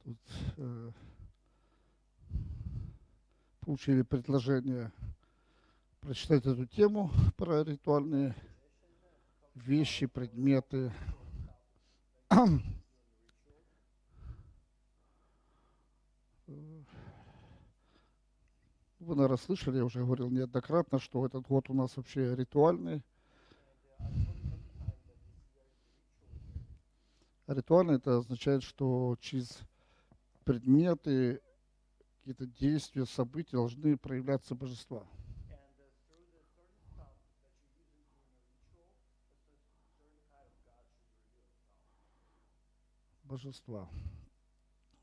Тут получили предложение прочитать эту тему про ритуальные вещи, предметы. Вы, наверное, слышали, я уже говорил неоднократно, что этот год у нас вообще ритуальный. Ритуальный — это означает, что через предметы, какие-то действия, события должны проявляться божества. Божества.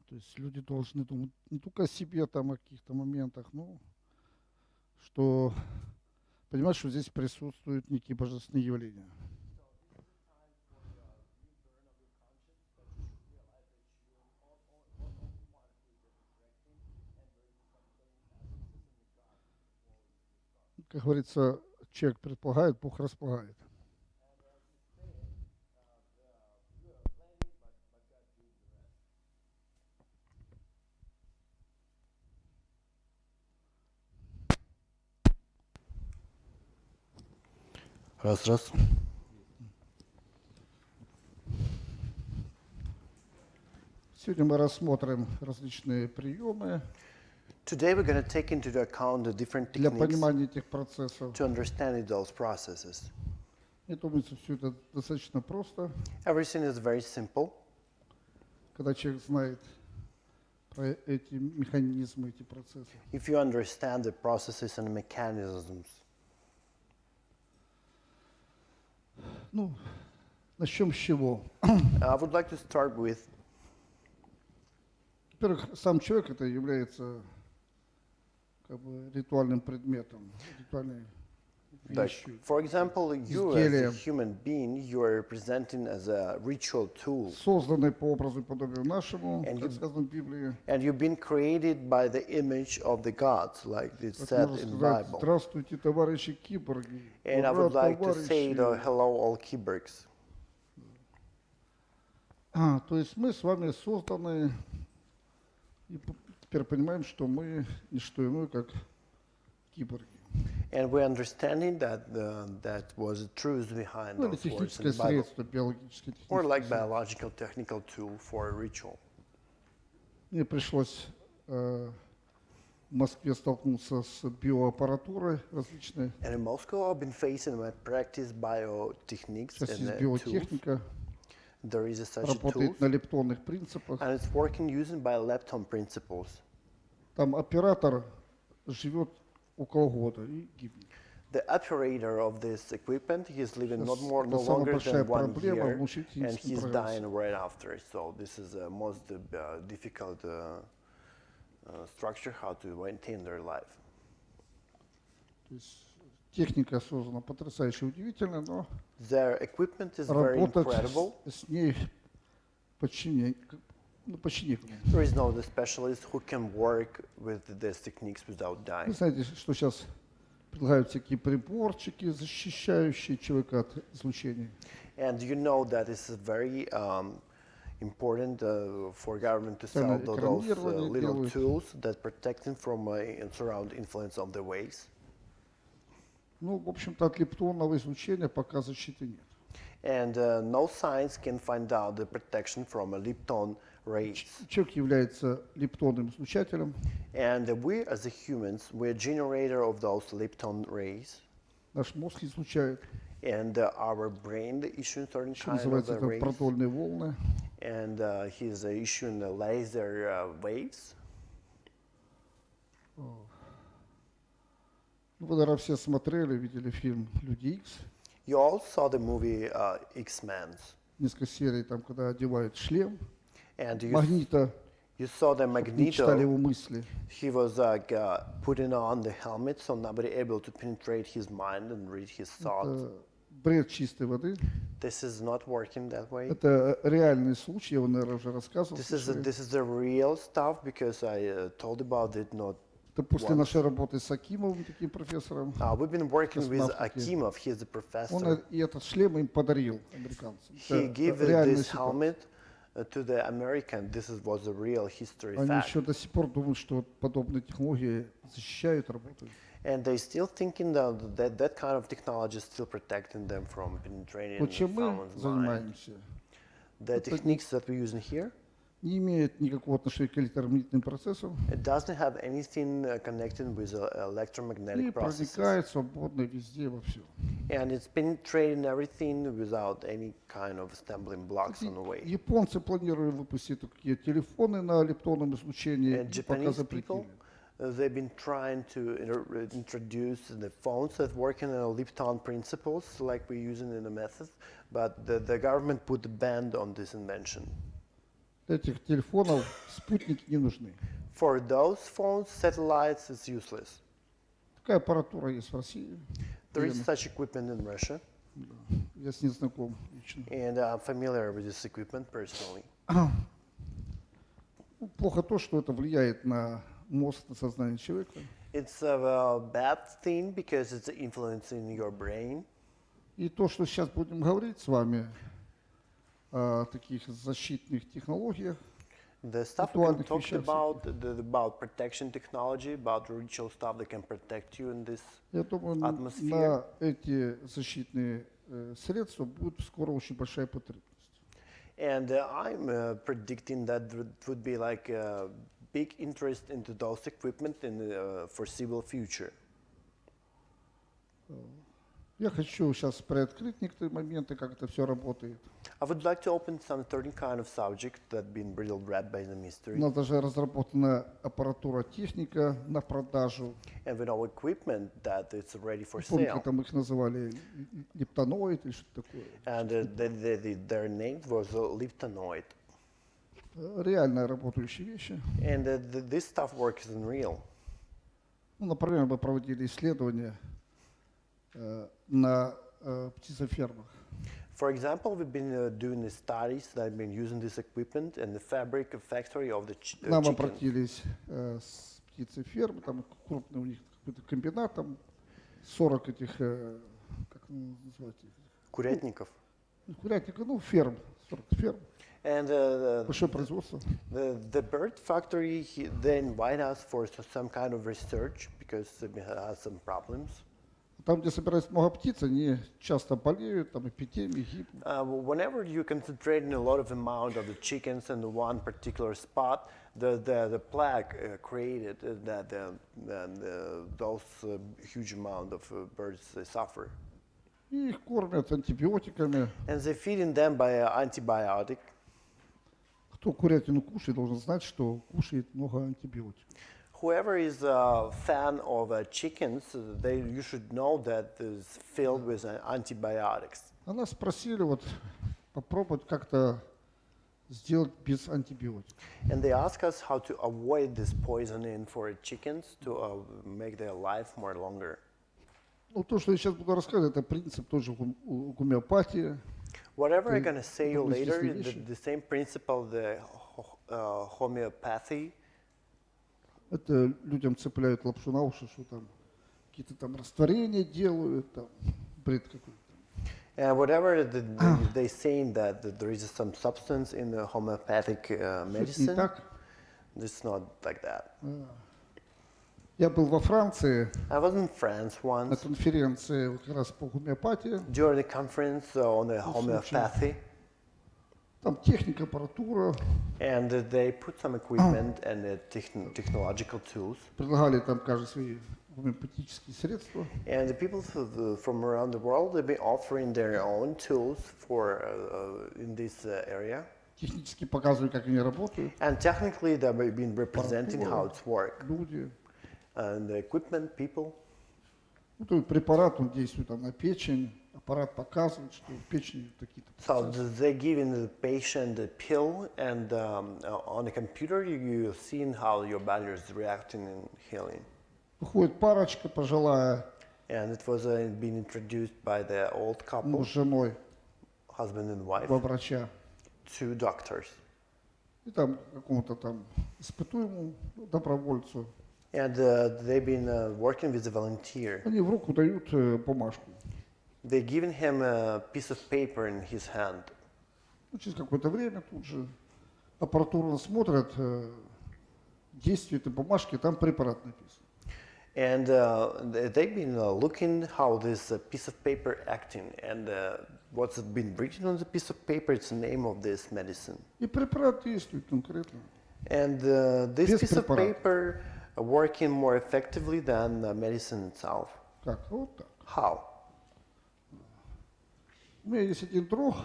То есть люди должны думать не только о себе, там, о каких-то моментах, но что понимать, что здесь присутствуют некие божественные явления. Как говорится, человек предполагает, Бог располагает. Раз. Сегодня мы рассмотрим различные приемы Today we're going to take into account the different для techniques понимания этих процессов. to understand those processes. Мне думается, все это достаточно просто, Everything is very simple. когда человек знает про эти механизмы, эти процессы. If you understand the processes and mechanisms. Ну, начнем с чего? I would like to start with, Во-первых, сам человек это является как бы ритуальным предметом, ритуальной like, вещью. for example, you as a изделием, human being, you are representing as a ritual tool. созданной по образу и подобию нашему, And как you- сказано в Библии. And you've been created by the image of the gods, like it's Как said можно in сказать, Bible. здравствуйте, товарищи киборги. And I Ура, would like to say товарищи. hello all keyboards. То есть мы с вами созданы и теперь понимаем, что мы не что иное, как киборги. And we're understanding that that was the truth behind Ну или those words in техническое the Bible. средство, биологическое Or техническое like средство. biological technical tool for a ritual. Мне пришлось в Москве столкнуться с биоаппаратурой различной. And in Moscow, I've been facing my practice biotechniques Сейчас and есть tools. биотехника, There is a such a tool, работает на лептонных принципах. and it's working using by lepton principles. Там оператор живет около года и гибнет. The operator of this equipment, he's living Сейчас no это самая longer большая than 1 проблема year, в научно-техническом and he's прогрессе. dying right after. So this is the most difficult structure how to maintain their life. То есть техника создана потрясающе удивительная, но Their equipment is very работать incredible. с ней почти некому. There is no specialist who can work with these techniques without Вы dying. знаете, что сейчас предлагают всякие приборчики, защищающие человека от излучения. And you know that it's very important for government to sell Специально those экранирование little делают. tools that protect them from surround influence of the waves. Ну, в общем-то, от лептонного излучения пока защиты нет. And no science can find out the protection from a lepton rays. Человек является лептонным излучателем. And we as a humans, we're generator of those lepton rays. Наш мозг излучает, And our brain issuing certain что kind of называется the это rays. продольные волны. And he's issuing the laser waves. Ну, вы, наверное, все смотрели, видели фильм «Люди Икс». You all saw the movie X-Men. Несколько серий, там, когда одевают шлем, And Магнита, you saw the не читали Magneto. его мысли. He was putting on the helmet, so nobody able to penetrate his mind and read his thoughts. Это бред чистой воды. This is not working that way. Это реальный случай, я его, наверное, уже рассказывал. This is слышали. this is the real stuff because I told about it not. Это после once. нашей работы с Акимовым, таким профессором. We've been working with Космонавтики. Akimov. He's a Он professor. и этот шлем им подарил американцам. He Это gave реальная this ситуация. helmet To the American, was a real history Они fact. еще до сих пор думают, что вот подобные технологии защищают, работают. And they still thinking that kind of technology is still protecting them from penetrating То, чем мы someone's mind. занимаемся, The techniques that we're using here, не имеет никакого отношения к электромагнитным процессам it doesn't have anything connected with и electromagnetic processes. проникает свободно везде, во все. And it's penetrating everything without any kind of stumbling blocks on the way. Японцы планировали выпустить такие телефоны на лептонном излучении, And и пока Japanese people, запретили. they've been trying to introduce the phones that work in Lipton principles, like we're using in the method, but the government put a ban on this invention. Для этих телефонов спутники не нужны. For those phones, satellites is useless. Такая аппаратура есть в России. There is such equipment in Russia, Я с ней знаком лично. and I'm familiar with this equipment personally. Ну, плохо то, что это влияет на мозг, на сознание человека. It's a bad thing because it's influencing your brain. И то, что сейчас будем говорить с вами о таких защитных технологиях, The stuff we can Virtuальных talk вещах about protection technology, about ritual stuff that can protect you in this. я думаю, Атмосфера. на эти защитные средства будет скоро очень большая потребность. And I'm predicting that there would be like a big interest into those equipment in the foreseeable future. Я хочу сейчас приоткрыть некоторые моменты, как это все работает. I would like to open some certain kind of subject that been brittle wrapped by the У mystery. нас даже разработана аппаратура, техника на продажу. And we know equipment that it's ready for Помните, sale. там их называли лептоноид или что-то такое. And their name was Liptonoid. Реально работающие вещи. And this stuff works in real. Ну, например, мы проводили исследования на птицефермах. For example, we've been doing the studies that have been using this equipment in the fabric factory of the К нам chicken. обратились с птицефермы, там крупный у них какой-то комбинат, там 40 этих, как называть их, Курятников. курятников, ну, ферм, 40 ферм, And большое производство. the bird factory, they invite us for some kind of research because it has some problems. Там, где собирается много птиц, они часто болеют, там эпидемии, гибнут. Whenever you concentrate a lot of amount of the chickens in the one particular spot, the plague created that those huge amount of birds they suffer. И их кормят антибиотиками. And they feeding them by antibiotic. Кто курятину кушает, должен знать, что кушает много антибиотиков. Whoever is a fan of chickens, you should know that it's filled with antibiotics. А нас спросили вот попробовать как-то сделать без антибиотиков. And they ask us how to avoid this poisoning for chickens to make their life more longer. Ну, то, что я сейчас буду рассказывать, это принцип тоже гомеопатии. Whatever I'm Ты going to say you думаешь, later, здесь не вещи? the same principle, the homeopathy, Это людям цепляют лапшу на уши, что там какие-то там растворения делают, там бред какой-то. and whatever they saying that there is some substance in the homeopathic Что-то не medicine, так. it's not like that. Я был во Франции I was in France на once конференции вот как раз по гомеопатии. during the conference on the homeopathy, Там техника, аппаратура. and they put some equipment and technological tools. Предлагали там каждый свои гомеопатические средства. And the people from around the world, they've been offering their own tools for in this area. Технически показывали, как они работают. And technically, they've been representing how it's work. Люди. And the equipment, people. Ну, то есть препарат, он действует там на печень. Аппарат показывает, что в печени какие-то So процессы. they're giving the patient a pill, and on the computer, you're seeing how your body is reacting and healing. Выходит парочка пожилая, And it was being introduced by the old couple, муж с женой, husband and wife, два врача. two doctors. И там какому-то там испытуемому добровольцу. And they've been working with a volunteer. Они в руку дают бумажку. They're giving him a piece of paper in his hand. Ну, через какое-то время тут же аппаратурно смотрят действие этой бумажки, там препарат написан. And they've been looking how this piece of paper acting, and what's been written on the piece of paper, it's the name of this medicine. И препарат действует конкретно. And this Без piece of препарата. paper working more effectively than the medicine itself. Как? Вот так. How? У меня есть один друг,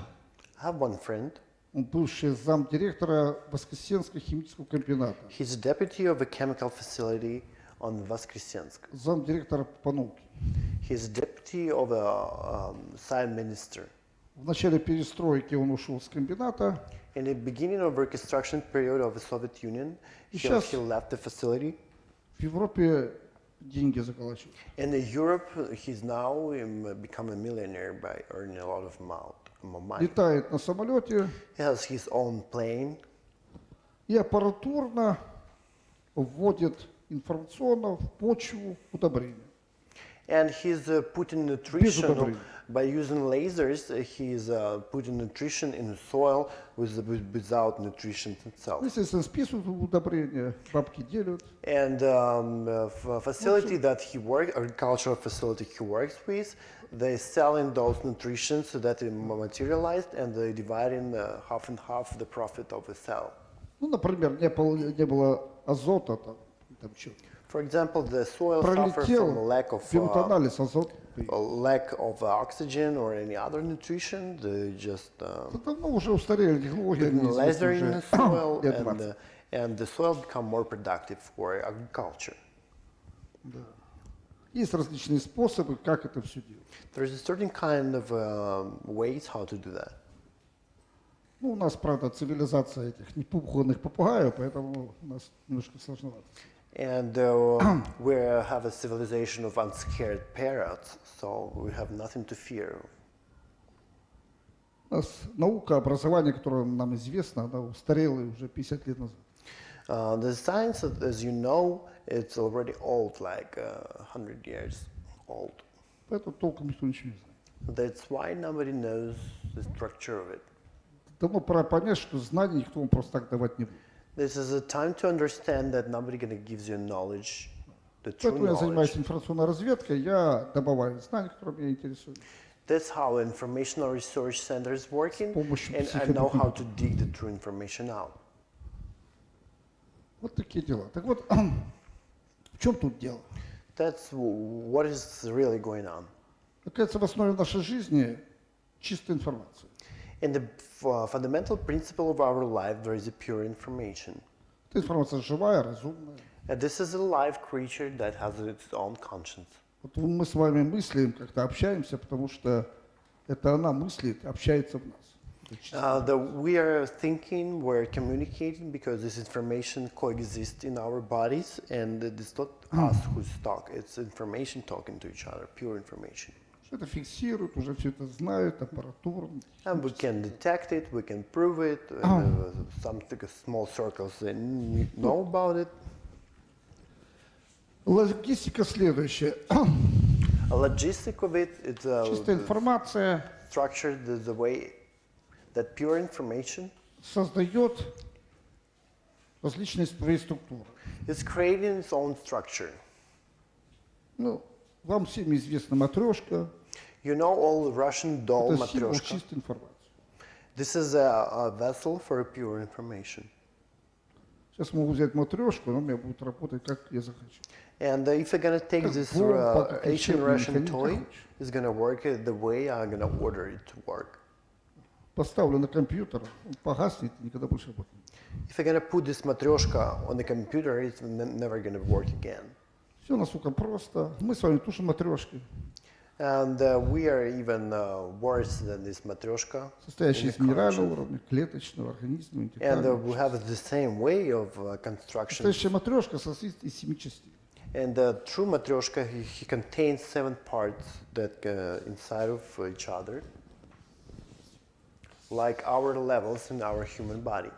I have one friend. он бывший замдиректора Воскресенского химического комбината, He's a deputy of a chemical facility on Voskresensk. замдиректора по науке. He's a deputy of a science minister. В начале перестройки он ушел с комбината, In the beginning of reconstruction period of the Soviet Union, he Сейчас- left the facility. в Европе деньги заколачивает. In Europe, he's now become a millionaire by earning a lot of money. Летает на самолете He has his own plane, и аппаратурно вводит информационно в почву удобрения. and he's putting nutrition удобрений. by using lasers. He's putting nutrition in the soil without nutrition itself. Естественно, списывают удобрения, бабки делят. And facility that he works, agricultural facility he works with, they selling those nutrition so that it materialized, and they dividing half and half the profit of the sale. Ну, например, не было азота, там что. For example, the soil suffers Пролетел, from a берут анализ, азот. lack of oxygen or any other nutrition. They just Это давно уже устарели технологии, put они известны laser in the уже soil, лет 20. and the soil become more productive for agriculture. Да. Есть различные способы, как это все делать. There's a certain kind of ways how to do that. Ну, у нас, правда, цивилизация этих непуганных попугаев, поэтому у нас немножко сложновато. And we have a civilization of unscared parrots, so we have nothing to fear. У нас наука, образование, которое нам известно, она устарела уже 50 лет назад. The science, as you know, it's already old, like 100 years old. Поэтому толком никто ничего не знает. That's why nobody knows the structure of it. Давно пора понять, что знаний никто вам просто так давать не будет. This is a time to understand that nobody gonna give you knowledge, the true Поэтому я занимаюсь knowledge. информационной разведкой, я добываю знания, которые меня интересуют. That's how informational research center is working, помощью and I know how to психодокументов. dig the true information out. Вот такие дела. Так вот, в чем тут дело? That's what is really going on. Оказывается, в основе нашей жизни чистая информация. In the fundamental principle of our life, there is a pure information. Эта информация живая, разумная. And this is a live creature that has its own conscience. Вот мы с вами мыслим, как-то общаемся, потому что это она мыслит, общается в нас. Это чистая. We are thinking, we're communicating because this information coexists in our bodies, and it's not us who's talk, it's information talking to each other, pure information. Это фиксируют, уже все это знают, аппаратурно. And we can detect it, we can prove it, some small circles they know about it. Логистика следующая. A logistic of it, it's Чистая информация structured the way that pure information создает различные свои структуры. is creating its own structure. Ну, вам всем известна матрешка. You know all Russian doll Это символ matryoshka. чистой информации. This is a vessel for pure information. Сейчас могу взять матрешку, она у меня будет работать, как я захочу. And if you're gonna take Как this бомба, как ancient учебный Russian механизм, toy, как хочешь. it's gonna work the way I'm gonna order it to work. Поставлю на компьютер, он погаснет и никогда больше работать не будет. If you're gonna put this matryoshka on the computer, it's never gonna work again. Все настолько просто. Мы с вами тушим матрешки, And we are even worse than this matryoshka. состоящие in из the минерального culture. уровня, клеточного, организма, And интеллектуального. we have the same way of construction. Настоящая матрешка состоит из 7 частей. And the true matryoshka, he contains 7 parts that inside of each other, like our levels in our human body.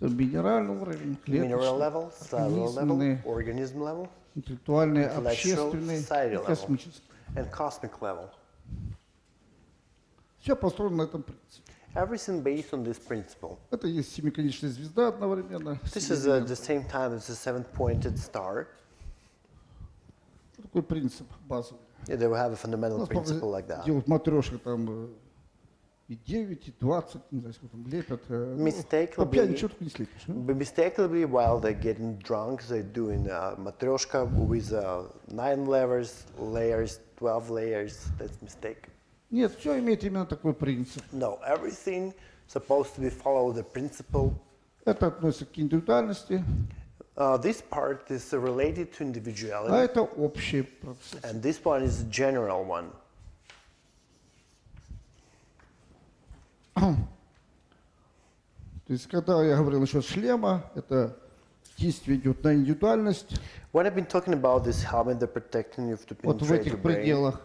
Минеральный уровень, Mineral клеточный, level, cellular level, организменный, organism level, интеллектуальный, intellectual, общественный society и level. космический. and cosmic level. Все построено на этом принципе. Everything based on this principle. Это есть семиконечная звезда одновременно. This is at the same time as a seven-pointed star. Такой принцип базовый. Yeah, they will have a У fundamental нас, principle правда, like that. делают матрешки там и 9, и 20, не знаю, сколько там лепят. По пьяни ничего только не слепишь. But mistakenly, while they're getting drunk, they're doing matryoshka with 9 layers, 12 layers. That's mistake. Нет, все имеет именно такой принцип. No, everything supposed to be follow the principle. Это относится к индивидуальности, This part is related to а individuality, это общий процесс. and this one is a general one. То есть, когда я говорил насчет шлема, это действие идет на индивидуальность. When I've been talking about this helmet, the protecting you to Вот в penetrate этих your brain, пределах.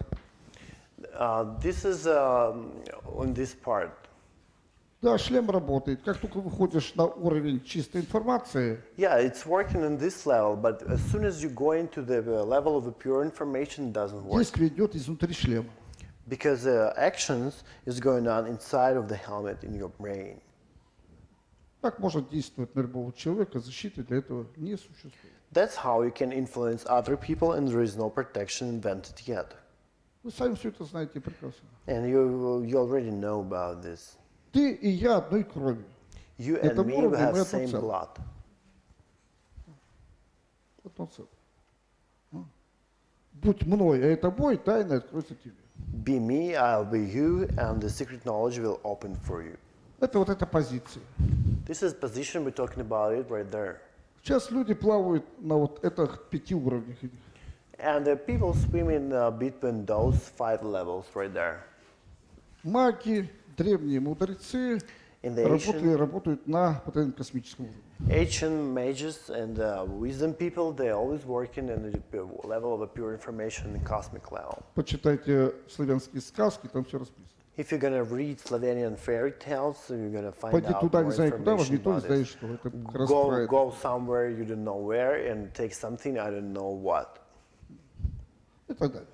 this is on this part. Да, шлем работает. Как только выходишь на уровень чистой информации, Yeah, it's working on this level, but as soon as you go into the level of the pure information, it doesn't work. действие идет изнутри шлема. Because actions is going on inside of the helmet in your brain. Так может действовать на любого человека, защиты для этого не существует. That's how you can influence other people, and there is no protection invented yet. Вы сами все это знаете прекрасно. And you already know about this. Ты и я одной крови. You Это and me уровень, we have мы одно same целое. blood. Одно целое. Будь мной, а это бой, тайна откроется тебе. Be me, I'll be you, and the secret knowledge will open for you. Это вот эта позиция. This is position we're talking about it right there. Сейчас люди плавают на вот этих 5 уровнях. And the people swim in between those 5 levels right there. Маги, древние мудрецы In the работают на вот этом космическом уровне. ancient mages and wisdom people, they're always working in the level of a pure information and cosmic level. Почитайте славянские сказки, там все расписано. If you're gonna read Slovenian fairy tales, you're gonna find Пойди out туда, more не знаю куда, возьми information то, не about знаешь it. что. Это как раз про это. Go somewhere you don't know where and take something I don't know what, И так далее.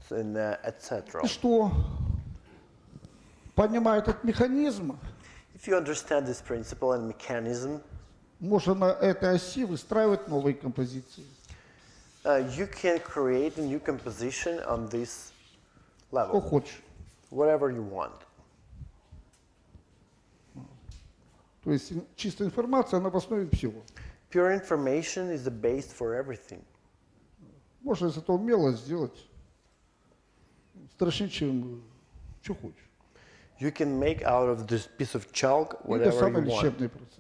and etc. И что? Понимая этот механизм, If you understand this principle and mechanism, можно на этой оси выстраивать новые композиции. you can create a new composition on this Что level, хочешь. whatever you want. То есть чистая информация, она в основе всего. Pure information is the base for everything. Можно из этого умело сделать страшнее, чем что хочешь. You can make out of this piece of chalk Или whatever самый you want. лечебный процесс.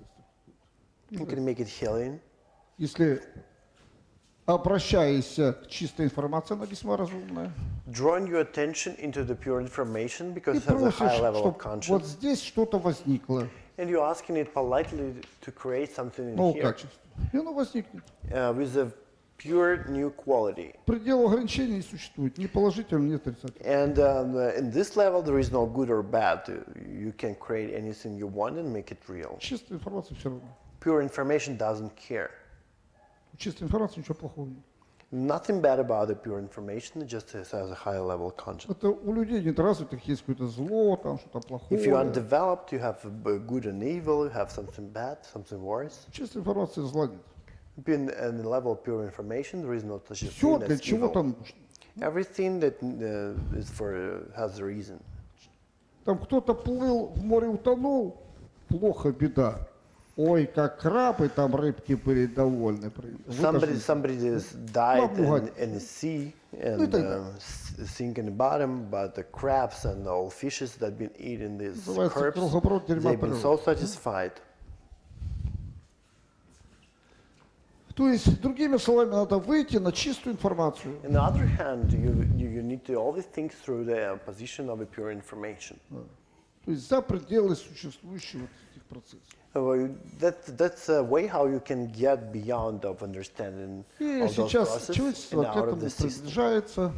You can make it healing. Если обращаешься к чистой информации, она весьма разумная. Drawing your attention into the pure information because И it has a high просишь, level of чтобы conscience. вот здесь что-то возникло, And you're asking it politely to create something in нового here качества. И оно возникнет. with a pure new quality. Предела ограничений не существует, ни положительного, ни отрицательного. And in this level, there is no good or bad. You can create anything you want and make it real. Чистая информация все равно. Pure information doesn't care. У чистой информации ничего плохого нет. Nothing bad about the pure information, it just has a high level of conscience. Это у людей недоразвитых есть какое-то зло, там что-то плохое. If you're undeveloped, you have good and evil, you have something bad, something worse. Чистая информация зла нет. In the level of pure information, there is no such a Все thing для as чего-то evil. нужно. Everything that is for has a reason. Там кто-то плыл, в море утонул, плохо, беда. Ой, как крабы, там рыбки были довольны. Somebody just died Ладно, in the sea Ну и and так далее. sink in the bottom, but the crabs and all fishes that been eating these Называется corpse, круговорот дерьма they've been so природы. satisfied. То есть, другими словами, надо выйти на чистую информацию. On the other hand, you need to always think through the position of a pure information. То есть за пределы существующих вот этих процессов. That's a way how you can get beyond of understanding И all those сейчас processes человечество and к out of этому the system. приближается.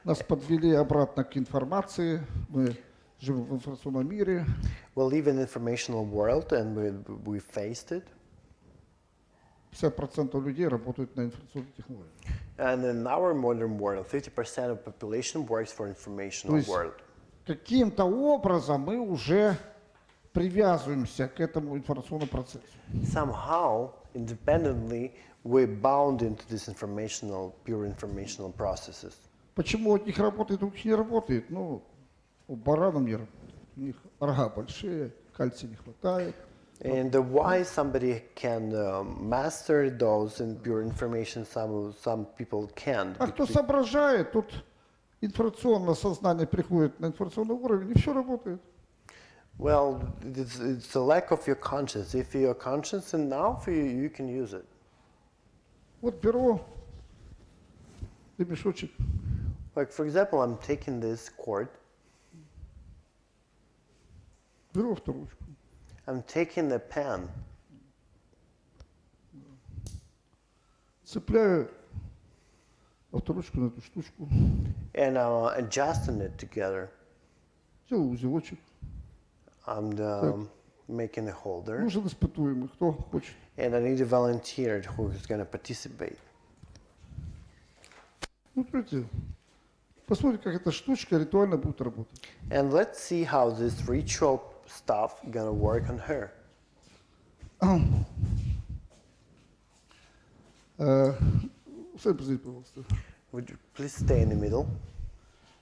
Нас подвели обратно к информации. Мы живем в информационном мире. We live in an informational world and we faced it. 50% людей работают на информационных технологиях. And in our modern world, 50% of population works for informational То есть world. каким-то образом мы уже привязываемся к этому информационному процессу. Somehow, independently, we're bound into this pure informational processes. Почему у них работает, у них не работает? Ну, у баранов не работает. У них рога большие, кальция не хватает. And why somebody can master those in pure information, some people can't. А кто соображает, тут информационное сознание приходит на информационный уровень, и все работает. Well, it's a lack of your conscience. If you're conscious enough, you can use it. Вот беру ремешочек, Like, for example, I'm taking this cord, беру авторучку, I'm taking the pen, цепляю авторучку на эту штучку, and I'm adjusting it together. делаю узелочек. I'm making a holder, Нужен испытуемый, кто хочет. and I need a volunteer who is going to participate. Ну, смотрите, посмотрите, как эта штучка ритуально будет работать. And let's see how this ritual stuff going to work on her. Сами посмотрите, пожалуйста. Would you please stay in the middle?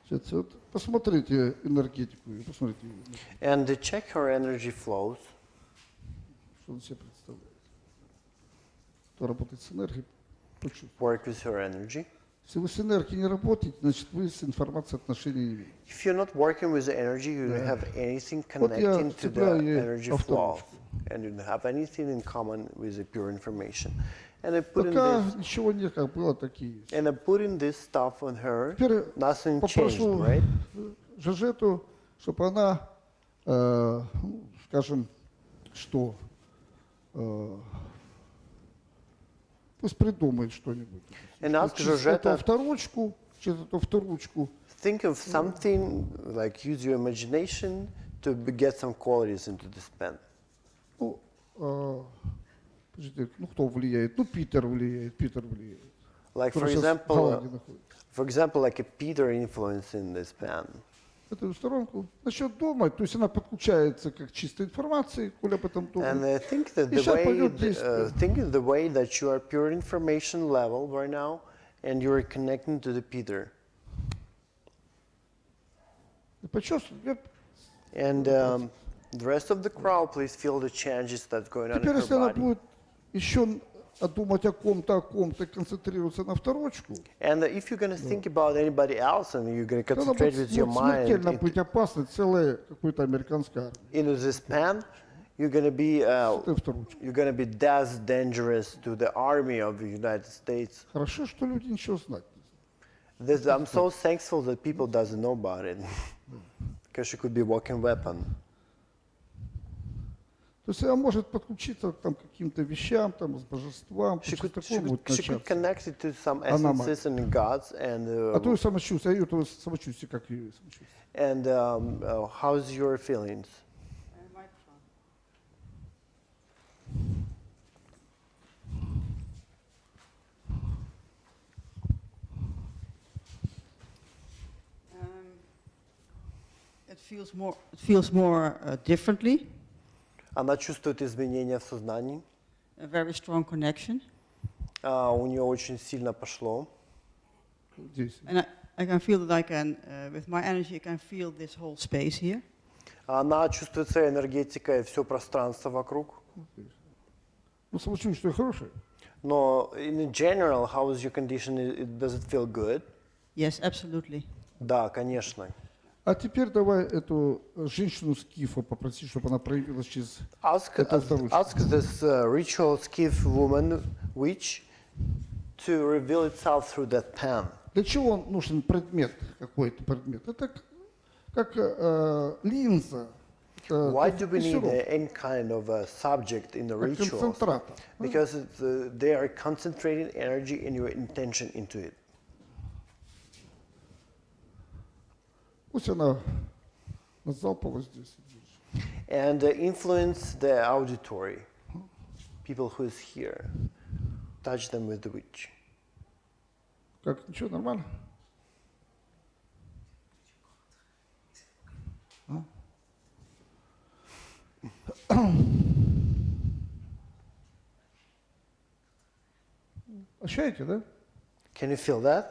Сейчас, вот, посмотрите энергетику, ее, посмотрите, ее, And check her energy flows. что он себе представляет. Кто работает с энергией, почувствует. Work with her energy. Если вы с энергией не работаете, значит, вы с информацией отношения не имеете. If you're not working with the energy, you don't have anything Вот я connecting to the цепляю ей energy flow, авторучку. and you don't have anything in common with the pure information. And I put in Пока this, ничего нет, как было, так и есть. and I put in this stuff on her. Теперь Nothing changed, попрошу right? Жажету, чтобы она, ну, скажем, что, пусть придумает что-нибудь. And ask Через Georgetta- эту авторучку, через эту авторучку, Think of something, like use your imagination to get some qualities into this pen. ну, подождите, ну, кто влияет? Ну, Питер влияет. Like, for Который сейчас в Голландии example, находится. like a Peter influence in this pen. Эту сторонку начнет думать, то есть она подключается как чистой информации, коли об этом And думает. I think that И сейчас пойдет действие. think of the way that you are pure information level right now, and you are connecting to the Peter. И почувствуй. And the rest of the crowd, please feel the changes that's going on in Теперь, her если она body. будет еще думать о ком-то, концентрироваться на авторучку, And if you're going to think about anybody else and you're going to то она concentrate будет with your mind смертельно быть опасной целой какой-то американской армии. into this pen, you're going to be Этой авторучкой. you're going to be as dangerous to the army of the United States. Хорошо, что люди ничего знать не знают. I'm so thankful that people doesn't know about it, because she could be a walking weapon. То есть она может подключиться там, к каким-то вещам, там, с божествам, She что-то could, такое будет she could начаться. connect it to some Она essences and gods and А твое самочувствие, а ее самочувствие, как ее самочувствие? how's your feelings? It feels more differently, Она чувствует изменения в сознании. a very strong connection, У нее очень сильно пошло. Здесь. and I can feel that I can, with my energy, I can feel this whole space here. Она чувствует своей энергетикой все пространство вокруг. Ну, самочувствие хорошее. Но in general, how is your condition? Does it feel good? Yes, absolutely. Да, конечно. А теперь давай эту женщину Скифа попроси, чтобы она проявилась через... Ask, Это авторучка. ask this ritual skiff woman witch to reveal itself through that pen. Для чего нужен предмет, какой-то предмет? Это как линза. Это Why do we need фиксировка, any kind of a subject in the как rituals? концентратор. Because they are concentrating energy and your intention into it. Пусть она залпала здесь. And influence the auditory, people who is here. Touch them with the witch. Как, ничего, нормально? А? Ощущаете, да? Can you feel that?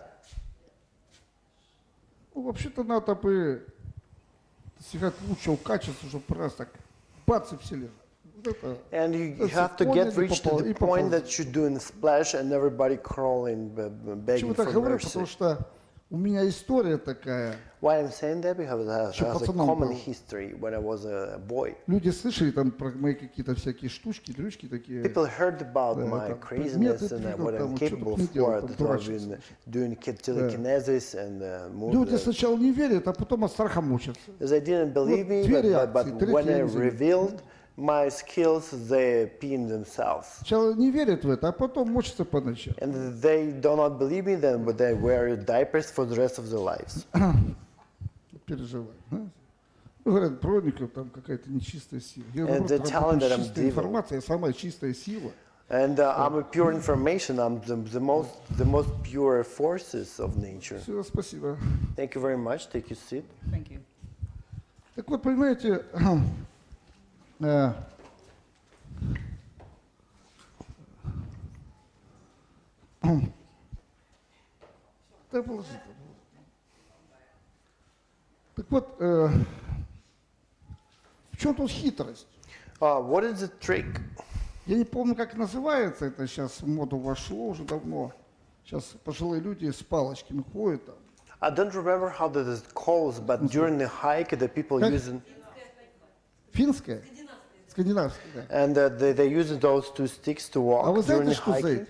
Ну, вообще-то надо бы достигать лучшего качества, чтобы раз так бац и все лежат. Вот это. And you That's have it. to get Поняли, reach to попал- the и point попал. that you're doing splash and everybody crawling, Почему begging так for говорю? mercy. Потому что у меня история такая. Why I'm saying that? Because it Ещё has a пацаном common был. history when I was a boy. Люди слышали там про мои какие-то всякие штучки, дрючки такие. People heard about Да, my там, craziness предметы and двигал, what там, I'm что capable только не of, делал, for там, that I've дурачился. been doing telekinesis and Люди moved. сначала не верят, а потом от страха мучатся. Because they didn't believe me, две but реакции. Третья when I не знаю. revealed my skills, they peed themselves. Сначала не верят в это, а потом мучатся по ночам. And they do not believe me, then but they wear diapers for the rest of their lives. Переживают. Знаете? Ну, говорят, проводников там какая-то нечистая сила. Я And наоборот, they're работаю telling that с I'm чистой devil. информацией, я самая чистая сила. And I'm a pure information. I'm the most pure forces of nature. Все, спасибо. Thank you very much. Take your seat. Thank you. Так вот, понимаете, да, положи. Так вот, в чем тут хитрость? What is the trick? Я не помню, как называется, это сейчас в моду вошло уже давно. Сейчас пожилые люди с палочками ходят там. I don't remember how that is called, but during the hike, the people Как? using Финская? Скандинавская, да. and they use those two sticks to walk А вы during знаете, the что за hiking. этим?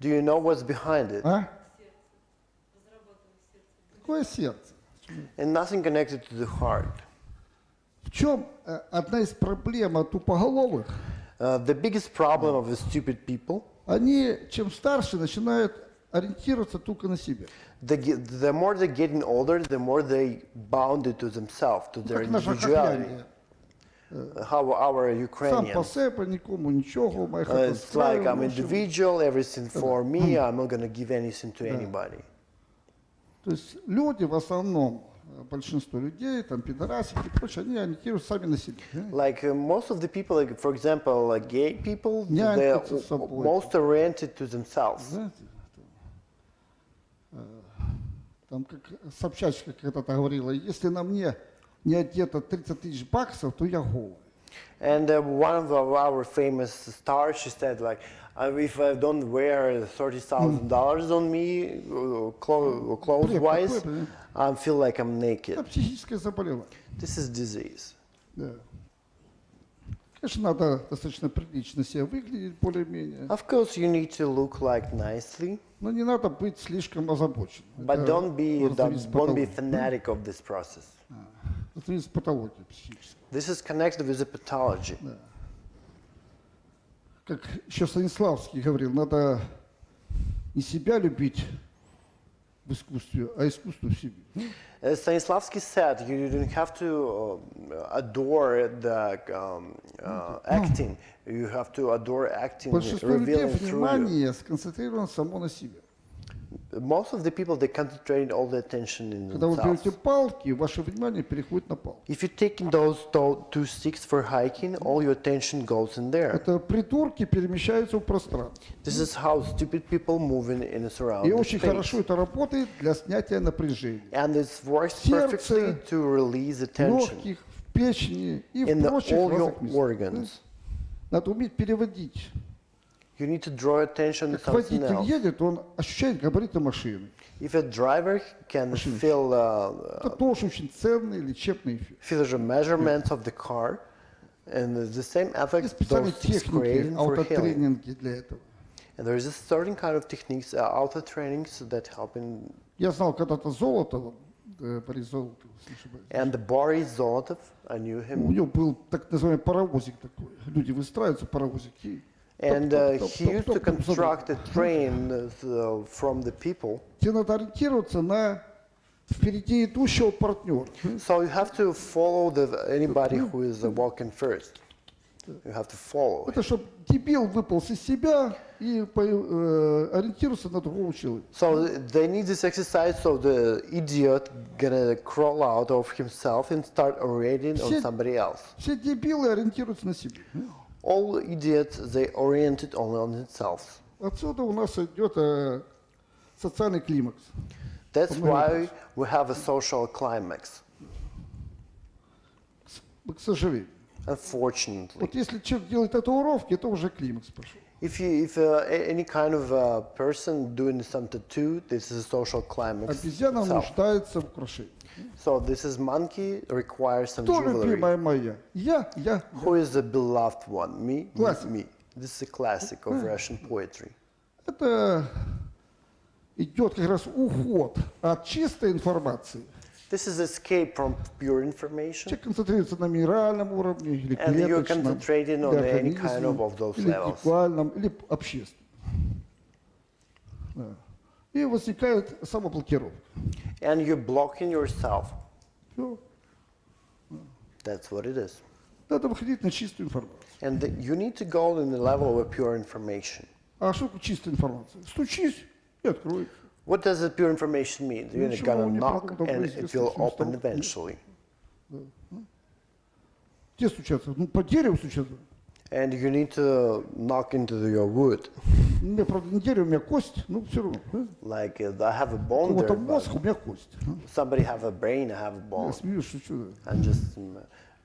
Do you know what's behind it? А? Какое сердце? And nothing connected to the heart. В чем одна из проблем тупоголовых? The biggest problem of the stupid people, Они, чем старше, начинают ориентироваться только на себя. the more they're getting older, the more they bounded to themselves, to their Как наша individuality. хохляндия. How our Сам по Ukrainians. себе, никому ничего, моя хата It's like строила, I'm в общем. individual, everything for me, I'm not going to give anything to anybody. То есть люди в основном, большинство людей, там пидорасики и прочее, они ориентируются сами на себя. Like most of the people, like, for example, like gay people, Yeah, they're it's a subway. most oriented to themselves. Знаете, там как Собчачка когда-то говорила, если на мне не одето 30 тысяч баксов, то я голый. And one of our famous stars, she said, like, if I don't wear $30,000 on me, clothes-wise, Бред такой, I feel like I'm naked. Это психическое заболевание. This is disease. Да. Конечно, надо достаточно прилично себя выглядеть, более-менее, Of course, you need to look like nicely, но не надо быть слишком озабоченным. but Это don't be разновидность don't be патологии. fanatic of this process. Разновидность патологии психической. This is connected with the pathology. Как еще Станиславский говорил, надо не себя любить в искусстве, а искусство в себе. As Stanislavski said, you don't have to adore the acting. You have to adore acting, Большинство людей revealing through you. внимание сконцентрировано само на себе. Most of the people, they concentrate all the attention in Когда вы берете themselves. палки, ваше внимание переходит на палку. If you're taking those two sticks for hiking, all your attention goes in there. Это придурки перемещаются в пространстве. This is how stupid people move in a И surrounding очень хорошо space. это работает для снятия напряжения. And it works Сердце, perfectly to release the tension Легких, в печени и в in прочих all your разных местах. organs. Надо уметь переводить. You need to draw attention to Как something водитель else. едет, он ощущает габариты машины. If a driver can feel Это тоже очень ценный лечебный эффект. feel the measurements of the car, and the same Есть effect специальные those sticks техники, creating for healing. аутотренинги для этого. And there is a certain kind of techniques, auto trainings that help in. Я знал когда-то Золотова, Борис Золотов, если не ошибаюсь. And the Boris Zolotov, I knew У him, него был так называемый паровозик такой. Люди выстраиваются, паровозики. and he used to construct a train from the people. Тебе надо ориентироваться на впереди идущего партнера. So you have to follow anybody who is walking first. You have to follow him. Это чтобы дебил выполз из себя и ориентировался на другого человека. So they need this exercise so the idiot gonna crawl out of himself and start orienting on Все- somebody else. Все дебилы ориентируются на себя. All idiots, they oriented only on themselves. Отсюда у нас идет социальный климакс. That's why we have a social climax, К сожалению. unfortunately. Вот если человек делает татуировки, это уже климакс пошел. If any kind of person doing some tattoo, this is a social climax Обезьяна itself. нуждается в украшении. So this is monkey requires some Кто jewelry. любимая моя? Я. Who is the beloved one? Me, Classic. me. This is a classic of Russian poetry. Это идет как раз уход от чистой информации. This is escape from pure information, Человек концентрируется на минеральном уровне, или and you're клеточном, concentrating on или any kind организме, of those или levels. интеллектуальном, или общественном. Да. И возникает самоблокировка. And you're blocking yourself. Все. That's what it is. Надо выходить на чистую информацию. And you need to go in the level of pure information. А что такое чистая информация? Стучись и откроется. What does the pure information mean? You're Ничего gonna не knock продумано, and известно, it will что open стало. eventually. Где стучаться? Ну, по дереву стучаться. And you need to knock into your wood. У меня, правда, не дерево, у меня кость, ну, все равно. Like I have a bone У кого-то there, мозг, but у меня кость. somebody have a brain, I have a Я bone. смеюсь, шучу. I'm just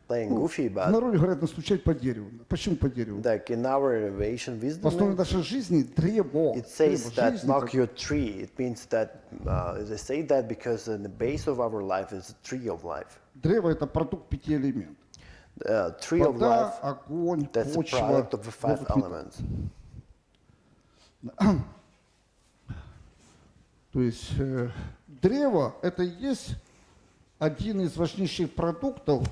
playing goofy, В but народе говорят, настучать по дереву. Почему по дереву? like in our Asian В основе wisdom, нашей жизни древо. it says Древо that жизни knock как- your tree. It means that they say that because in the base of our life is the tree of life. Древо это продукт 5 элементов. Tree of Вода, life, огонь, that's the почва, product of the 5 воздух, металл. elements. То есть древо это и есть один из важнейших продуктов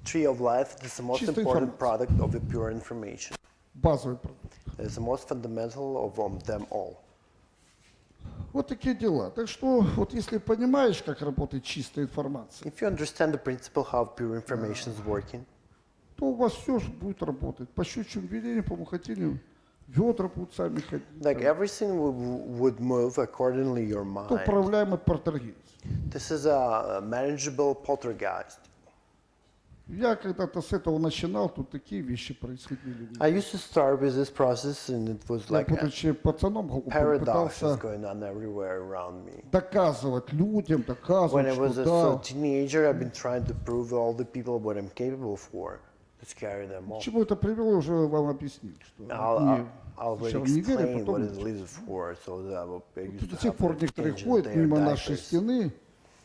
Tree of life is the most Чистой important информации. product of the pure information. базовый продукт. It's the most fundamental of them all. Вот такие дела. Так что вот если понимаешь, как работает чистая информация, If you understand the principle how pure information is working, то у вас все будет работать. По щучьему велению, по мухотению, ведра будут сами ходить. like everything would move accordingly your Это mind. управляемый портергейст. This is a manageable poltergeist. Я когда-то с этого начинал, тут такие вещи происходили. I used to start with this process, and it was Я, like a будучи пацаном, paradox is пытался going on everywhere around me. доказывать людям, When доказывать, I was что a да. teenager, I've been trying to prove to all the people what I'm capable for, to scare them К off. чему это привело, уже вам объяснил. Что I'll одни already сначала не верят, explain what потом it leads for, so that I used до to сих have пор an некоторые exchange in ходят their мимо нашей diapers. стены.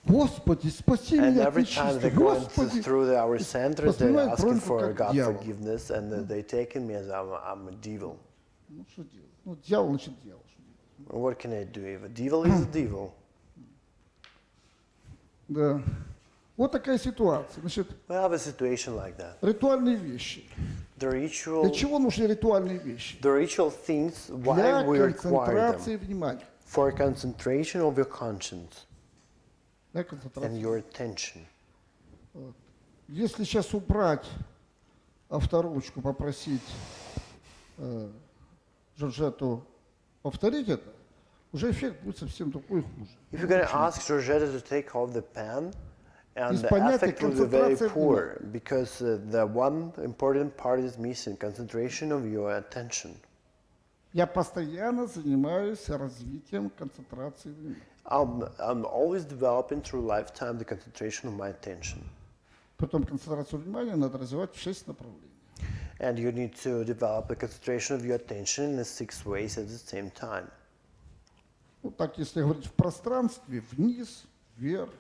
Господи, спаси And меня от every time they нечистых. go Господи. through our centers, they're Воспринимают asking Броньку for как God дьявола. forgiveness, and they taking me as I'm a devil. Ну, что делать? Ну, дьявол, значит, дьявол. Что делать? What can I do? If a devil is a devil, Да. Вот такая ситуация. Значит, we have a situation like that. ритуальные вещи. The ritual, Для чего нужны ритуальные вещи? the ritual things, why Для we require концентрации them, внимания. for concentration of your conscience Для and концентрации. your attention. Если сейчас убрать авторучку, попросить Жоржетту повторить это, уже эффект будет совсем другой, хуже. If you're going to ask Georgette to take off the pen, and Из the понятия effect will be very концентрация poor, because the one important part is missing, concentration of your attention. Я постоянно занимаюсь развитием концентрации внимания. I'm always developing through lifetime the concentration of my attention. Потом концентрацию внимания надо развивать в 6 направлений. And you need to develop the concentration of your attention in the 6 ways at the same time. Ну так, если говорить в пространстве, вниз, вверх,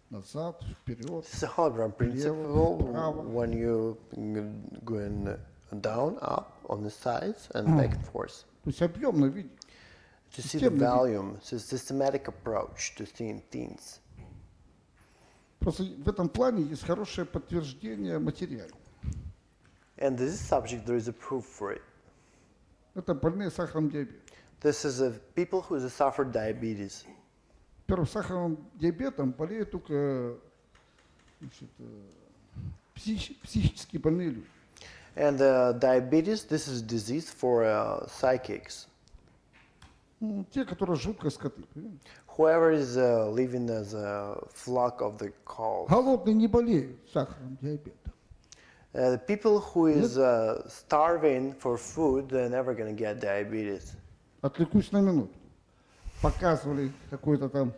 назад, вперед. It's a hologram principle право. when you going down, up, on the sides, and back and forth. То есть объемно видеть. To see the Системный вид. volume, it's a systematic approach to seeing things. Просто в этом плане есть хорошее подтверждение материала. And this subject, there is a proof for it. Это больные сахарным диабетом. This is a people who suffer diabetes. Во-первых, сахарным диабетом болеют только значит, психически больные люди. And diabetes, this is a disease for psychics. Те, которые живут как скоты. Понимаете? Whoever is living as a flock of the cows. Голодные не болеют сахарным диабетом. The people who is starving for food, they're never going to get diabetes. Отвлекусь на минуту. Показывали какой-то там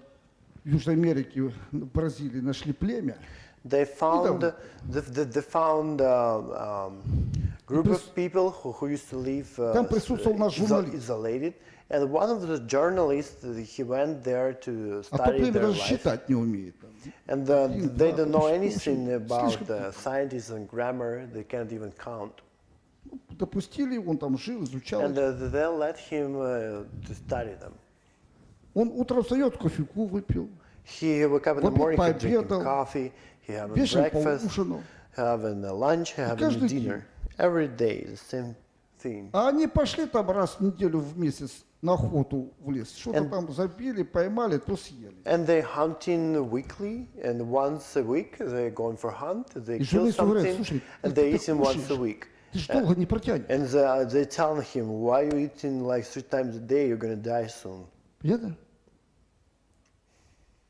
в Южной Америке, в Бразилии нашли племя. They found they found group of people who used to live Там присутствовал наш журналист. isolated, and one of the journalists he went there to А то study племя their даже life, считать не умеет. Там. and they don't know anything about science and grammar. They can't even count, Допустили его, он там жил, изучал. and they let him to study them. Он утром встает, кофейку выпил, He woke up in the Попил, morning, he drinking пообедал, coffee, he having вечером breakfast, поужинал. having a lunch, having a каждый dinner. Every day, the same thing. А они пошли там раз в неделю, в месяц на охоту в лес. Что-то там забили, поймали, то съели. And they hunting weekly, and once a week they going for hunt. They И kill журналисты говорят, something, слушай, and ты they так eat him once a кушаешь, week. ты ж долго не протянешь. And they tell him, why you eating like 3 times a day? You're gonna die soon. Понятно?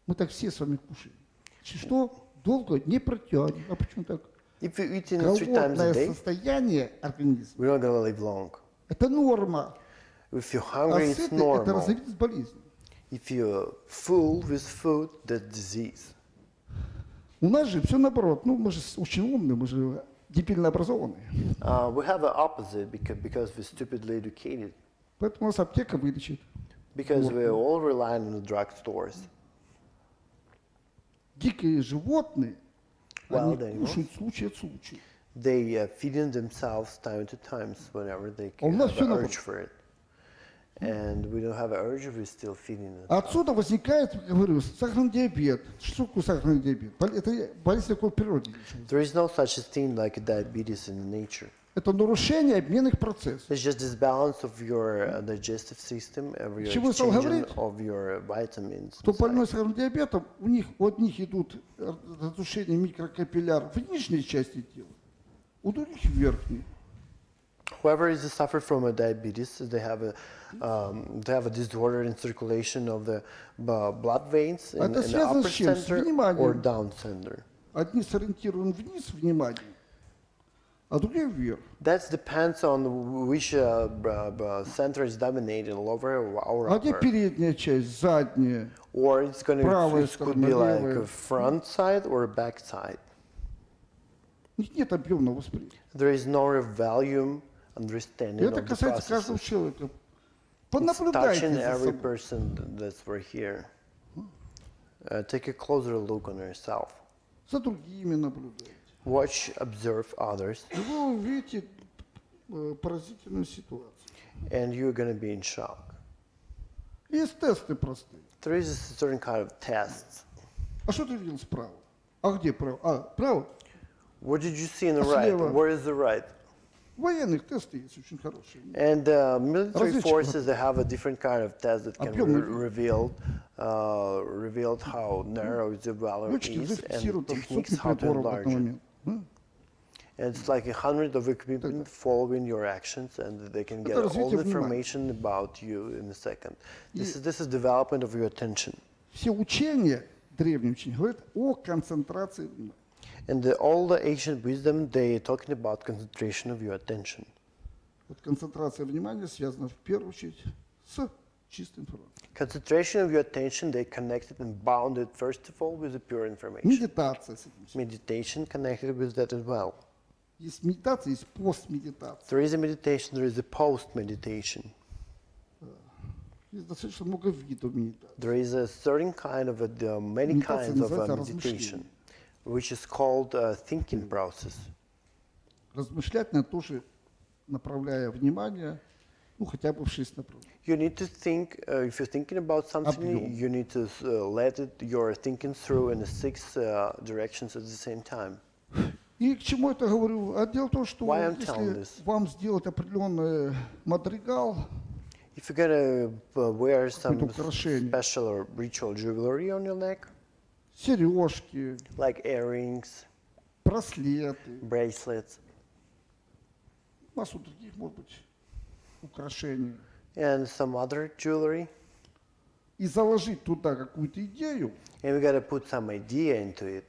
Мы так все с вами кушаем. Что? Долго не протянем. А почему так? If you eating 3 times a Голодное day, состояние организма we're not gonna live long. – это норма. If you're А hungry, it's сытый – это normal. разновидность болезни. If you're full with food, that's disease. У нас же все наоборот. Ну, мы же очень умные, мы же дебильно образованные. We have an opposite because we're stupidly educated. Поэтому у нас аптека вылечит. Because we're all relying on the drugstores. Дикие животные, они Wild animals. кушают случай от случая. They feeding themselves time to times whenever they А у нас have всё an наоборот. urge for it. And we don't have an urge, we're still feeding it. Отсюда возникает, как говорю, сахарный диабет. Что такое сахарный диабет? Это болезнь такой в природе. There is no such a thing like a diabetes in nature. Это нарушение обменных процессов. It's just this balance of your digestive system, of your Чего стал exchanging говорить? of your vitamins. Кто inside. больной сахарным диабетом, у одних идут разрушение микрокапилляров в нижней части тела, у других в верхней. Whoever is suffered from a diabetes, they have a disorder in circulation of the blood veins in Это the связано upper с чем? С center or вниманием. down center. Одни сориентированы вниз внимание, а другие вверх. That depends on which center is dominating, lower or А где upper. передняя часть, задняя? Or it's going Правая to could сторона, be like левая. a front side or a back side. У них нет объемного восприятия. There is no volume understanding Это of the касается каждого processes. человека. It's Понаблюдайте touching за every собой. person that's we're here. Take a closer look on yourself. За другими наблюдайте. Watch, observe others, И вы увидите поразительную ситуацию. and you're going to be in shock. Есть тесты простые. There is a certain kind of tests. А что ты видел справа? А где право? А, право? What did you see in the А right? слева? Where is the right? Военных тесты есть очень хорошие. And military Разведчиков. forces, they have a different kind of test that can Объемный. revealed how narrow the value Летчики is and зафиксируют там techniques сотни how to приборов в enlarge этот it. момент. And it's like 100 of equipment following your actions, and they can get Это all развитие the внимания. information about you in a second. И- This is development of your attention. Все учения, древние учения, говорят о концентрации внимания. And all the ancient wisdom, they talking about concentration of your attention. Вот концентрация внимания связана в первую очередь с чистой информацией. Concentration of your attention, they connected and bounded first of all with the pure information. Медитация с этим. Meditation connected with that as well. Есть медитация, есть постмедитация. There is a meditation, there is a post-meditation. Есть достаточно много видов медитации. There is a certain kind of many Медитация kinds of называется meditation, размышление. which is called thinking process. Размышлять надо тоже, направляя внимание, ну, хотя бы в 6 направлений. You need to think, if you're thinking about something, Объем. you need to let your thinking through in the 6 directions at the same time. И к чему это говорю? А дело в том, что Why I'm telling если this? вам сделать определенный мадригал, If you're gonna wear some Какое-то украшение. special or ritual jewelry on your neck, сережки, like earrings, браслеты, bracelets, массу других, может быть, украшений. and some other jewelry. И заложить туда какую-то идею, And we got to put some idea into it.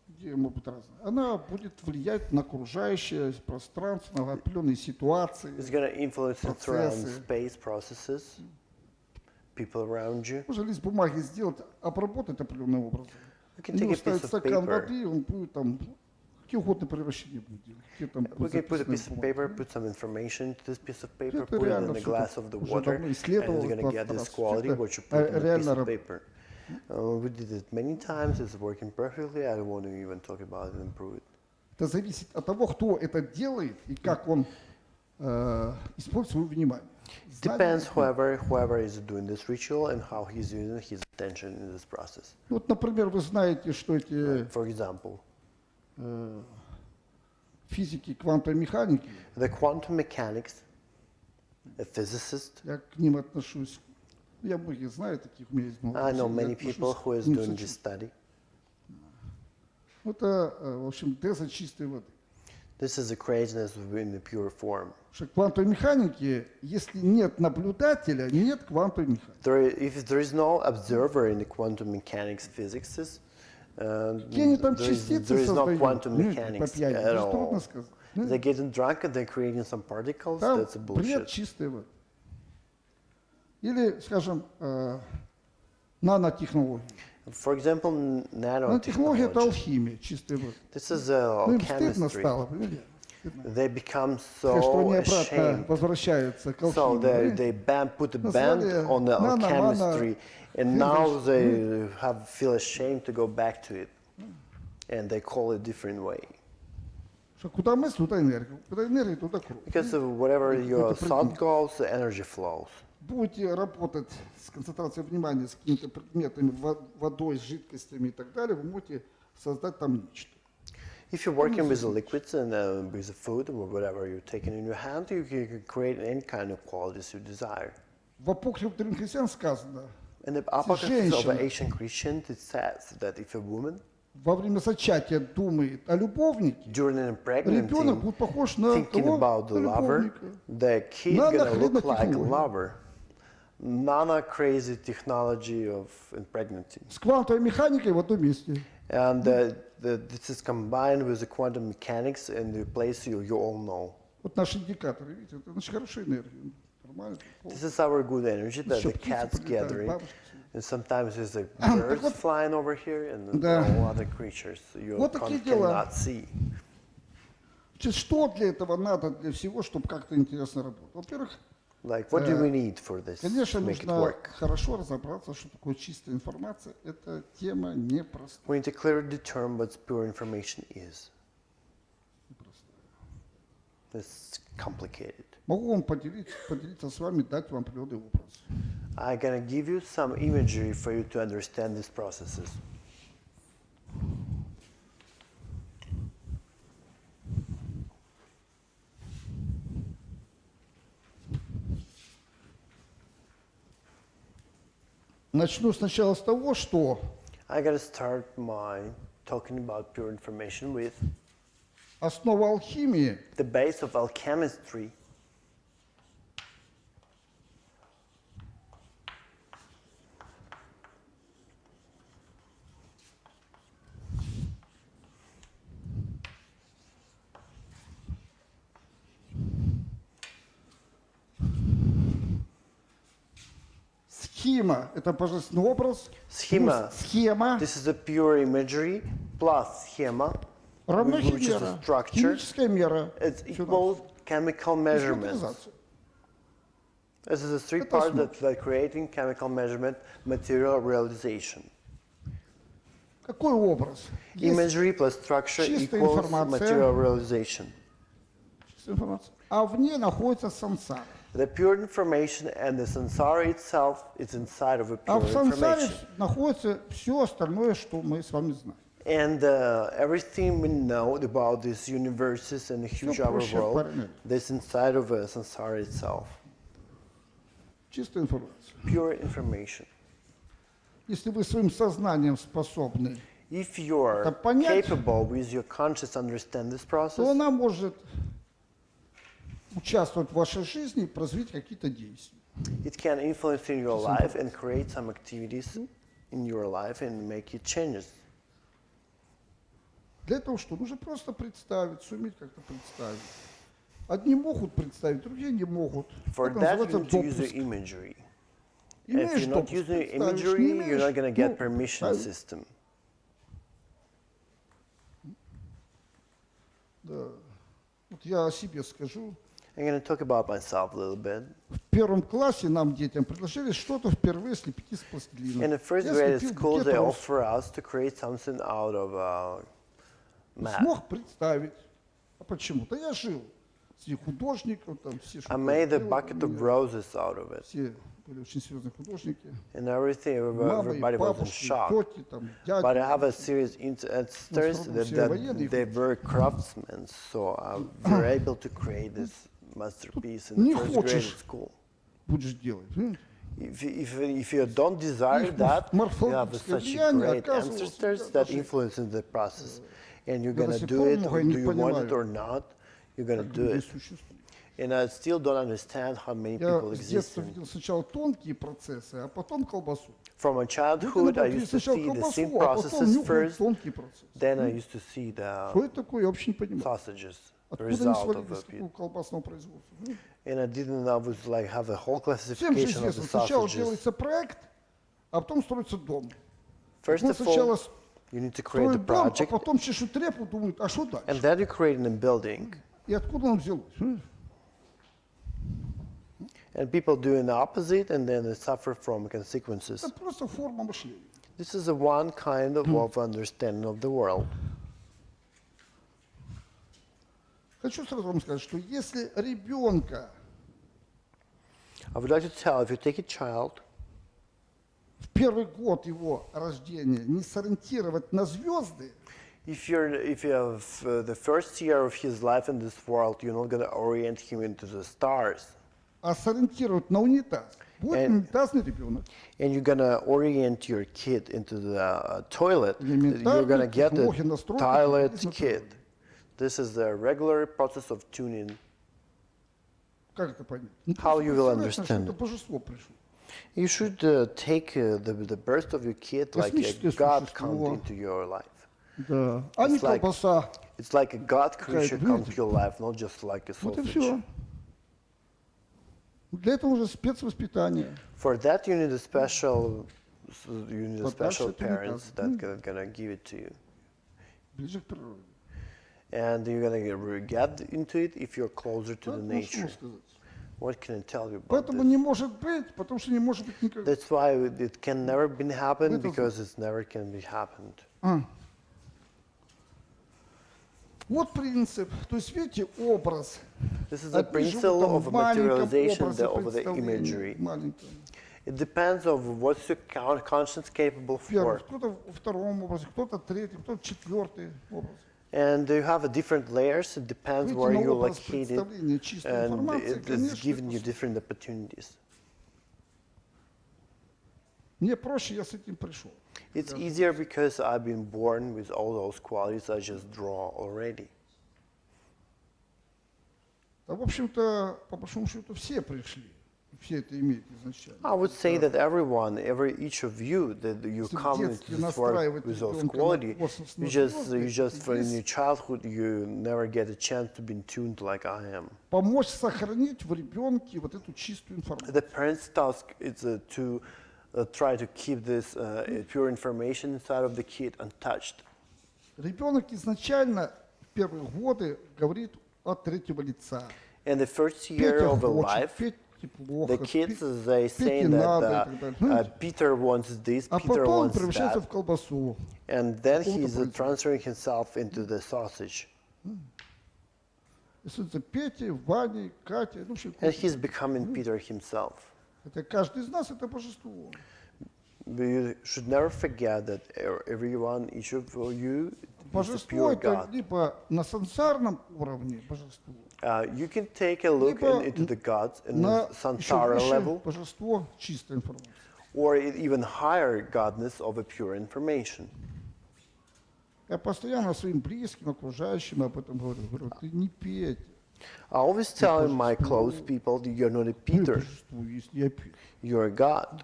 идея может быть разная, она будет влиять на окружающее пространство, на определенные ситуации. It's going to influence it around Процессы. space processes, people around you. Можно лист бумаги сделать, обработать определенным образом. We can На take него a piece ставить of стакан paper. воды, он будет там какие угодно превращения будет делать. Какие там We будут can put a записаны piece of бумаги. paper, put some information into this piece of paper, Это put it реально in a всё glass это of the уже water, давно and it's исследовалось going to get 20 this раз. quality, Это what you put in a piece реально of работает. paper. We did it many times, it's working perfectly, I don't want to even talk about it and improve it. Это зависит от того, кто это делает и как он использует свое внимание. Depends Знание- whoever is doing this ritual and how he's using his attention in this process. Ну, вот, например, вы знаете, что эти For example, физики квантовой механики, the quantum mechanics, a physicist, я к ним отношусь, я многих знаю таких, у меня есть много I know друзей, я many отношусь people who к is ним doing с this study. Это, в общем, теза чистой воды. This is the craziness in the pure form. Потому что в квантовой механике, если нет наблюдателя, нет квантовой механики. If there is no observer in the quantum mechanics physics, Какие они там there частицы is no создают? quantum Понимаете, по mechanics пьяни, at это же трудно all. сказать. They're getting drunk and they're creating some particles. Там That's бред bullshit. чистой воды. Или, скажем, нанотехнологии. For example, Нанотехнология – это nanotechnology. алхимия чистой воды. This is Ну, им стыдно chemistry. стало, понимаете? Стыдно. They become Сказать, что они so обратно ashamed. возвращаются к So алхимии. they put a band Назвали on the nano- chemistry, and now they feel ashamed to go back to it, and they call it different way. Что куда мысль, туда энергия. Куда энергия, туда кровь. Because of wherever your Это thought предмет. goes, the energy flows. Будете работать с концентрацией внимания, с какими-то предметами, водой, с жидкостями и так далее, вы можете создать там нечто. If you're working with the liquids and with the food or whatever you're taking in your hand, you can create any kind of qualities you desire. В апокрифе древних христиан сказано, In the Apocrypha of женщина. the ancient Christians, it says that if a woman во время зачатия думает о любовнике, during an pregnancy ребенок будет похож на thinking кого? about the На lover, любовника. the kid Nano gonna look like хренотехнология. lover. Nano crazy technology of in pregnancy, С квантовой механикой в одном месте. and this is combined with the quantum mechanics in the place you all know. Вот наши индикаторы, видите, это наша хорошая энергия. Нормально. This is our good energy that Еще the птицы cats прилетают, gathering, бабочки. and sometimes there's like Так birds вот- flying over here and Да. all other creatures you Вот такие дела. cannot see. Значит, что для этого надо, для всего, чтобы как-то интересно работать? Во-первых, Like, what do we need for this конечно, to make it нужно work? хорошо разобраться, что такое чистая информация. Эта тема непростая. We need to clearly determine what pure information is. It's complicated. Могу вам поделиться с вами, дать вам определенный образ. I'm gonna give you some imagery for you to understand these processes. Начну сначала с того, что I gotta start my talking about pure information with основа алхимии the base of alchemistry. схема – это божественный образ. Schema. плюс схема This is the pure imagery plus schema, равно which is химера. a structure. Химическая мера. It's Всё equal chemical равно. measurements. Материализация. This is the three Это parts основа. that like creating chemical measurement, material realization. Какой образ? Есть Imagery plus structure чистая equals информация. material realization. чистая информация. А в ней находится сансара. The pure information and the samsara itself is inside of a А pure в сансаре information. находится все остальное, что мы с вами знаем. And everything we know about these universes and the huge Всё our проще world, параллельно. this inside of a samsara itself. Чистая информация. Pure information. Если вы своим сознанием способны, If you're Это понять, capable with your conscious understand this то process, она может участвовать в вашей жизни, производить какие-то действия. It can influence in your life and create some activities in your life and make you changes. Для этого что? Нужно просто представить, суметь как-то представить. Одни могут представить, другие не могут. For Это that, you называется need to use допуск. your imagery. If Имеешь you're not допуск, using your представишь, imagery, не you're имеешь, not going to get ну, permission правильно. system. Да. Вот я о себе скажу. I'm going to talk about myself a little bit. В первом классе нам, детям, предложили что-то впервые слепить из пластилина. In the first Я grade at слепил school, букет they роз. offer us to create something out of math. Смог представить. А почему? Да я жил среди художников, там все I что-то made a делали, bucket of меня. roses out of it. Все были очень серьезные художники. And everything, Мама и everybody was in бабушки, shock. тети, там, дяди. But I have a serious ancestors that they were craftsmen, so we were able to create this masterpiece in Не the first grade хочешь. at school. Будешь делать. If you don't desire Их that, you have морфологическое such влияние great оказывалось ancestors всегда that даже. influence in the process. And you're Я до gonna сих do пор it, многое do не you want it понимаю, or not, you're gonna как do люди it. существуют. And I still don't understand how many Я people с exist. детства видел сначала тонкие процессы, а потом колбасу. From my Вот childhood, I иногда used to сначала see the колбасу, same а потом processes нюхал first, тонкий процесс. then I used to see Что the это такое, я вообще не понимаю. sausages, the Откуда они result свалились of с it. какого колбасного производства? And I didn't know I was like have a whole Всем же classification of the известно, сначала sausages. делается проект, а потом строится дом. First Мы of all, сначала you need to create the строят дом, а project, потом чешут репу, думают, а что and дальше? then you create a building. И откуда он взялось? And people doing the opposite, and then they suffer from consequences. Это просто форма мышления. This is a one kind of understanding of the world. Хочу сразу вам сказать, что если ребенка I would like to tell, if you take a child, в первый год его рождения не сориентировать на звезды, if you have the first year of his life in this world, you're not going to orient him into the stars, а сориентировать на унитаз, будет унитазный ребенок. and you're going to orient your kid into the toilet, you're going to Элементарные get технологии a настройки toilet механизма kid. This is the regular process of tuning. Как это понять? Ну, How просто you will представляешь, что understand это it. божество пришло. You should take the birth of your kid like a Космическое God существо. come into your life. Да. А не It's like- колбаса. It's like a God creature Какая-то, come знаете, to your life, not just like a Вот и sausage. все. Для этого уже спецвоспитание. For that, you need a special Подальше parents от that gonna give it to you, Ближе к природе. and you're gonna get into it if you're closer to the Ну, что nature. сказать. What can I tell you about Поэтому this? не может быть, потому что не может быть никогда. That's why it can never been happen Это- because it's never can be happened. Вот принцип. То есть, видите, образ. This is the Одни живут principle там of в маленьком materialization образе of the представления, imagery. маленьком. It depends of what's your conscience capable Первый, for. кто-то во втором образе, кто-то третий, кто-то четвертый образ. And you have a different layers. It depends Выйти where на you're образ located, представления чистой and информации, it is конечно, giving you это different opportunities. мне проще, я с этим пришел. It's easier because I've been born with all those qualities I just draw already. А в общем-то, по большому счету, все пришли. Все это имеют изначально. I would say that each of you, that you Если в come into детстве this world настраивать with those ребенка на qualities, космос, на you just звезды, from есть your childhood, you never get a chance to be tuned like I am. помочь сохранить в ребенке вот эту чистую информацию. The parent's task is to try to keep this pure information inside of the kid untouched. Ребенок изначально в первые годы говорит от третьего лица. In the first year Петя of a хочет, life, Петя плохо, the kids, they Пете say надо и that так далее. Знаете? Peter wants this, А Peter потом он wants превращается that, в колбасу. and then какого-то he's производства. transferring himself into the sausage. Если это Петя, Ваня, Катя, ну, вообще, And he's becoming Peter himself. это каждый из нас это божество. But you should never forget that everyone, each of you, is a Божество pure это God. либо на сансарном уровне божество, You can take a look либо into the gods in на the еще Sansara выше level, божество чистой информации. or even higher godness of a pure information. Я постоянно своим близким, окружающим об этом говорю. Говорю, ты не Петя. I always tell my close people that you're not a Ну, и Peter, божество, если я Петр. you're a God.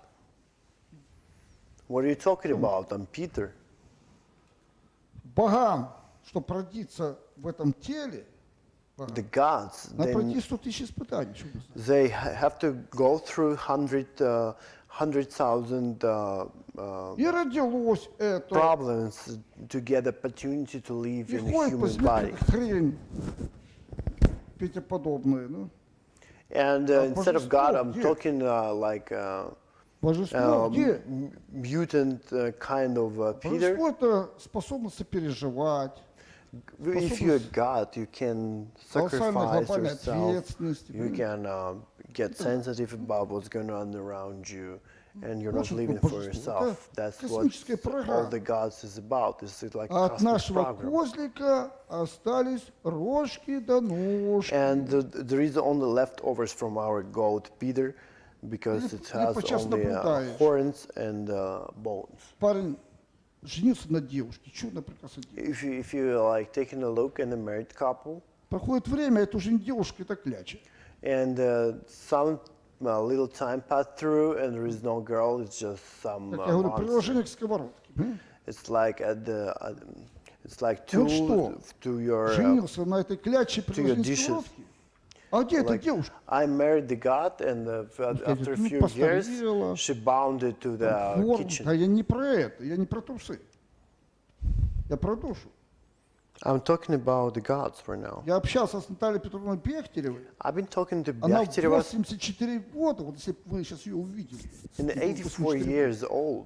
What are you talking about? I'm Peter. Богам, чтобы родиться в этом теле, богам, The gods, надо пройти 100 000 испытаний. Чтобы знать. they have to go through 100,000 И родилось это. problems to get the opportunity to live И in a ходит по human body. земле хрень, Петя-подобная. Ну. And instead of God, I'm Божество, talking like Божество где? mutant kind of Peter. Божество это способность сопереживать, If you're God, you can колоссальная sacrifice глобальная yourself. ответственность. You can get sensitive about what's going on around you, and you're not Вот что living такое for божество. yourself. Это That's what космическая all программа. the gods is about. It's like А от cosmic нашего program. козлика остались рожки да ножки. And there is only leftovers from our goat Peter, because it has подчас only наблюдаешь. horns and bones. Парень женился на девушке, чудно прекрасно делает. If you like taking a look at a married couple, Проходит время, это уже не девушка, это кляча. and some little time passed through, and there is no girl, it's just some Как я говорю, monster. приложение к сковородке. It's like it's like Вот tool что, to your. женился на этой кляче приложение к dishes. сковородке. А где эта Like, девушка? I married the god, and after a ну, few постарела. years, she bound it to the Форм. kitchen. Да я не про это, я не про трусы. Я про душу. I'm talking about the gods for now. Я общался с Натальей Петровной Бехтеревой. I've been talking to Она в Бехтерева 84 года, вот если бы вы сейчас ее увидели. in 84 years old,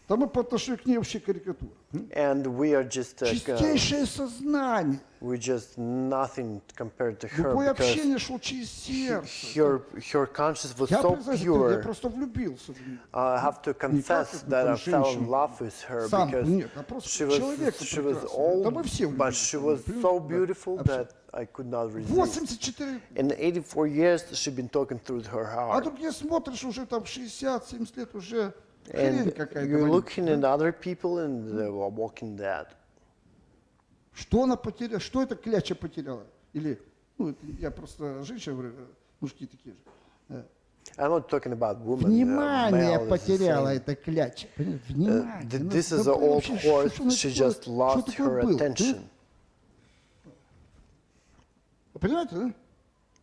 Там мы по отношению к ней вообще карикатура. and we are just Чистейшее сознание. we're just nothing compared to her Любое because общение шло через сердце. her conscience was Я, so признаюсь, я pure. просто влюбился в нее. I have to confess как that I там fell in женщину. love with her Сам because нет, а просто человека she was прекрасного. Да old, мы все but влюбились she в was неё, so да, beautiful вообще. that I could not resist. 84, In 84 years, she'd been talking through her а heart. другие смотришь, уже там 60-70 лет, уже хрень And какая-то. you're вонючая. looking at other people and they were walking dead. Что она потеряла? Что эта кляча потеряла? Или, ну, это я просто женщина говорю, мужики такие же. I'm not talking about women. Внимание male is the потеряла same. эта кляча. Понимаете? Внимание. Она This is an забыла old вообще, что horse. она She такое- just что lost такое her было. attention. Вы понимаете, да?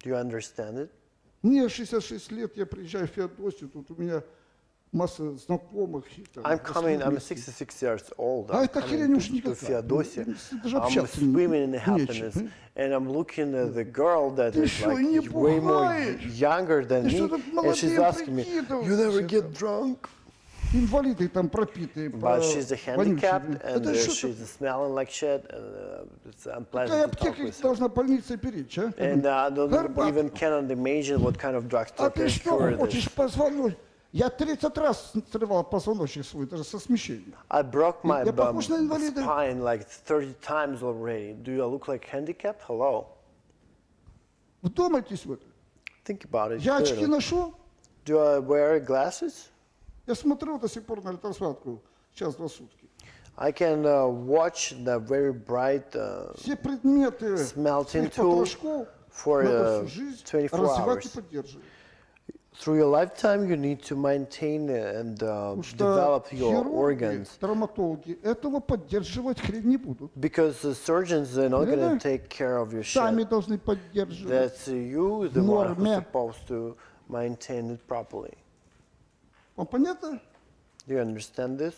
Do you understand it? Мне 66 лет, я приезжаю в Феодосию, тут у меня масса знакомых. и там, I'm coming, I'm вместе. 66 years old. А I'm эта coming хрень уж to никакая. Feodosia. Даже I'm общаться swimming in нечем. happiness. And I'm looking at the girl that Ты is что, не like way more бухаешь? younger than Ты me. что тут And she's молодым asking me, you never прикидываешься get drunk? Инвалиды там пропитые. But she's handicapped and Это что she's smelling like shit. And it's такая unpleasant to talk аптека with her. должна больнице беречь, а? And I don't Горбатка. even cannot imagine what kind of drugstore А ты can что cure this. хочешь позвоночник? Я 30 раз срывал позвоночник свой, даже со смещением. I broke my Я похож на инвалида? spine like 30 times already. Do I look like handicapped? Hello. Вдумайтесь в это. Think about it. Я очки clearly. ношу, Do I wear glasses? я смотрю до сих пор на электросвятку, сейчас 2 сутки. I can watch the very bright Все предметы Smelting своих tool потрошков for надо всю жизнь 24 развивать и hours. поддерживать. Through your lifetime, you need to maintain and Потому что develop your хирурги, organs. травматологи этого поддерживать хрень не будут. Because the surgeons are not going Да-да. to take care of your Сами shit. должны поддерживать. That's you, the one who's норме. supposed to maintain it properly. Вам понятно? Do you understand this?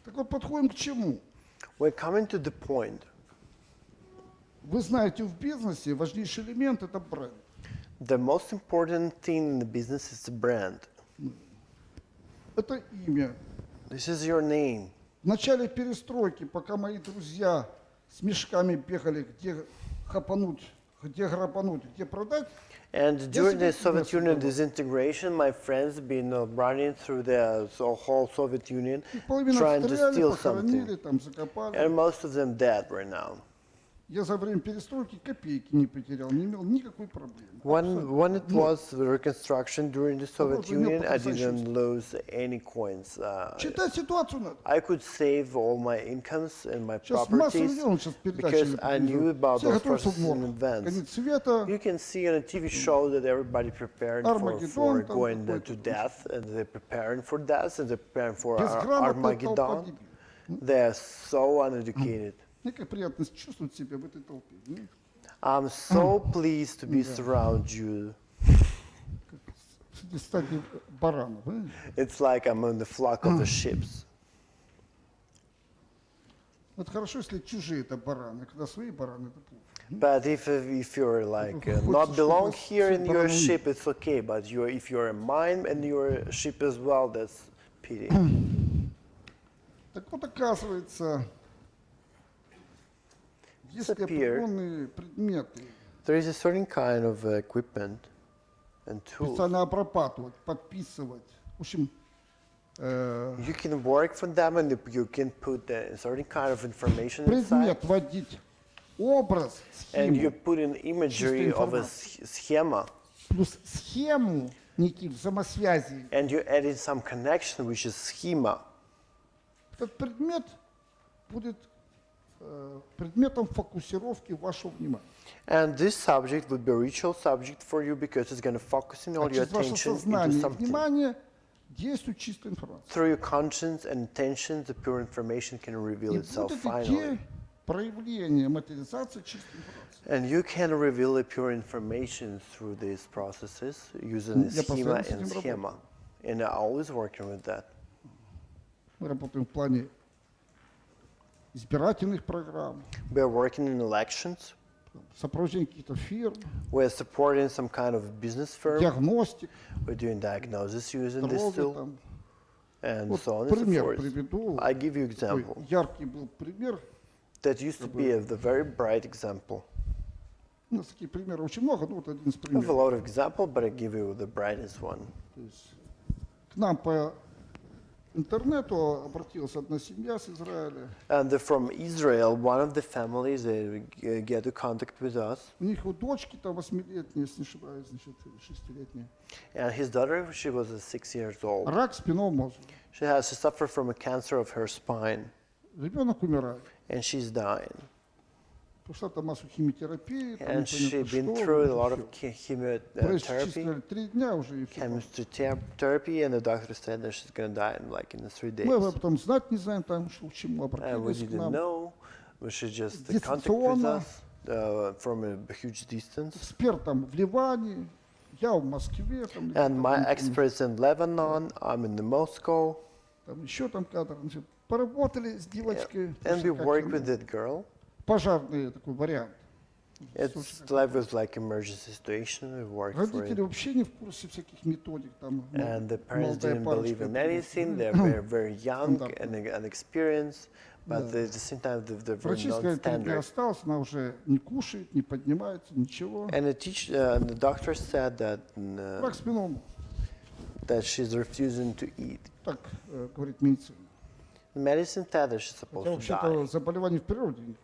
Так вот, подходим к чему? We're coming to the point. Вы знаете, в бизнесе важнейший элемент – это бренд. The most important thing in the business is the brand. Это имя. This is your name. В начале перестройки, пока мои друзья с мешками бегали, где хапануть, где грабануть, где продать, And during the себе Soviet Union создавал. disintegration, my friends been running through the whole Soviet Union, половину trying to обстреляли, steal похоронили, something. там закопали. And most of them dead right now. Я за время перестройки копейки не потерял, не имел никакой проблемы. When it Ноль. was the reconstruction during the Soviet Просто имел Union, I потрясающую didn't lose any coins. Читать ситуацию надо. I could save all my incomes and my Сейчас масса properties людей, сейчас передачи because I knew about все those готовятся processes в in морг. advance. Конец света, You can see on a TV show that everybody prepared for Armageddon там going какой-то. to death, and they're preparing for death, and they're preparing for безграмотная толпа Armageddon. гибнет. They're so uneducated. Мне как приятно чувствовать себя в этой толпе. Ну, I'm so pleased to be surround you. среди стадии баранов. Понимаете? It's like I'm in the flock of the sheep. Это хорошо, если чужие это бараны, а когда свои бараны, это плохо. But if you're like Хочется, not belong чтобы here in все your бараны- ship, it's okay. But if you're in mine and your ship as well, that's pity. Так вот, оказывается, есть Disappear. определенные предметы, There is a certain kind of equipment and tools. специально обрабатывать, подписывать. В общем, You can work for them and you can put a certain kind of information inside. предмет вводить, образ, And you схему, put an imagery of a schema. плюс схему некие взаимосвязи. And you add in some connection, which is schema. Этот предмет будет предметом фокусировки вашего внимания. And this subject would be a ritual subject for you because it's going to focus in А all your через ваше attention into сознание и something. внимание действует чистая информация. Through your conscience and intentions, the pure information can reveal И itself будут finally. идти проявления материализации чистой информации. And you can reveal the pure information through these processes using the Я schema постоянно с and этим schema. And I'm always working with that. Мы работаем в плане избирательных программ, We're working in elections. сопровождение каких-то фирм, We're supporting some kind of business firm. диагностик, We're doing diagnosis using this здоровье tool, там. and Вот so on and so пример forth. приведу. I give you Такой example. яркий был пример. That used to be the very bright example. У нас таких примеров очень много, ну вот один из I have a примеров. lot of example, but I give you the brightest one. То есть к нам по интернету обратилась одна семья с Израиля. And from Israel, one of the families, they get in contact with us. У них у дочки там 8-летняя, если не ошибаюсь, значит, 6-летняя. And his daughter, she was 6 years old. Рак спинного мозга. She suffered from a cancer of her spine, Ребенок умирает. and she's dying. Пошла там массу химиотерапии, там And непонятно she'd been что, through a вот lot это of всё. Врач chemotherapy, сказали, 3 дня уже и все. chemotherapy, and the doctor said that she's going to die in like in 3 Мы days. об этом знать не знаем, там что к чему And we обратились к didn't нам. know. She just contact with Дистанционно. us from a huge distance. Эксперт там в Ливане, я в Москве, там, And my там, experts in Lebanon, I'm in Moscow, там еще там кадр. Значит, поработали с девочкой. and we слушай, как work там, with that girl. пожарный такой вариант. It's like was like emergency situation. We worked for Родители it. вообще не в курсе всяких методик. Там, And the parents молодая didn't believe парочка, in это anything. вот, They were very young Стандарт. and inexperienced, but Да. at the same time they're very Врачи сказали, 3 дня non-standard. осталось, она уже не кушает, не поднимается, ничего. And and the doctor said Рак спинного мозга. that she's refusing to eat. Так говорит медицина. The medicine said that she's Хотя supposed to die. вообще-то заболеваний в природе нет.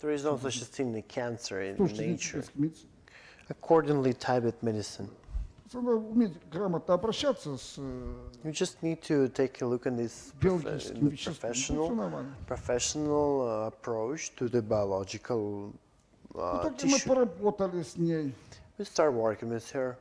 There is no such a thing as cancer in Слушайте, nature. медицинской медицины. Accordingly, Tibet medicine. Надо уметь грамотно обращаться с You just need to take a look at this биологическим веществом. Ну, всё professional нормально. approach to the biological В итоге мы tissue. поработали с ней. We start working with her.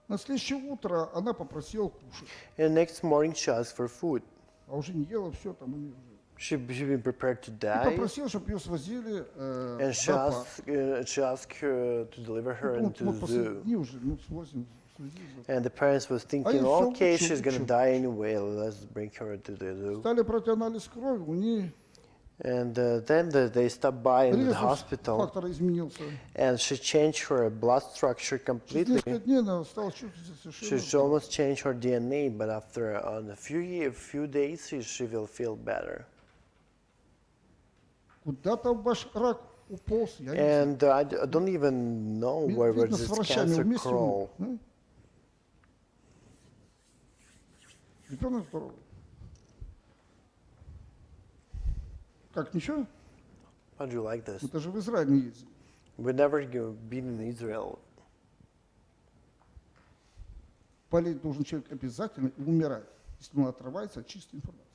На следующее утро она попросила кушать. And next morning she asked for food. А уже не ела, все, там у нее уже. She been prepared to И die, попросила, чтобы ее свозили and в зоопарк. she asked her to deliver her Ну, into мы the последние zoo. дни уже, ну, свозим, свозили в зоопарк. And the parents was thinking, всё okay, лучше, she's gonna лучше. die anyway. Let's bring her to the zoo. Стали брать анализ крови, у нее And then they stopped by in the резус hospital, фактора изменился. and she changed her blood structure Через completely. несколько дней она стала чувствовать себя She совершенно. almost changed her DNA, but after on a few days, she will feel better. Куда там ваш рак уполз, я не знаю. And I don't even know where Видно, this с врачами cancer вместе crawl. Ребенок здоровый. Как, ничего? How do you like this? Мы даже в Израиль не ездили. We never been in Israel. Болеть должен человек обязательно и умирать, если он отрывается от чистой информации.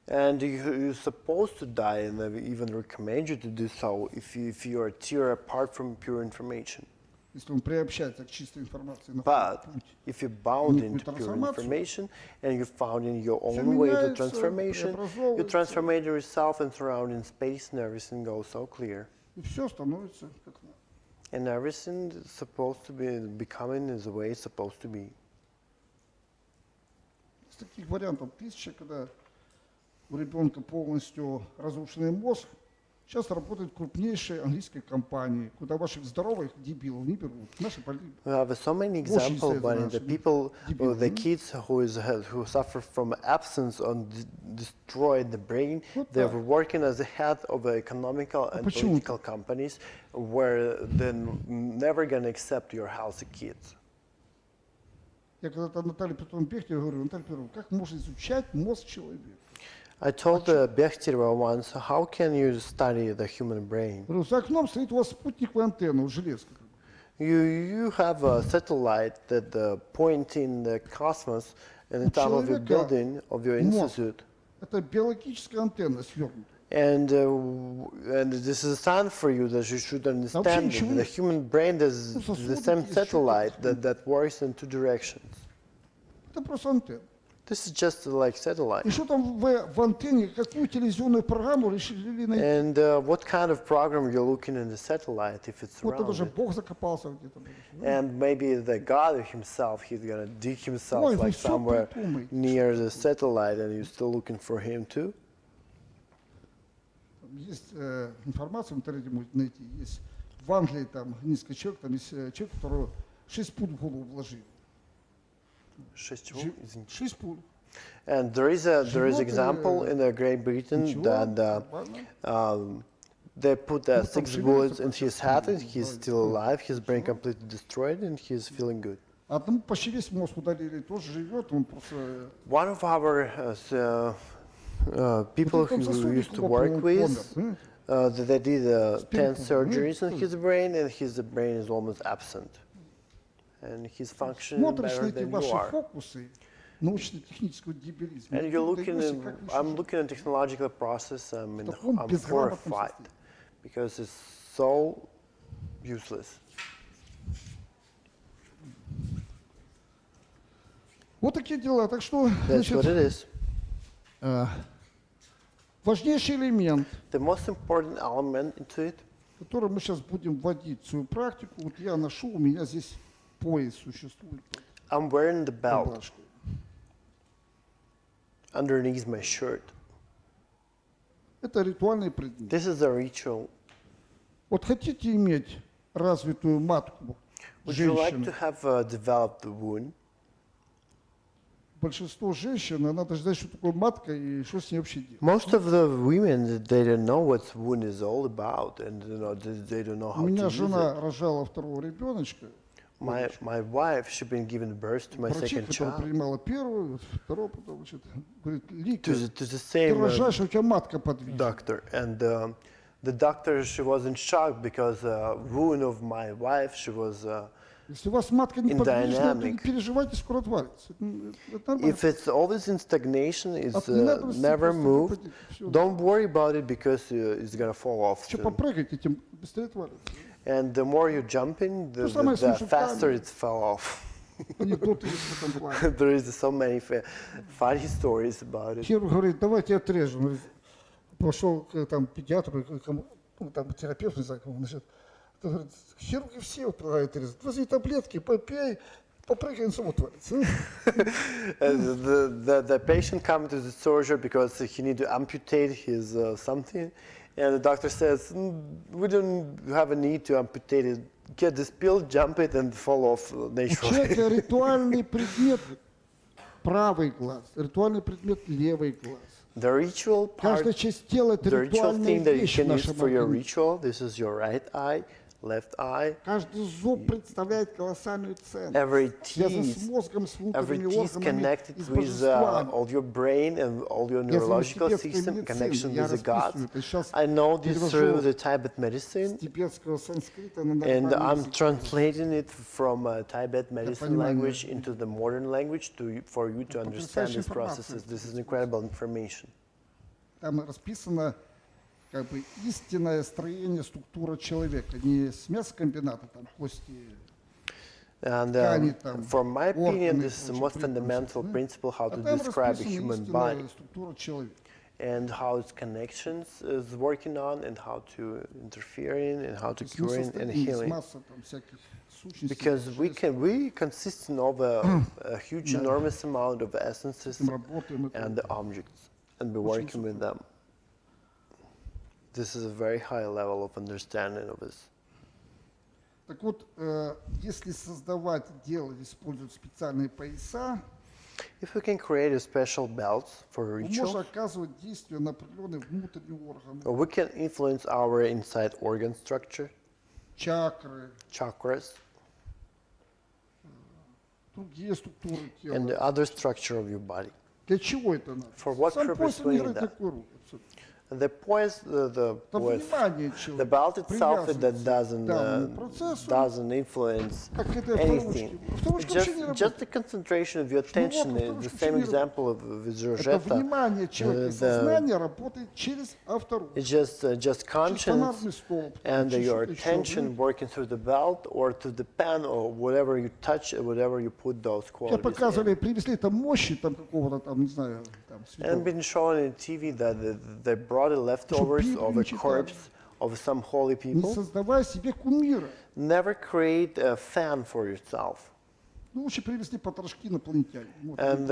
And you're supposed to die, and I even recommend you to do so if you are tear apart from pure information. Если он приобщается к чистой информации на But путь, if you're bound Некую into pure трансформацию. information and you found in your Всё own way to меняется, transformation, you преобразовывается. transformate yourself and surrounding space, and everything goes so clear. и все становится как надо. And everything is supposed to be becoming is the way it's supposed to be. Из таких вариантов тысяча, когда у ребенка полностью разрушенный мозг. Сейчас работают крупнейшие английские компании, куда ваших здоровых дебилов не берут. Наши We have so many Очень examples, естественно, but the что people, дебилы, the kids who suffer from absence or destroyed the brain, Вот they're так. working as the head of the economical and почему political companies, where they're never gonna accept your healthy kids. Я когда-то Наталье Петровне Бехтеревой говорю: Наталья Петровна, как можно изучать мозг человека? I told Bechtereva once, how can you study the human brain? Говорю, за окном стоит у вас спутниковая антенна, железка. You have a satellite that pointing the cosmos in the top of your человека building of your мозг. institute. Это биологическая антенна свернута. And this is a sign for you that you should understand ничего that the нет. human brain is Ну, the сосуды same есть, что satellite происходит? that works in two directions. Это просто антенна. This is just like satellite. И что там в антенне, какую телевизионную программу решили найти? And what kind of program you're looking in the satellite if it's Вот это же rounded? Бог закопался где-то. And maybe the God himself, he's gonna dig himself Ой, вы like всё somewhere придумаете. near the satellite, and you're still looking for him too. Есть информация в интернете можно найти. Есть в Англии там несколько человек, там есть человек, которого 6 пуль в голову вложили. Шесть- извините. 6 пуль. And there is Живот, example in Great Britain Ничего, that нормально. they put Ну, там 6 шевелится bullets in процесс his head, and мозга, he's да, still да. alive. His brain completely destroyed, and he's feeling good. Одному почти весь мозг удалили, тоже живет, он просто... One of our people Вот он who сосудик used to лопнул, work он with, помер, понимаете? they did 10 Спинку, surgeries on ну, his brain, and his brain is almost absent. And he's functioning Смотришь на better эти than you ваши are. фокусы научно-технического дебилизма. And и you're ты looking даешься, at, как вы I'm считаете. looking at technological process, В таком I'm безграмотном horrified состоянии. because it's so useless. Вот такие дела. Так что, That's what it is. важнейший элемент, The most important element into it, который мы сейчас будем вводить в свою практику, вот я ношу, у меня здесь пояс существует под I'm wearing the belt рубашкой. underneath my shirt. Это ритуальный предмет. This is a ritual. Вот хотите иметь развитую матку Would you like to женщины? have developed the wound? Большинство женщин, она даже знает, что такое матка и что с ней вообще делать. Most of the women, they don't know what wound is all about, and they don't know У how to меня use жена it. рожала второго ребеночка. My wife, she's been giving birth to my Врачи, second которая child. принимала первую, вот второго, потом, значит, говорит, Лика, To the ты same рожаешь, а у тебя матка подвижна. doctor, and the doctor, she was in shock because wound of my wife, she was. Если у вас матка не in подвижна, то не dynamic. переживайте, скоро отвалится. Это нормально. If it's always in stagnation, it's Не надо расти, never просто moved. выпадет, всё. Don't worry about it because it's gonna fall off Что soon. попрыгайте, тем быстрее отвалится. And the more you're jumping, То самое с the мужиками. faster it fell off. Анекдоты есть в этом плане. There is so many funny stories about it. Хирург говорит, давайте отрежем. Говорит, пошел к там, педиатру, ну, там, терапевт, не знаю, кому, значит, тот говорит, хирурги все вот предлагают резать. Возьми таблетки, попей, попрыгай, инсульт отвалится. The patient comes to the surgery because he need to amputate his something, and the doctor says, we don't have a need to amputate it. Get this pill, jump it, and fall off У naturally. человека ритуальный предмет правый глаз, ритуальный предмет левый глаз. The ritual part, Каждая часть тела – это the ritual ритуальная thing that you вещь в can use нашем for your организме. ritual, this is your right eye. left eye. Каждый зуб представляет колоссальную ценность. Every Связан с teeth, мозгом, с every внутренними teeth органами connected и с with божествами. all your brain and all your Я знаю neurological тибетской system, connection медицины, я with the gods. расписываю это сейчас, I know this through перевожу the Tibet с medicine, тибетского санскрита на and нормальный I'm язык. translating it from Tibet medicine понимания. language into the modern language for you to Это understand потрясающая these processes. информация. This is incredible information. Там расписано как бы истинное строение, структура человека. Не с мясокомбината, там кости. And Ткани там, from my opinion, органы, this is the прочее, most прочее, fundamental да. principle how А to там describe a расписана human body истинная структура человека. and how its connections is working on and how to interfere in and how to То есть мы cure in состоим and из healing. массы там всяких сущностей. Because we consist of a huge, enormous amount of essences Этим работаем, это and the objects, and be Очень working with them. This is a very high level of understanding of this. Так вот, если создавать, делать, использовать специальные пояса, If we can create a special belts for он может ritual, оказывать действие на определенные внутренние органы, we can influence our inside organ structure, чакры, chakras, другие структуры and the тела. other structure of your body. Для чего это надо? For what Сам пояс purpose не we играет need that? никакой роли. абсолютно. The poise, Это внимание the человека belt itself that привязывается doesn't к данному процессу, doesn't influence как к этой anything. авторучке. Авторучка вообще не Just работает. the concentration of your attention is the same example of with Это Rosetta. внимание человека, the- сознание работает через авторучку. It's just Через conscience фонарный столб, and через your что-то еще, attention working through the belt or to the pen or whatever you touch, whatever you put those Тебе qualities in. показывали, привезли там мощи, там какого-то там, не знаю, там And святого. been shown in TV that they brought the leftovers Библию of a читали. corpse of some holy Не people. создавая себе кумира. Never create a fan for yourself. Ну, лучше привезли потрошки инопланетяне. Вот, And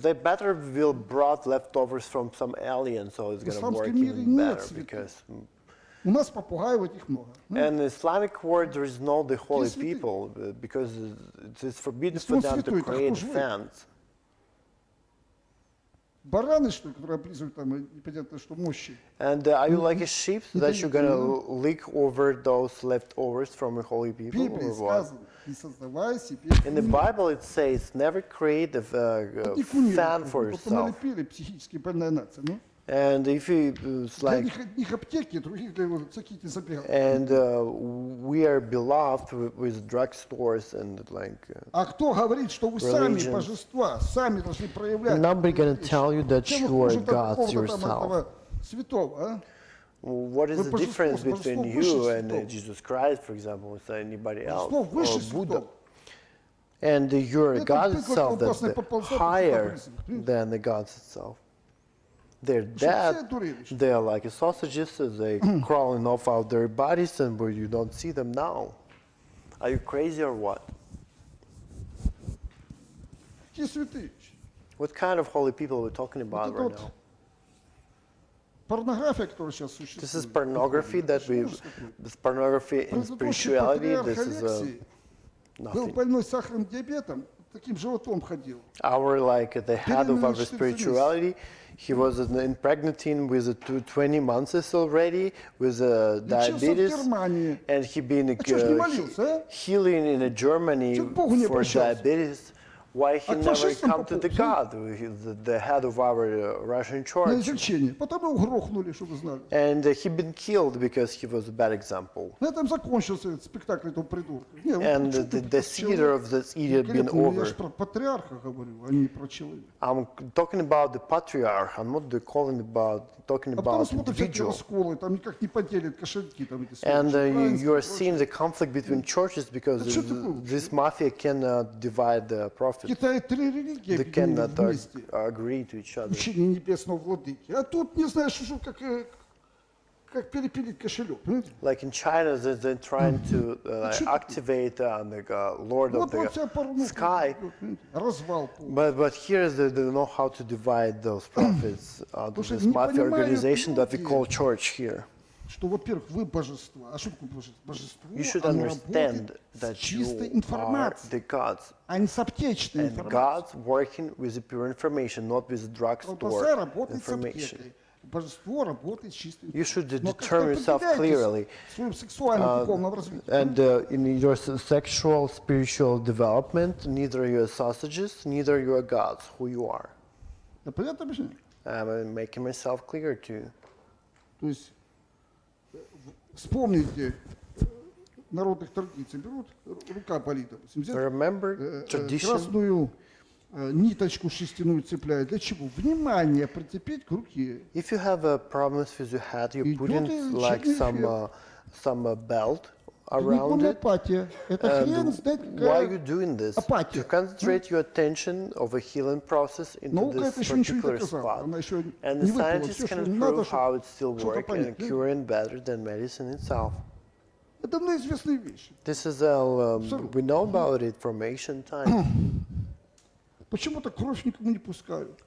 they better will brought leftovers from some alien, so it's В gonna исламском work мире even нет better святых. because. У нас попугаев этих много. And in Islamic world, there is no the holy святые. people because it's forbidden Если for он them to святой, то create кто ж вы? fans. Бараны, что ли, которые облизывают там, непонятно что, мощи. And are you like a sheep не that you're дают gonna ему. lick over those leftovers from the holy В people Библии or what? сказано, не создавая себе In the кумира. Bible, it says never create a Вот не кумира. fan for Вот yourself. налепили психически больная нация. Ну? And if you it's Для like, них аптеки, других для вот всякие эти забега. and we are beloved with drugstores and like. А кто говорит, что вы сами Religions. божества, сами должны проявлять? Nobody gonna вещи? tell you that Чем вы you are хуже там gods какого-то там yourself. этого святого, а? What is Вы the божество, difference божество between выше you and святого. Jesus Christ, for example, with anybody else, Божество or выше Buddha? святого. And your Это God бык itself, that's колбасный the поползет, higher поползет. than the gods itself. They're Что все dead. дурели, что ли? They're like sausages, so they crawling off out their bodies, and where you don't see them now. Are you crazy or what? Какие святые? What kind of holy people are we talking about это right вот now? Порнография, которая сейчас This существует. is pornography that we, Ужас какой. this pornography in Предыдущий spirituality. патриарх This is Алексий был nothing. больной сахарным диабетом, таким животом ходил. Our like the head of our Беременный 14 spirituality, he was impregnating with 20 months already with Лечился в diabetes, Германии. and he been А чё ж не молился, а? healing in Germany Чё к Богу не for обращался? diabetes. Why he А к never фашистам come to the попал, God, the head of our Russian На church, излечение. Потом его грохнули, чтобы вы знали. and he been killed because he was a bad example. На этом закончился этот спектакль этого придурка. Не, вот And почему ты the про theater человека? of this idiot been Великолепно, я over. же про патриарха говорю, а не про человека. I'm talking about the patriarch. I'm not talking А потом about смотрят всякие individual. расколы, там никак не поделят кошельки там эти And сволочи, you are украинские, seeing the conflict between churches because Да что такое? this mafia cannot divide the В profit. Китае 3 религии They объединены cannot вместе. agree to each other. Учение небесного владыки. А тут не знаешь, что как перепилить кошелек. Понимаете? Like in China, they're trying to like, activate the Lord of Вот вся the порнуха sky. идет, понимаете? Развал полный. But here they know how to divide those profits out of Потому что this не mafia понимают organization that we люди. call church here. Что, во-первых, вы божество. А что такое божество? Божество, You should оно understand работает с that чистой you are информацией, the gods. а не с аптечной And информацией. God's working with the pure information, not with Колбаса drugstore работает с information. аптекой. божество работает с чистой You should информацией. Но как-то determine yourself определяйтесь clearly. в своем сексуальном духовном развитии. And in your sexual, spiritual development, neither you are sausages, neither you are gods, who you are. Я понятно объясняю? I'm making myself clear to you. То есть вспомните народных традиций. Берут рука полита, взять Remember tradition. красную ниточку шерстяную цепляют. Для чего? Внимание прицепить к руке. If you have problems with your head, you put Идет in like лечебный some belt Это не around it. гомеопатия. Это хрен знает Why are you какая doing this? апатия. To concentrate your attention of a healing process into Наука это this еще ничего не particular доказала. spot. Она еще And не the выпила scientists все, что cannot надо, prove how чтобы it still что-то works and понять. curing better than medicine itself. Это давно известные вещи. This is all, Absolutely. we know about it from ancient times. Почему-то кровь никому не пускают.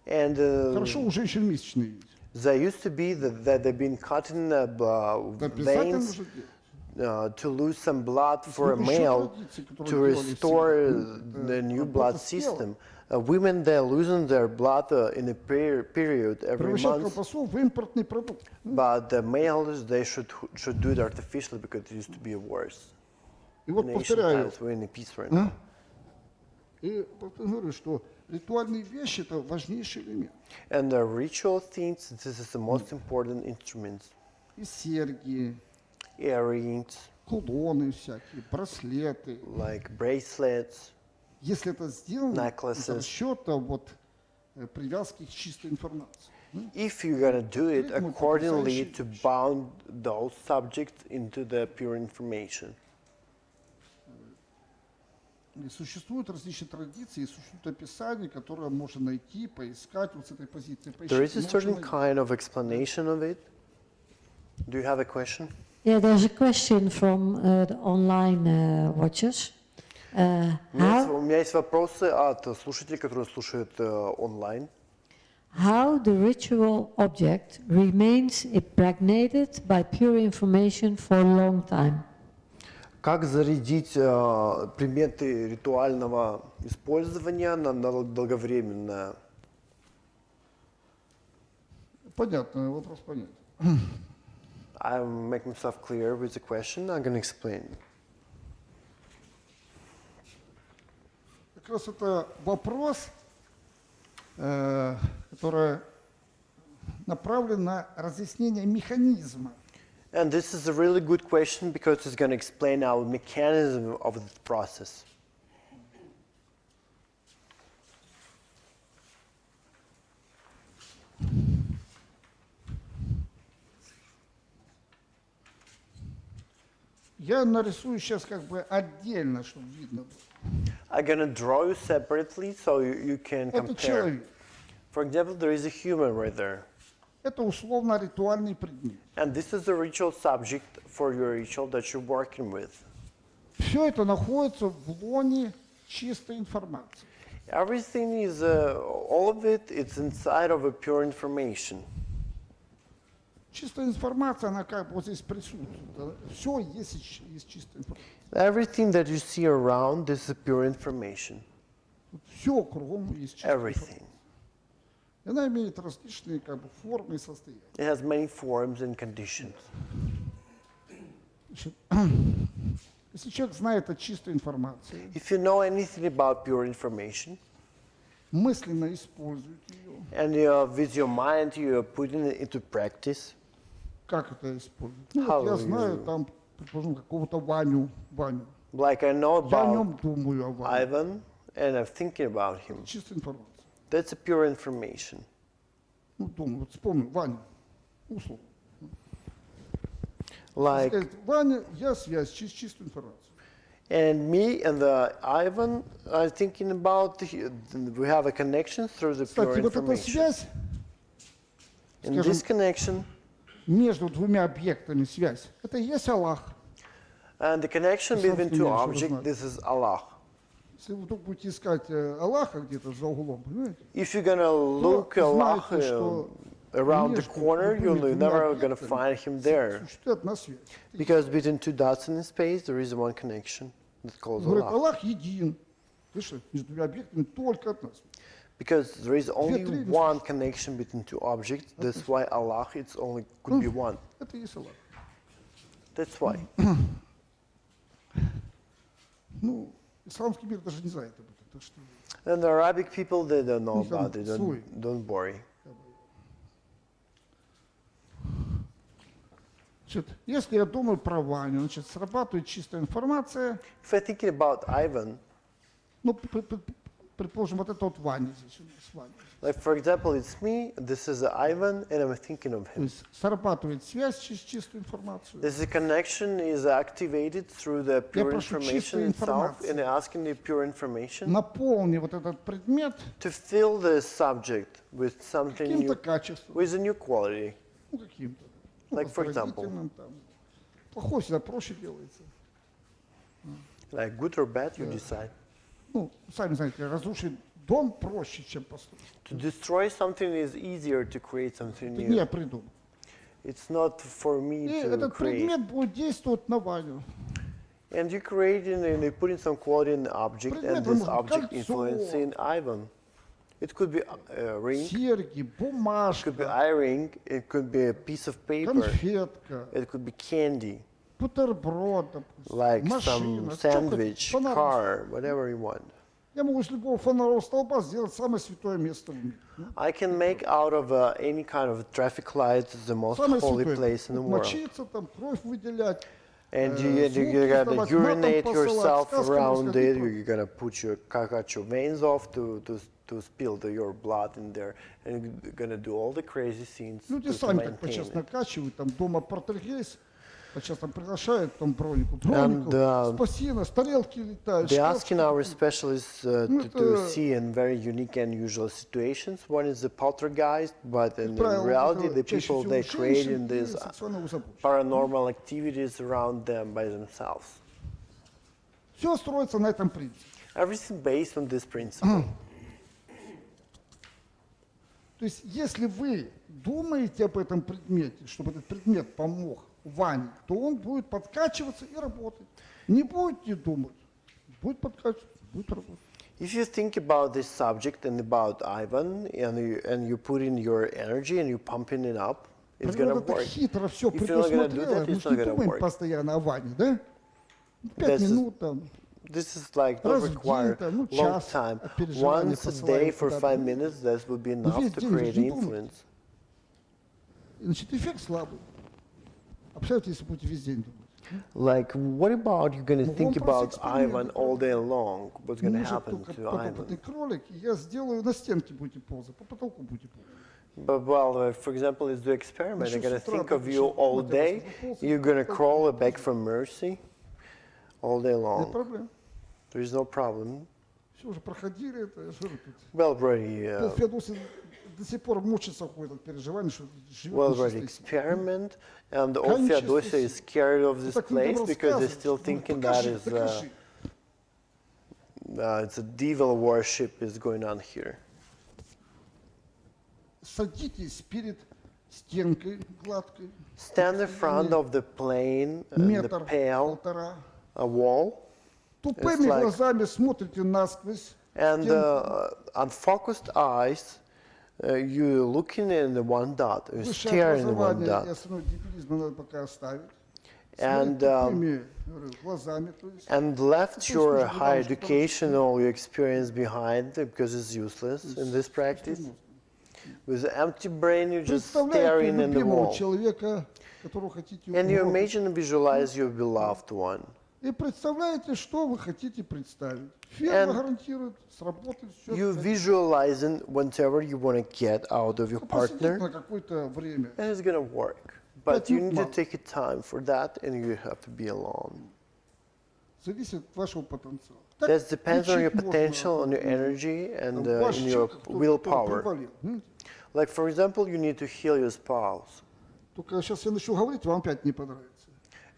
And Хорошо, у женщин месячные есть. there used to be that they've been cutting Обязательно veins нужно делать. to lose some blood for a Ну, еще male традиции, to которые делали restore всегда. the new Работа blood с телом. system. Women, they're losing their blood in a period every Превращают month, колбасу в импортный продукт. but the males, they should do it artificially because it used to be worse. И вот In ancient повторяю, times, we're in a peace right now. и говорю, что ритуальные вещи это важнейший элемент. And the ritual things, this is the most important instruments. И серьги, Earrings, кулоны всякие, браслеты. like bracelets. Если это сделано Necklaces. за счета вот привязки к чистой информации. If you're gonna do it Ритмы accordingly потрясающие to вещи. bound those subjects into the pure information. И существуют различные традиции, и существуют описания, которые можно найти, поискать вот с этой позиции. There is a Поищите, certain можно найти. kind of explanation of it. Do you have a question? Yeah, there's a question from the online watchers. У меня есть вопросы от слушателей, которые слушают онлайн. How the ritual object remains impregnated by pure information for a long time? Как зарядить предметы ритуального использования на долговременное? Понятно, вопрос понятен. I'll make myself clear with the question. I'm gonna explain. Как раз это вопрос, который направлен на разъяснение механизма. And this is a really good question because it's going to explain our mechanism of the process. Я нарисую сейчас как бы отдельно, чтобы видно было. I'm going to draw you separately so you can Это compare. человек. For example, there is a human right there. Это условно ритуальный предмет. And this is the ritual subject for your ritual that you're working with. Все это находится в лоне чистой информации. Everything is, all of it, it's inside of a pure information. Чистая информация, она как бы вот здесь присутствует. Все есть из чистой информации. Everything that you see around, this is pure information. Все кругом есть чистая Everything. информация. И она имеет различные как бы формы и состояния. It has many forms and conditions. Значит, если человек знает о чистой информации, If you know anything about pure information, мысленно использует ее, and with your mind you are putting it into practice, как это использует? Ну, How вот я you- знаю там, предположим, какого-то Ваню. like I know Я о about нем думаю, о Ване. Ivan, and I'm thinking about him. Чистая информация. That's a pure information. Ну, думаю, вот вспомню, Ваню, условно. Like, Сказать, Ваня, я связь через чистую информацию. and me and the Ivan are thinking about, we have a connection through the pure Кстати, вот эта information. связь And this connection, между двумя объектами, связь, это и есть Аллах. and the connection Сам between ты two имеешь в виду objects, знать. this is Allah. Если вы вдруг будете искать Аллаха где-то за углом, понимаете? If you're gonna look Allah знаете, что around the между corner, you're любыми never двумя gonna объектами find him there. Существует одна связь. Because between two dots in space, there is one connection that calls Говорит, Allah. Аллах един. Слышишь, между двумя объектами только одна связь. Because there is only тренинги. one connection between two objects. That's why Allah it's only could be one. Это и есть Аллах. That's why. Ну, исламский мир даже не знает об этом. Так что, And the Arabic people, they don't know них там about it. свой. Don't worry. значит, если я думаю про Ваню, значит, срабатывает чистая информация. If I think about Ivan, Ну, предположим, вот это вот Ваня здесь у нас с вами. like for example, it's me. This is Ivan, and I'm thinking of То him. есть срабатывает связь через чистую информацию. This connection is activated through the pure прошу information чистой itself, информации. and asking the pure information Наполни вот этот предмет to fill the subject with something каким-то new, качеством, with a new quality. ну, каким-то. Ну, Like, for example. раздражительным там. Плохое всегда проще делается. Like good or bad, you decide. Ну, сами знаете, разрушить дом проще, чем построить. To destroy something is easier to create something Это не new. я придумал. It's not for me И to этот create. предмет будет действовать на Ваню. And you creating and you putting some quality in the object, Предмет and this может быть object кольцо. influencing Ivan. It could be a ring, it Серьги, could be бумажка, eye-ring, it could be a piece of paper, конфетка, it could be candy, бутерброд, допустим, like машина. some Что хоть, sandwich, фонарный car, whatever you want. Я могу с любого фонарного столба сделать самое святое место в мире. Ну, I can make out of any kind of traffic light the most самое holy святое. place in the world. Мочиться, там, кровь выделять. And звуки you're gonna издавать, urinate матом посылать, yourself сказками around it. рассказывать. You're gonna put your cut your veins off to spill your blood in there, and you're gonna do all the crazy scenes Люди to сами так maintain подчас it. накачивают, там дома портергейс, подчас там приглашают, там Бронику, спаси нас, тарелки летают. They're шкафчики asking our такие. specialists to see in very unique and unusual situations. One is the poltergeist, but in Правило, reality, это the чаще people всего they create женщин in и these сексуально озабоченных. paranormal activities around them by themselves. Все строится на этом принципе. Everything based on this principle. То есть, если вы думаете об этом предмете, чтобы этот предмет помог Ване, то он будет подкачиваться и работать. Не будете думать, будет подкачиваться, будет работать. If you think about this subject and about Ivan, and you put in your energy and you pumping it up, it's gonna Природа так work. хитро все If you're not gonna do предусмотрела. that, Мы it's же not не gonna думаем work. постоянно о Ване, да? 5 This is- минут там. This is like Раз not в день, require там, ну, long час time. от переживания Once a посылаем day for куда-то. 5 minutes, that would be enough весь to день create не думайте. influence. Значит, эффект слабый. А представьте, если будете весь день думать. Like, what about you're gonna Ну, think он просто about Ivan эксперимент. all day long? What's gonna Может, happen только to подопытный Ivan? кролик, и я сделаю, на стенке будете ползать, по потолку будете ползать. But well, for example, let's do experiment. Начну I'm gonna с утра, think of допустим, you all вот я day. возьму ползать, You're gonna потолку crawl ползать. back from mercy all day Нет long. проблем. There is no problem. Все уже проходили это, я же говорю, тут Well, already, Феодосий до сих пор мучится ходит от переживаний, что живет well, на already чистой силе. experiment, and all Конечно, Feodosia is scared of this Так им place там because they're рассказывают, still ну, thinking покажи, that is докажи. it's a devil worship is going on here. Садитесь перед стенкой гладкой, Stand in front of the plane, the метр, pale, полтора. a wall, Тупыми like- глазами смотрите насквозь. and стенку. unfocused eyes. You looking in the one dot, you Высшее staring in one образование и dot, остальной дебилизм надо пока оставить. And, Смотрите тупыми, говорю, глазами, то есть. and left Слушай, your слушай, high потому что education, all your experience behind because it's useless in this practice. With an empty brain, you're just Представляете staring in the любимого wall. человека, которого хотите And you угробить. imagine and visualize your beloved one. И представляете, что вы хотите представить. Фирма And гарантирует, сработает все. You visualizing whatever you want to get out of your Посидите partner, на какое-то время. and it's gonna work. But you минут need to мало. take a time for that, and you have to be alone. Зависит от вашего потенциала. Так That depends on your лечить можно, potential, on your там, energy, and ваш in человек, your кто willpower. приболел, знаете. Like, for example, you need to heal your spouse. Только сейчас я начну говорить, вам опять не понравится.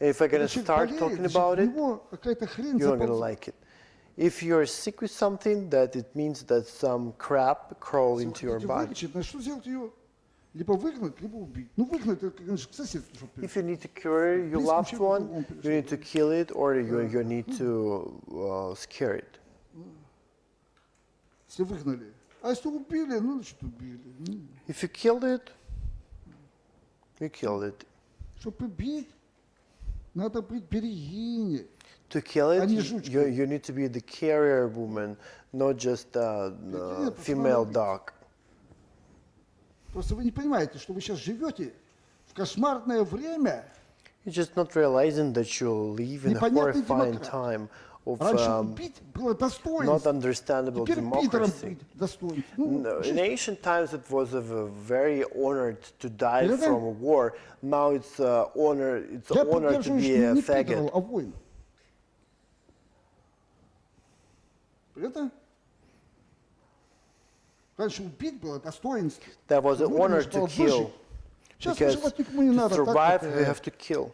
If I'm gonna Человек start болеет, talking значит, about у it, него какая-то хрень you're not gonna заползла. like it. If you're sick with something, that it means that some crap crawl Если into your хотите body. вылечить, значит, что сделать ее? Либо выгнать, либо убить. Ну, выгнать, это, конечно, к соседству, чтобы If you need to cure your Близкому loved человеку one, другому you need to kill it or you need to scare it. Если выгнали, А если убили, ну значит убили. If you killed it, you killed it. Чтобы убить, надо быть берегиней. To kill it, Они жучки. you need to be the carrier woman, not just a Нет, female посмотрите. dog. Просто вы не понимаете, что вы сейчас живете в кошмарное время. You're just not realizing that you live in a Непонятный horrifying демократ. time of Раньше убить было not достоинство. understandable Теперь Питером democracy. быть достоинство. Ну, No, чисто. in ancient times, it was very honored to die Really? from a war. Now it's honor. It's Я an honor to придерживаюсь be a не Питеров, faggot. а воинов. Это? Раньше убить было достоинство. That was an Люди honor нужно to было kill. выжить. Сейчас Because выживать никому не to надо. survive, Так you вот, have to kill.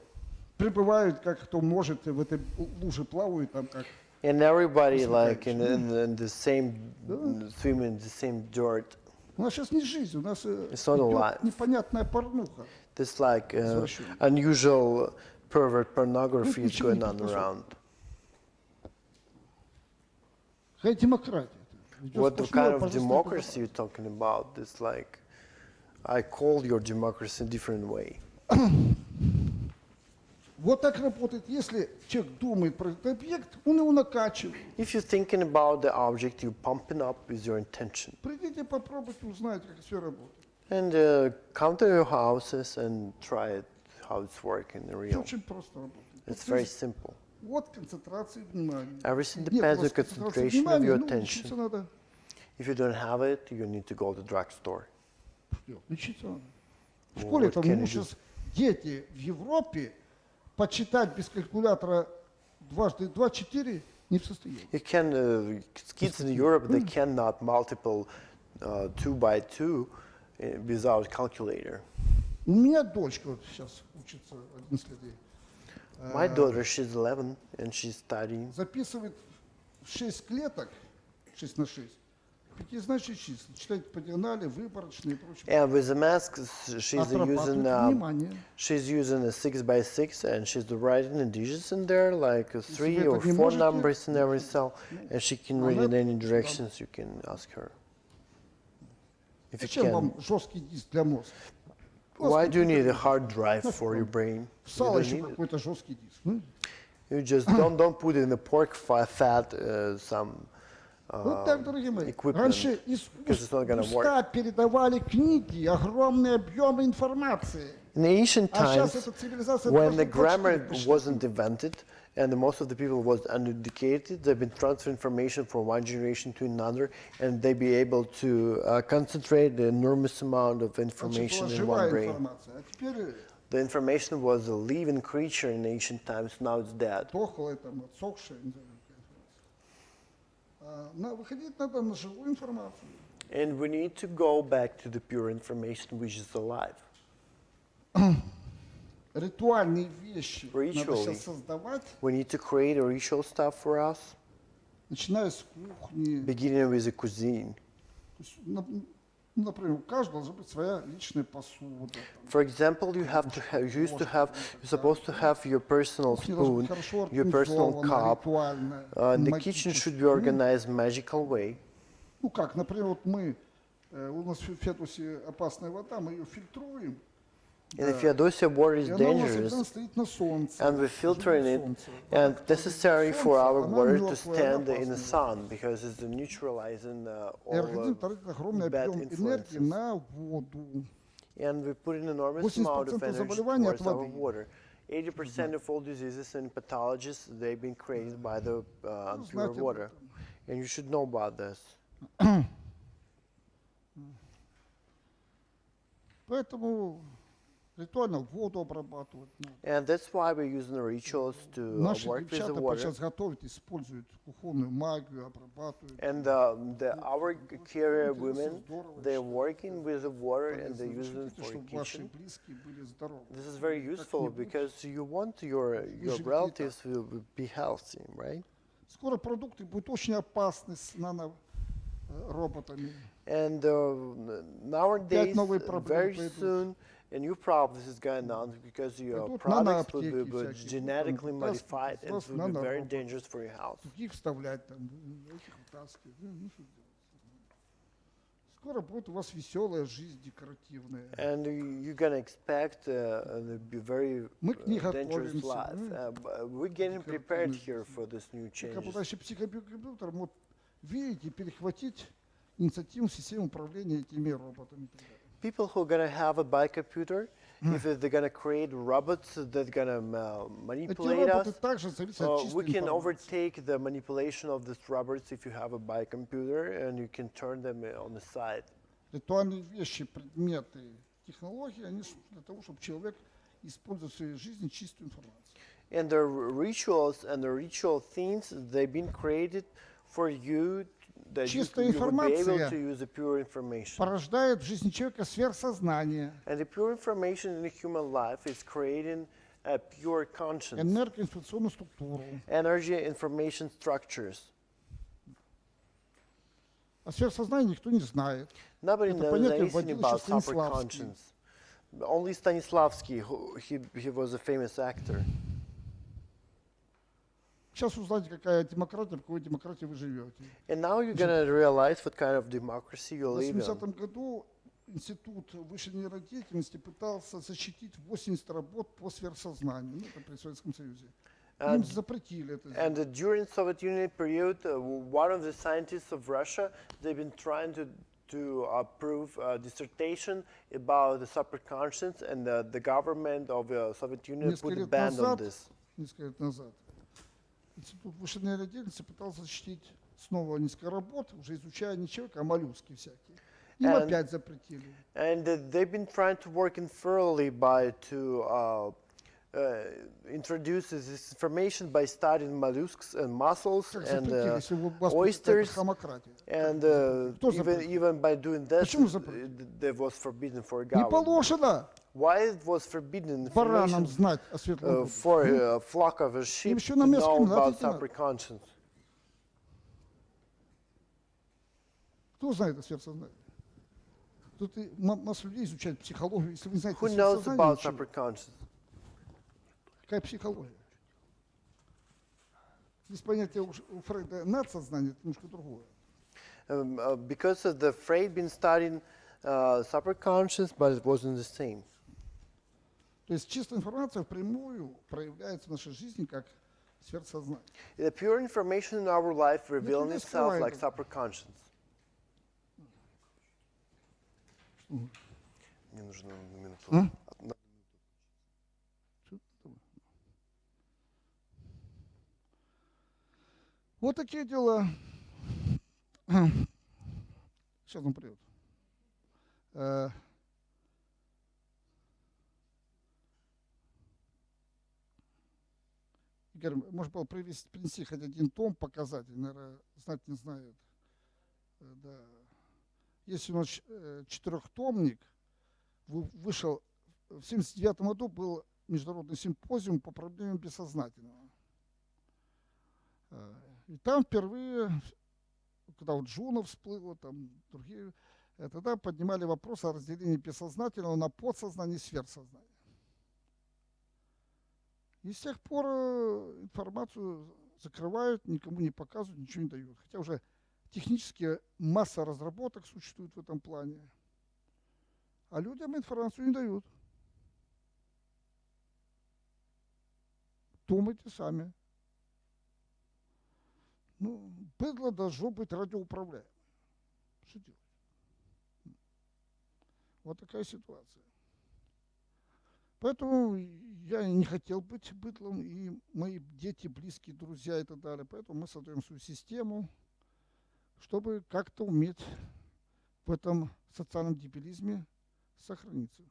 прибывают, как кто может, в этой луже плавают, там как. And everybody Посмехаешь. like in the same swim in the same dirt. У нас сейчас не жизнь, у нас It's not идет alive. непонятная порнуха. This like Извращение. unusual pervert pornography is ничего не going on произошло. around. Какая демократия? Идет What сплошное kind of пожестное democracy you're talking about? It's like, I call your democracy a different way. Вот так работает. Если человек думает про этот объект, он его накачивает. If you're thinking about the object, you're pumping up with your intention. Придите, попробуйте, узнаете, как все работает. And come to your houses and try it, how it's working in Всё real. очень просто работает. It's very simple. Вот концентрация внимания. Everything Нет depends у on вас концентрации concentration of внимания, your ну, attention. лечиться надо. If you don't have it, you need to go to the drugstore. Лечиться надо. В Ну, школе what там can ну, you do? сейчас дети в Европе почитать без калькулятора дважды 2 4 не в состоянии. You can, kids in Europe, they cannot multiple 2 by 2 without calculator. У меня дочка вот сейчас учится 11 лет. ей. My daughter, she's 11 and she's studying. Записывает 6 клеток, 6 на 6, пятизначные числа, читает по диагонали, выборочные и прочее. And with the mask, she's Отрабатывает using внимание. she's using a 6 by 6 and she's writing the digits in there, like 3 вы or это не 4 можете, numbers in every cell, and she can read она in any сюда. directions you can ask her. If you Зачем can. вам жесткий диск для мозга? Why do you need a hard drive for your brain? В You сало don't еще need it. какой-то жесткий диск. Ну, You just don't put in the pork fat some вот так, дорогие мои. equipment. Раньше из because it's not gonna уста передавали книги, огромные объемы информации. In ancient А сейчас times, эта цивилизация when the просто grammar прочтение. wasn't invented and most of the people was uneducated, they've been transferring information from one generation to another, and they be able to concentrate the enormous amount of Раньше information была in живая one brain. информация, а теперь The information was a living creature in ancient times. Now it's dead. дохлая, там, отсохшая, не знаю, какая информация. Выходить надо на живую информацию. And we need to go back to the pure information which is alive. Ритуальные вещи надо Ritually. сейчас создавать, We need to create a ritual stuff for us, начиная с кухни. beginning with the cuisine. То есть, например, у каждого должна быть своя личная посуда. там. For example, you have to have, you used to have, you're supposed to have your personal Кухня должна быть spoon, хорошо your personal организована, cup. ритуально, And the kitchen should be магически. organized magical way. Ну как, например, вот мы, у нас в Фетусе опасная вода, мы ее фильтруем, And if Feodosia water is и она у нас dangerous, обязательно стоит на солнце. and we're filtering живет it, солнце. and Так как necessary солнце, for our она water to мертвая, она stand in the опасная. sun because it's the neutralizing И организм all тратит огромный bad объем энергии influences. на воду. And we put an enormous 80% amount of energy заболеваний от towards our воды. water. 80% of all diseases and pathologies, they've been created by the Ну, impure знаете об water. этом. And you should know about this. Поэтому ритуально воду обрабатывать надо. And that's why we're using the rituals to Наши work with the девчата water. сейчас готовят, используют кухонную магию, обрабатывают. And our carrier women, they're working with the water and they're using it Хотите, for чтобы ваши kitchen. близкие были здоровы. This is very useful because you want your живете и relatives to be healthy, right? Скоро продукты будут очень опасны с нанороботами. And nowadays, новые проблемы very пойдут. soon, a new problem is going on because your Пойдут products will наноаптеки be всякие, genetically там, modified and раз it will be very нанороботы. dangerous for your health. Других вставлять, там, этих вытаскивать. Ну, что делать? скоро будет у вас веселая жизнь декоративная. And you're gonna expect very Мы к ней dangerous готовимся. life. We're getting prepared here for this new Как changes. обладающий психокомпьютером, вот видите, перехватить инициативу системы управления этими роботами. и так далее. People who are gonna have a bicomputer, if they're gonna create robots that gonna Эти manipulate роботы us, также зависят от we чистой can информации. overtake the manipulation of these robots if you have a bicomputer, and you can turn them on the side. Ритуальные вещи, предметы, технологии, они для того, чтобы человек использовал в своей жизни чистую информацию. And the rituals and the ritual things, they've been created for you that Чистая you would be able информация to use the pure information. порождает в жизни человека сверхсознание, And the pure information in the human life is creating a pure conscience, энергоинформационную структуру. energy information structures. О сверхсознании никто не знает. Nobody Это knows понятие anything вводил about еще Станиславский. superconscious. Only Stanislavski, he was a famous actor. Сейчас узнаете, какая демократия, в какой демократии вы живете. And now you're gonna realize what kind of democracy you В live in. 80-м году Институт высшей нейродеятельности пытался защитить 80 работ по сверхсознанию, ну, это при Советском Союзе. Им запретили это And сделать. during Soviet Union period, one of the scientists of Russia, they've been trying to approve a dissertation about the superconscious, and the government of the Soviet Union Несколько put a лет ban on назад, this. несколько лет назад Институт высшей нейродеятельности пытался защитить снова несколько работ, уже изучая не человека, а моллюски всякие. Им And- опять запретили. And they've been trying to work thoroughly introduce this information by studying mollusks and mussels Как and запретили, если у вас oysters, хомократия? and Кто even запретил? even by doing this, Почему запретили? that was forbidden for Не government. положено Why it was forbidden баранам information знать о светлом будущем. for a flock of sheep еще to на мясо know не надо about идти надо. superconscious? Кто знает о сверхсознании? Тут и масса людей изучают психологию. Если вы не знаете Who о knows сверхсознании, about ничего. superconscious? Какая психология? Здесь понятие у Фрейда надсознание, это немножко другое. Because of the Freud been studying superconscious, but it wasn't the same. То есть чистая информация впрямую проявляется в нашей жизни как сверхсознание. The pure information in our life revealing не itself скрывай like этого. superconscious. Мне нужно на минуту. А? Вот такие дела. Сейчас он придет. Игорь, может было принести хоть один том показатель, наверное, знать не знают. Да. Есть у нас четырехтомник, вышел в 1979 году, был международный симпозиум по проблемам бессознательного. И там впервые, когда вот Джунов всплыло, там другие, тогда поднимали вопрос о разделении бессознательного на подсознание и сверхсознание. И с тех пор информацию закрывают, никому не показывают, ничего не дают. Хотя уже технически масса разработок существует в этом плане. А людям информацию не дают. Думайте сами. Ну, быдло должно быть радиоуправляемым. Что делать? Вот такая ситуация. Поэтому я не хотел быть быдлом, и мои дети, близкие, друзья и так далее. Поэтому мы создаем свою систему, чтобы как-то уметь в этом социальном дебилизме сохраниться.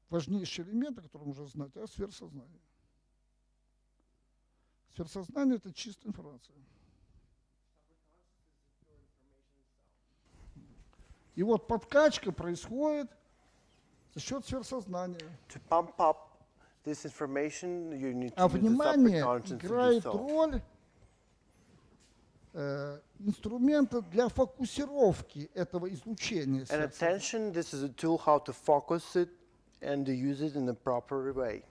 Важнейший элемент, о котором нужно знать, это сверхсознание. Сверхсознание – это чистая информация. И вот подкачка происходит за счет сверхсознания. To pump up this information, you need А to use the внимание superconscious to do играет so. роль инструмента для фокусировки этого излучения. And сверхсознания. attention, this is a tool how to focus it and to use it in a proper way,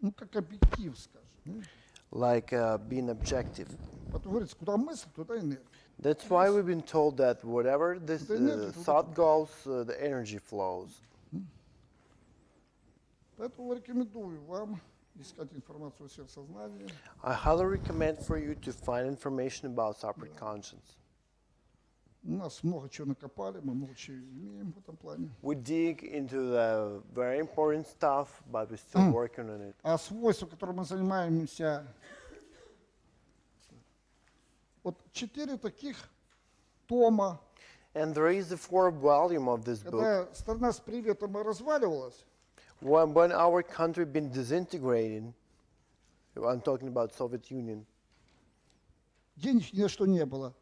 Ну, как объектив, скажем. like being objective. Потом говорится, куда мысль, туда энергия. That's why we've been told that whatever this The energy to thought goes, the energy flows. Поэтому рекомендую вам искать информацию о сверхсознании. I highly recommend for you to find information about subconscious. У нас много чего накопали, мы много чего имеем в этом плане. We dig into the very important stuff, but we're still working on it. А свойства, которым мы занимаемся, вот 4 таких тома, And there is the fourth volume of this book. когда страна с приветом разваливалась, When our country been disintegrated, I'm talking about Soviet Union, денег ни на что не было.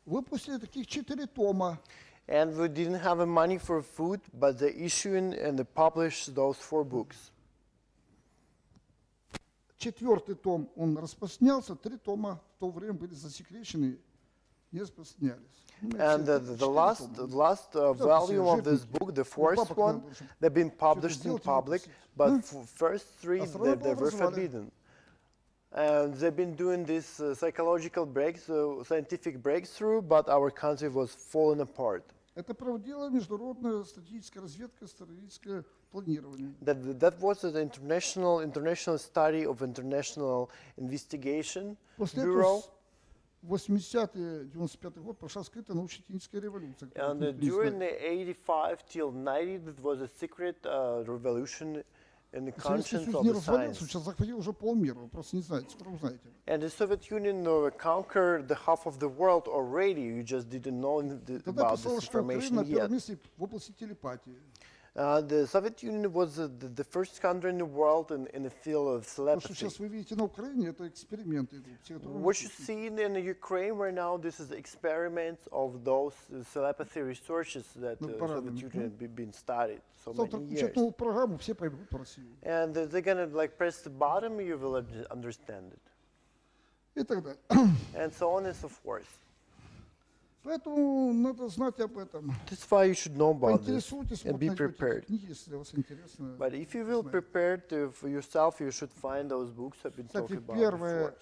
Выпустили таких 4 тома. and we didn't have the money for food, but they issued and they published those 4 books. 4-й том, он распространялся, 3 тома в то время были засекречены, не распространялись. And the last volume of this book, the fourth one, they've been published in public, but first 3 they were forbidden. And they've been doing this psychological breakthrough, scientific breakthrough, but our country was falling apart. Это проводила международная стратегическая разведка, стратегическое планирование. That was an international study of international investigation После bureau. этого в 80-е, 95-й год прошла скрытая научно-техническая революция. которую And никто не during знает. the 85 till 90, that was a secret revolution in the Советский conscience Союз of не the развалился, science. сейчас захватил уже полмира, вы просто не знаете, скоро узнаете. And the Soviet Union conquered the half of the world already. You just didn't know Тогда about писалось, this что Украина information на первом yet. месте в области телепатии. The Soviet Union was the first country in the world in the field of То, что telepathy. сейчас вы видите на Украине, это эксперименты идут. Все, которые What you see in Ukraine right now, this is experiments of those telepathy researches that Ну, the правильно. Soviet Union been studied so Завтра many включат years. новую программу, все пойдут по России. And they're gonna like press the bottom, you will understand it, И так далее. and so on and so forth. Поэтому надо знать об этом. That's why you should know about this Поинтересуйтесь, and вот be найдете prepared. книги, если вас интересно. But if you will знать. prepare for yourself, you should find those books I've been Кстати, talking about первый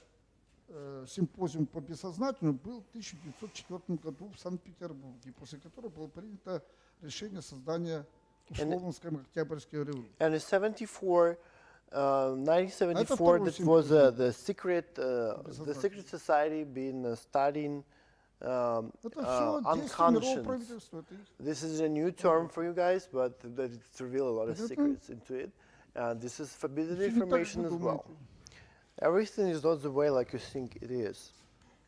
before. симпозиум по бессознательному был в 1904 году в Санкт-Петербурге, после которого было принято решение создания условно-скажем, Октябрьской революции. And in 1974, второй that was симпозиум. the secret society been studying Это все действие мирового unconscious. правительства. Это их. This is a new term for you guys, but that it's revealed a lot of Это- secrets into it. This is forbidden Всё не так, information как as вы well. думаете. Everything is not the way like you think it is.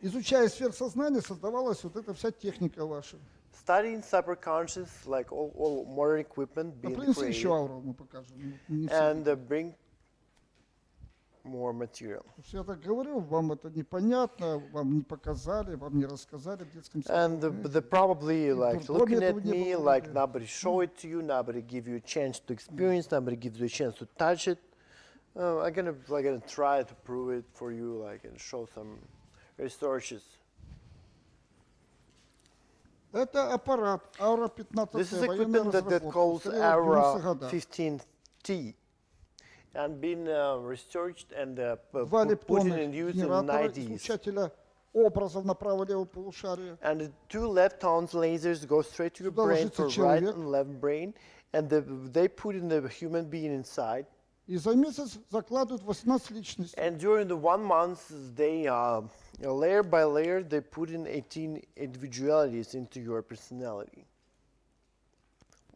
Изучая сверхсознание, создавалась вот эта вся техника ваша. Studying superconscious, like all modern equipment А being принеси еще created, ауру, мы покажем. Не все. and bring more material. Потому что я так говорю, вам это непонятно, вам не показали, вам не рассказали в детском саду. And the probably like дурдоме looking этого at не me было like вроде. nobody show it to you, nobody give you a chance to experience, nobody gives you a chance to touch it. I'm gonna try to prove it for you, like and show some researches. Это аппарат Аура This is 15, военная equipment that разработка. calls устарела в 90-х Aura годах. 15T, and been researched and 2 put in электронных use in the генератора 90s. излучателя образов на право-лево полушарие. And the 2 leptons lasers go straight to your Сюда brain ложится for right человек. and left brain, and they put in the human being inside. И за месяц закладывают 18 личностей. And during the 1 month, they layer by layer they put in 18 individualities into your personality.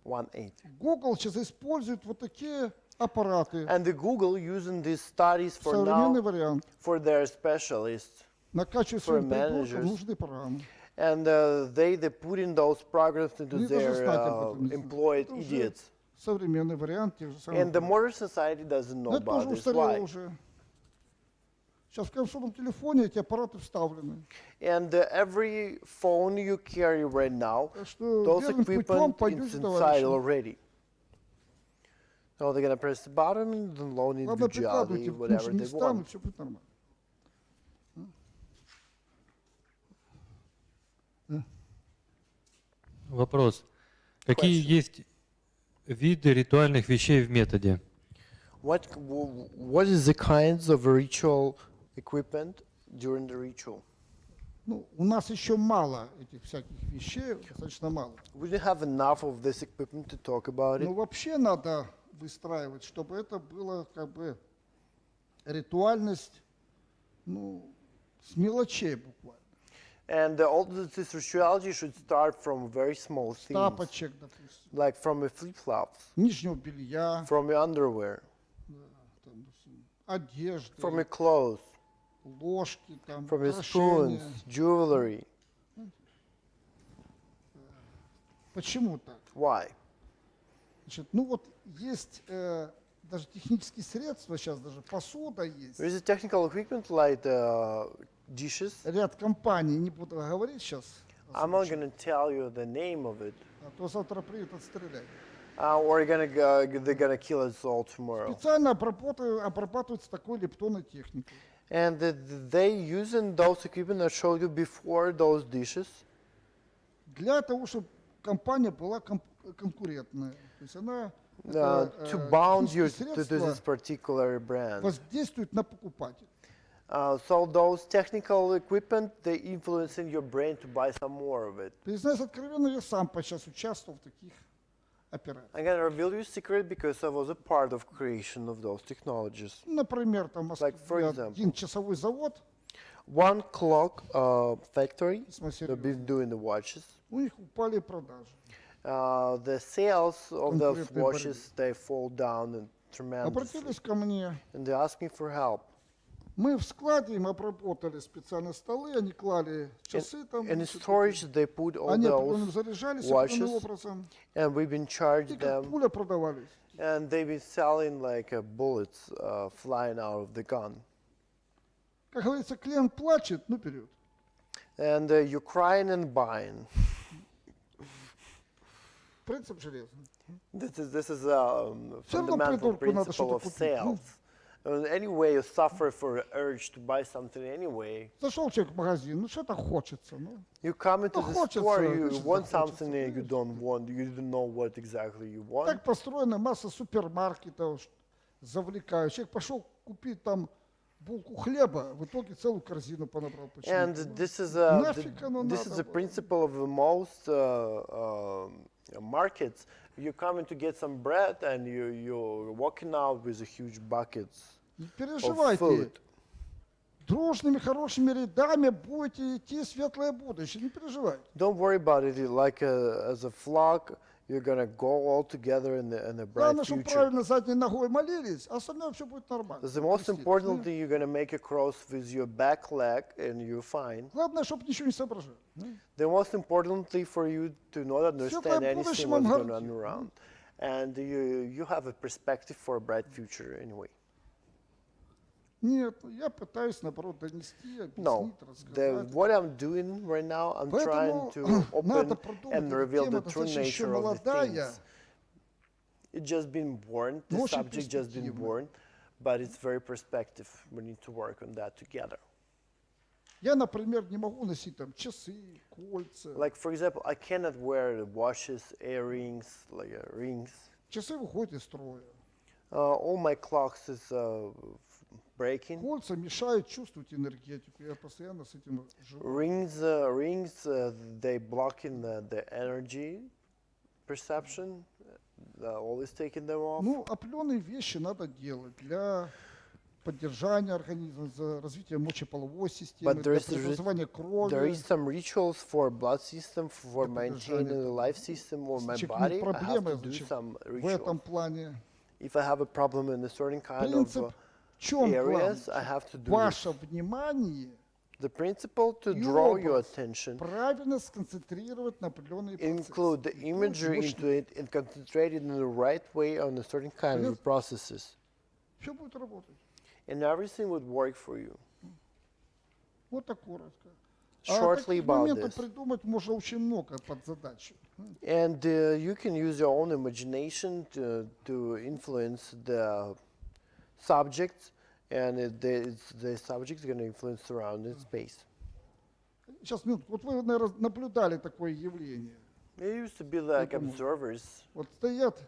1/8. Google сейчас использует вот такие аппараты. And the Google using these studies for Современный now вариант. for their specialists. Накачивать for своим приборкам managers. нужные программы. And they put in those programs into Они даже their знать об этом не знают. employed Это уже idiots. современный вариант тех же самых. And the программ. modern society doesn't know Но это тоже about this. устарело Why? уже. Сейчас в каждом телефоне эти аппараты вставлены. And every phone you carry right now, Так что those верным путем equipment is пойдете, inside товарищи. already. So they're gonna press the button and download Главное, individuality, прикладывайте к whatever нужным they местам, и want. все будет нормально. Вопрос. Какие Question. есть виды ритуальных вещей в методе? What is the kinds of ritual equipment during the ritual? Ну, у нас еще мало этих всяких вещей, достаточно мало. We didn't have enough of this equipment to talk about it. Но вообще надо выстраивать, чтобы это было как бы ритуальность, ну, с мелочей буквально. And all this rituality should start from very small С things, тапочек, допустим, like from your flip-flops, нижнего белья, from your underwear, да, там, допустим, одежды, from your clothes, ложки, там, from your украшения. spoons, jewelry. Почему так? Why? Значит, ну вот есть даже технические средства, сейчас даже посуда есть. There is a technical equipment like dishes. Ряд компаний, не буду говорить сейчас, I'm not going to tell you the name of it, а то завтра приедут отстрелять. or they're gonna kill us all tomorrow. Специально обрабатываются такой лептонной техникой. And they using those equipment I showed you before, those dishes, Для того, чтобы компания была конкурентная. То есть она to bound you технические to средства this particular brand. воздействуют на покупателя. So those technical equipment, they influencing your brain to buy some more of it. Признаюсь откровенно, я сам сейчас участвовал в таких операциях. I'm gonna reveal you a secret because I was a part of creation of those technologies. Например, там Like, for example. один часовой завод, One clock factory, весьма they've серьезный, been doing the watches. у них упали продажи. The sales of those Конкретной watches, they fall down tremendously. Обратились ко мне. And they ask me for help. Мы в складе им обработали специальные столы, они клали часы там. In значит, storage, they put all они определенным those, заряжались watches, определенным образом. and we've been charged И как them, пуля продавались. and they've been selling like bullets flying out of the gun. Как говорится, клиент плачет, ну вперед. And you're crying and buying. Принцип железный. This is Всё равно fundamental придурку надо principle что-то of купить. sales. Anyway, you suffer for an urge to buy something anyway. Зашел человек в магазин, ну что-то хочется, ну. You come into Ну, the хочется, store, you значит, want захочется, something and you конечно. don't want, you don't know what exactly you want. Так построена масса супермаркетов, завлекают. Человек пошел купить там булку хлеба, в итоге целую корзину понабрал. Почему? And this is a Нафиг оно this is надо the было? principle of the most markets. You're coming to get some bread and you're walking out with a huge buckets Не of переживайте, food. дружными хорошими рядами будете идти в светлое будущее, не переживайте. Don't worry about it. Like as a flock, you're gonna go all together in the bright Главное, чтобы future. правильно задней ногой молились, а остальное все будет нормально. The most Естественно. important thing, you're gonna make a cross with your back leg and you're fine. Главное, чтобы ничего не соображали. The most important thing for you to not understand Светлое anything будущее what's вам going on гарантируем. around. And you have a perspective for a bright future anyway. Нет, я пытаюсь, наоборот, донести, No, объяснить, рассказать. what I'm doing right now, I'm trying Поэтому to надо open продумать, and эта reveal тема the true достаточно еще nature of the молодая. things. It's just been born, the Но очень subject just been перспективная. born, but it's very perspective. We need to work on that together. Я, например, не могу носить там часы, кольца. Like, for example, I cannot wear the watches, earrings, like rings. Часы выходят из строя. All my clocks is breaking. Кольца мешают чувствовать энергетику. Я постоянно с этим живу. Rings, they blocking the energy perception. Always taking them off. Ну, определенные вещи надо делать для поддержания организма, за развитие мочеполовой системы, But для there is преобразования There крови. is some rituals for blood system, for Для maintaining поддержания the life system or my Если body. имеет I have проблемы, to do значит, some в этом rituals. плане. If I have a problem in a certain kind Принцип of в чем areas, I главный? have to do Ваше this. внимание The principle to и draw your образ attention, правильно сконцентрировать на определенные include the процессы. imagery into it and concentrate it in the right way on a certain kind of processes. Все будет работать. And everything would work for you. Вот так коротко. Shortly таких about моментов this. придумать можно очень много под задачу. And you can use your own imagination to influence the subjects, and the subject is going to influence surrounding space. Сейчас, минутку. Вот вы, наверное, наблюдали такое явление. They used to be like Поэтому- observers. Вот стоят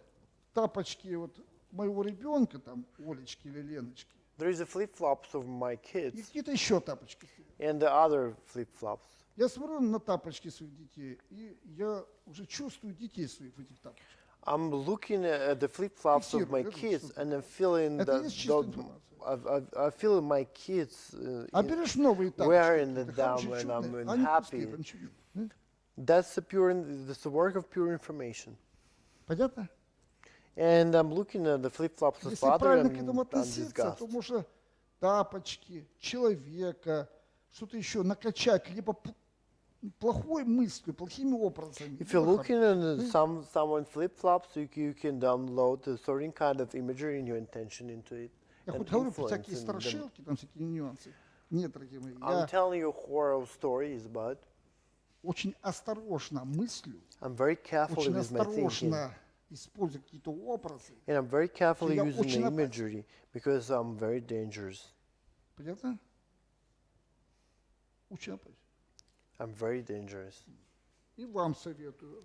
тапочки вот моего ребенка, там, Олечки или Леночки, There is a flip-flops of my и kids какие-то еще тапочки. and the other flip-flops. Я смотрю на тапочки своих детей, и я уже чувствую детей своих в этих тапочках. I'm looking at the flip-flops of my Фиксирую, это kids, что-то. and I'm feeling Это that есть чистая the- информация. I feel my kids А берешь новые тапочки, wearing какие-то them хорошие, and I'm чудные, они happy. пустые, там ничего нет. That's the work of pure information. Понятно? And I'm looking at the flip-flops of Если father правильно and к этому I'm относиться, disgusted. то можно тапочки, человека, что-то еще накачать, либо плохой мыслью, плохими образами. If you're либо looking at someone flip-flops, you can download a certain kind of imagery in your intention into it. Я and хоть говорю про influence всякие in them. страшилки, там всякие нюансы. Нет, дорогие мои, I'm я telling you horror stories, but очень осторожно мыслю, I'm very carefully очень with my thinking. осторожно использую какие-то образы. And I'm very carefully я using очень the опасен. imagery because I'm very dangerous. Понятно? Очень опасен. I'm very dangerous. И вам советую.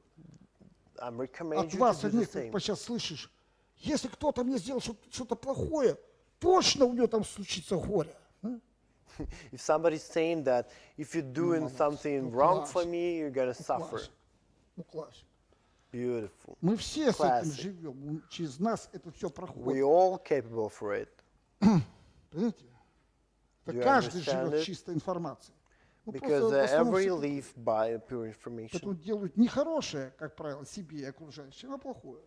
I'm recommend От you вас to do the одних same. сейчас слышишь, если кто-то мне сделал что-то плохое, точно у него там случится горе. If somebody's saying that if you're doing молодец. something Ну, wrong класс. for me, you're gonna suffer. Классик. Ну, классик. Beautiful. Мы все с этим Classic. живем, через нас это все We проходит. all capable for it. Понимаете? Это Do you каждый understand живет it? чистой информацией. Ну, Because просто в основном every все live by pure information. поэтому делают не хорошее, как правило, себе и окружающим, а плохое.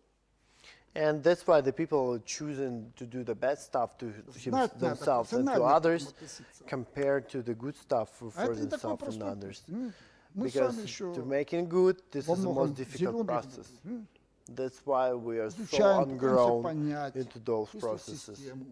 And that's why the people choosing to do the bad stuff to Знать надо, themselves and to профессионально к этому others относиться. compared to the good stuff for А это не такой themselves and простой others. путь. понимаете? Мы с Because вами еще to making good, this во is the многом most difficult зеленые process. грибы. That's why we are so Изучаем, пытаемся ungrown понять, into those мыслить processes. систему.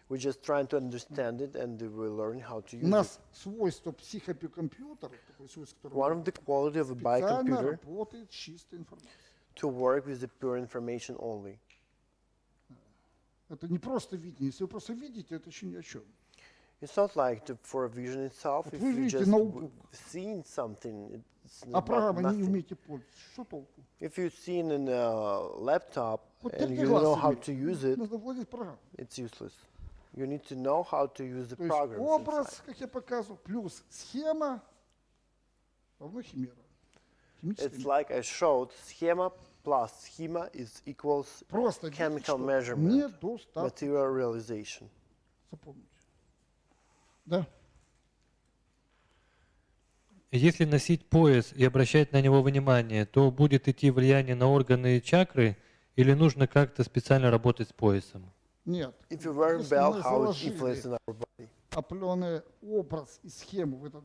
We're just trying to understand it and we learn how to У use it. нас свойство психопикомпьютера, такое свойство, One of которое the quality of a специально bicomputer работает с чистой информацией. to work with the pure information only. Это не просто видение. Если вы просто видите, это еще ни о чем. It's not like for a vision itself. Вот If вы you видите just науку, seen something, it's а about программой не nothing. умеете пользоваться. Что толку? If you've seen in a laptop Вот and только you глаз know how иметь. to use it, Нужно владеть программой. it's useless. You need to know how to use the То есть programs образ, inside. как я показывал, плюс схема равно химера. Химическая It's like I showed, schema plus schema is equals Просто видите, chemical что measurement, недостаточно. material realization. Запомните. Да. Если носить пояс и обращать на него внимание, то будет идти влияние на органы и чакры, или нужно как-то специально работать с поясом? Нет. If you wear a Если belt, мы how it заложили influences in our body? определенный образ и схему в этот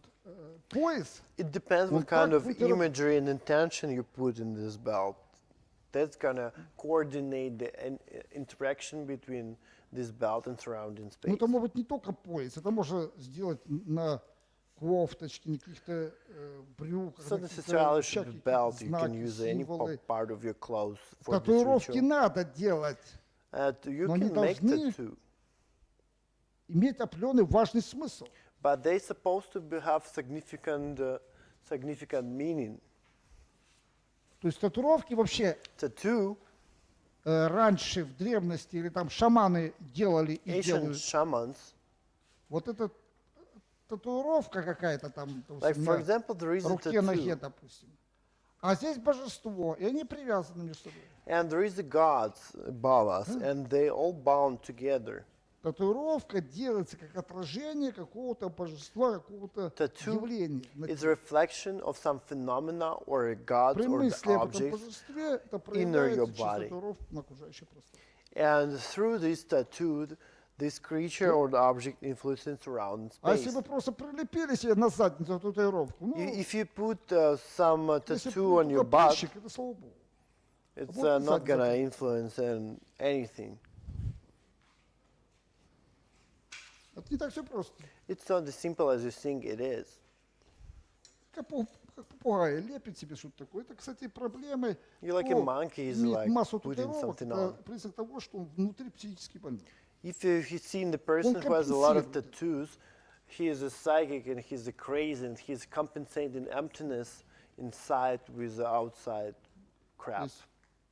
пояс, It depends Он what kind так of будет imagery and intention you put in this belt. That's gonna coordinate the interaction between this belt and surrounding ну space. это может быть не только пояс, это можно сделать на кофточке, на каких-то брюках, So на this is каких-то how вещах, the какие-то belt you can знаки, use any символы. part of your clothes for this Татуировки ritual. надо делать, You Но они can make должны tattoo, иметь определенный важный смысл. but they're supposed to have significant meaning. То есть татуировки вообще Tattoo, раньше в древности или там шаманы делали и ancient делают. shamans, Вот эта татуировка какая-то там, like допустим, for на example, there is a руке, ноге, tattoo, допустим. А здесь божество, и они привязаны между собой. and there is the gods above us, and they all bound together. Татуировка делается как отражение какого-то божества, какого-то Tattoo явления. It's a reflection of some phenomena or a god При or the мысли об этом object, божестве это your проявляется через body. татуировку на окружающее пространство. and through this tattoo, this creature or the object influences surrounding А space. если вы просто прилепили себе на задницу эту татуировку, ну, If you put some если tattoo on your только butt, прыщик, это слава богу. it's вот и not gonna задница. influence anything. Это не так все просто. It's not as simple as you think it is. Как попугай лепит себе что-то такое. Это, кстати, проблемы. You're like a monkey, is иметь like массу putting татуировок, something это on. признак того, что он внутри психически больной. If you've seen the person Он who has a lot of компенсирует. tattoos, he is a psychic and he's a crazy and he's compensating emptiness inside with the outside То crap. есть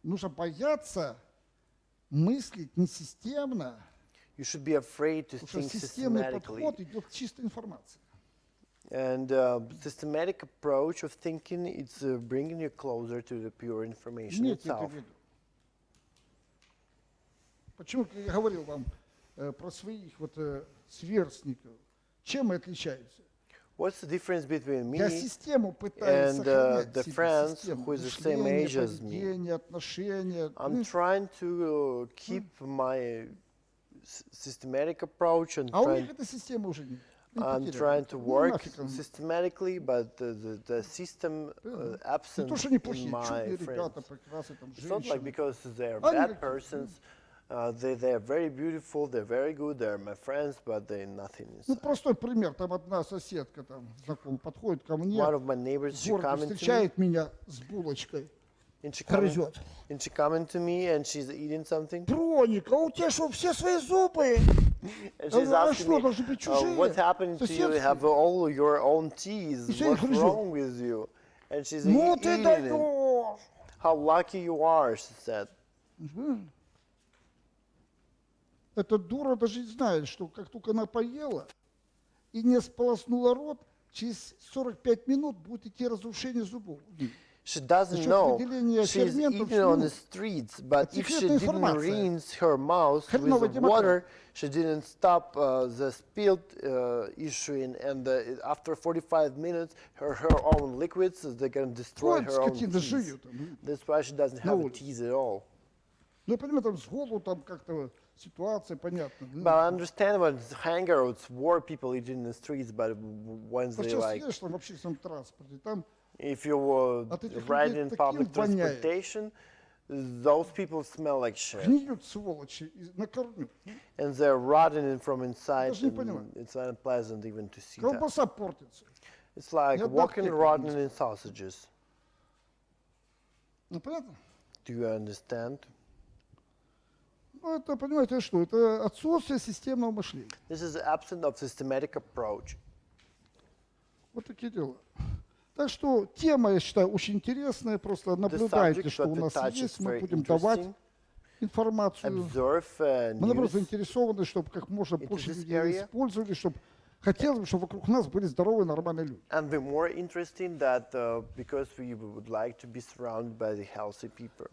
нужно бояться мыслить несистемно, You should be afraid to Потому think что системный systematically. подход идет к чистой информации. And systematic approach of thinking, it's bringing you closer to the pure information Имейте это itself. в виду. Почему я говорил вам про своих вот сверстников? Чем мы отличаемся? What's the difference between me Я систему пытаюсь and сохранять the в себе, friends систему who is the same мышления, age as me? поведения, отношения. I'm trying to keep my systematic approach and А у них trying, этой системы уже нет. Они I'm потеряли. trying to Ну, work нафиг оно. systematically, but the system Не absent то, что они in плохие, my чудные ребята, friends. прекрасные, там, It's not like женщины. because they're Они bad такие, persons. They're very beautiful, they're very good, they're my friends, but they're nothing Ну, inside. простой пример. Там одна соседка, там, знакомая, подходит ко мне, One of my neighbors, в she городе coming to me, встречает меня с булочкой, and she coming, грызет. and she coming to me, and she's eating something, Броник, а у тебя что, все свои зубы? and Я she's говорю, а asking что, me, должны быть чужие? what happened to you? You have Соседские. all your own teeth. И всё их What's грызет. wrong with you? And she's Ну ты eating it. даешь. How lucky you are, she said. Эта дура даже не знает, что как только она поела и не сполоснула рот, через 45 минут будет идти разрушение зубов. She doesn't Насчет know. выделения She's ферментов eating on слюны. the streets, but if she секретная didn't информация. rinse her mouth Хреновый with демократ. water, she didn't stop the spilled issuing, and after 45 minutes, her own liquids, they're going to destroy Ходят her own скотины, teeth. живут там. That's why she doesn't На have улице. teeth at all. Ну, я понимаю, там с голоду там как-то ситуация понятна. But I understand when it's hunger or it's war, people eat in the streets, but once they Сейчас like, едешь там в общественном транспорте, там if you От этих ride людей in таким public воняет. transportation, those people smell like shit. гниют сволочи на корню. And they're rotten from inside, Даже не and понимаю. it's unpleasant even to see that. Колбаса портится. It's like Ни одна walking аптека rotten не in sausages. Ну, понятно? Do you understand? Ну, это, понимаете, что? Это отсутствие системного мышления. This is the absence of systematic approach. Вот такие дела. Так что тема, я считаю, очень интересная. Просто The наблюдайте, subject что that у we нас touch is есть. Мы very будем давать interesting. информацию. Observe Мы, наоборот, news. заинтересованы, чтобы как можно Into больше this людей area. использовали, чтобы хотелось бы, чтобы вокруг нас были здоровые, нормальные люди. And the more interesting that because we would like to be surrounded by the healthy people.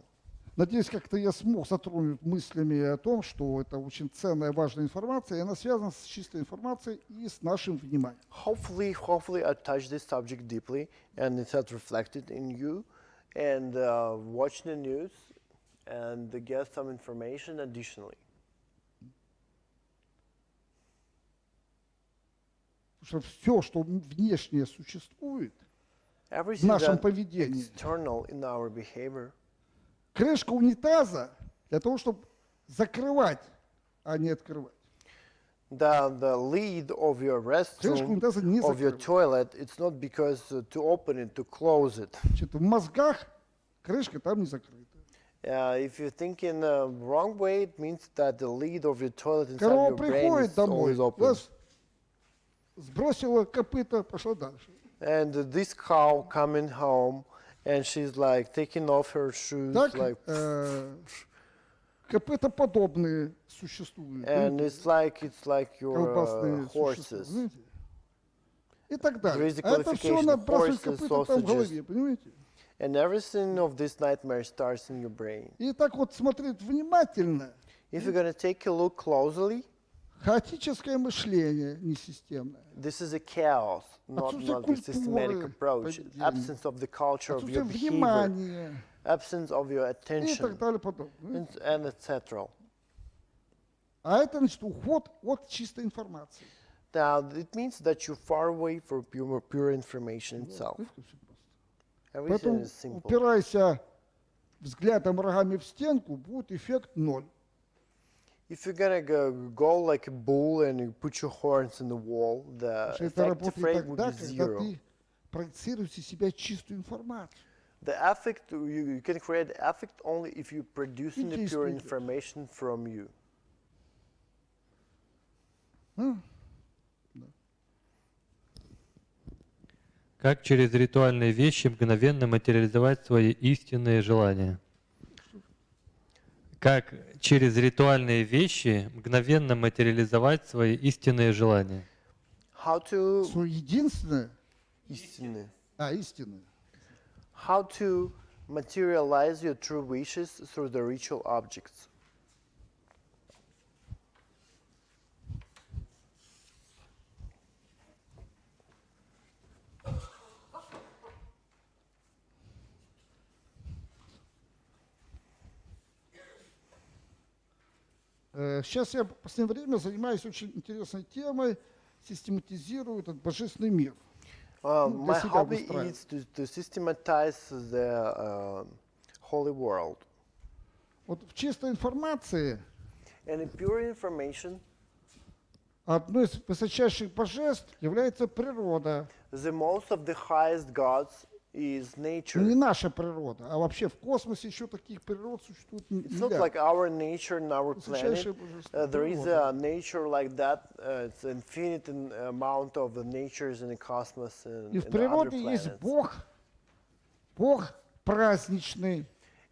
Надеюсь, как-то я смог затронуть мыслями о том, что это очень ценная, важная информация, и она связана с чистой информацией и с нашим вниманием. Hopefully I touched this subject deeply and it has reflected in you and watch the news and get some information additionally. Потому что все, что внешнее существует, в Everything нашем that поведении, external in our behavior, крышка унитаза для того, чтобы закрывать, а не открывать. the lid of your Крышку restroom, унитаза не of your закрывать. toilet, it's not because to open it, to close it. Значит, в мозгах крышка там не закрыта. If you think in the wrong way, it means that the lid of your toilet inside Корова your brain приходит is домой, always open. раз, сбросила копыта, пошла дальше. And this cow coming home, and she's like taking off her shoes, Так like, копытоподобные существуют. and видите, it's like your колбасные существа. horses. Знаете? И так далее. There is the А это все qualification of набрасывает horses, копыта там в sausages. голове, понимаете? And everything of this nightmare starts in your brain. И так вот смотреть внимательно, If you're gonna take a look closely, хаотическое мышление несистемное, this is a chaos, not Отсутствие the systematic культуры approach. поведения. Absence of the culture of your отсутствие behavior, внимания absence of your и так attention, далее подобное. and etc. А это значит уход от чистой информации. Now, it means that you're far away from pure information itself. Видите, всё просто. Everything Поэтому, is simple. упирайся взглядом рогами в стенку, будет эффект ноль. If you're gonna go like a bull and you put your horns in the wall, the Потому что это effective работает rate would тогда, be когда zero. ты проецируешь из себя чистую информацию. The affect, you can create affect only if you're producing the pure действует. information from you. А? Как через ритуальные вещи мгновенно материализовать свои истинные желания? как через ритуальные вещи мгновенно материализовать свои истинные желания. How to Свое единственное, истинно. истинное. How to materialize your true wishes through the ritual objects. Сейчас я в последнее время занимаюсь очень интересной темой, систематизирую этот божественный мир. для My себя hobby выстраивать. is to systematize the holy world. Вот в чистой информации And in pure information, одной из высочайших божеств является природа. the most of the highest gods is Ну, не nature. наша природа, а вообще в космосе еще таких природ существует It's not миллиард. like our nature and our Высочайшее planet. божество. There is природа. a nature like that. It's infinite amount of the natures in the cosmos and, И в and other природе есть planets. Бог праздничный.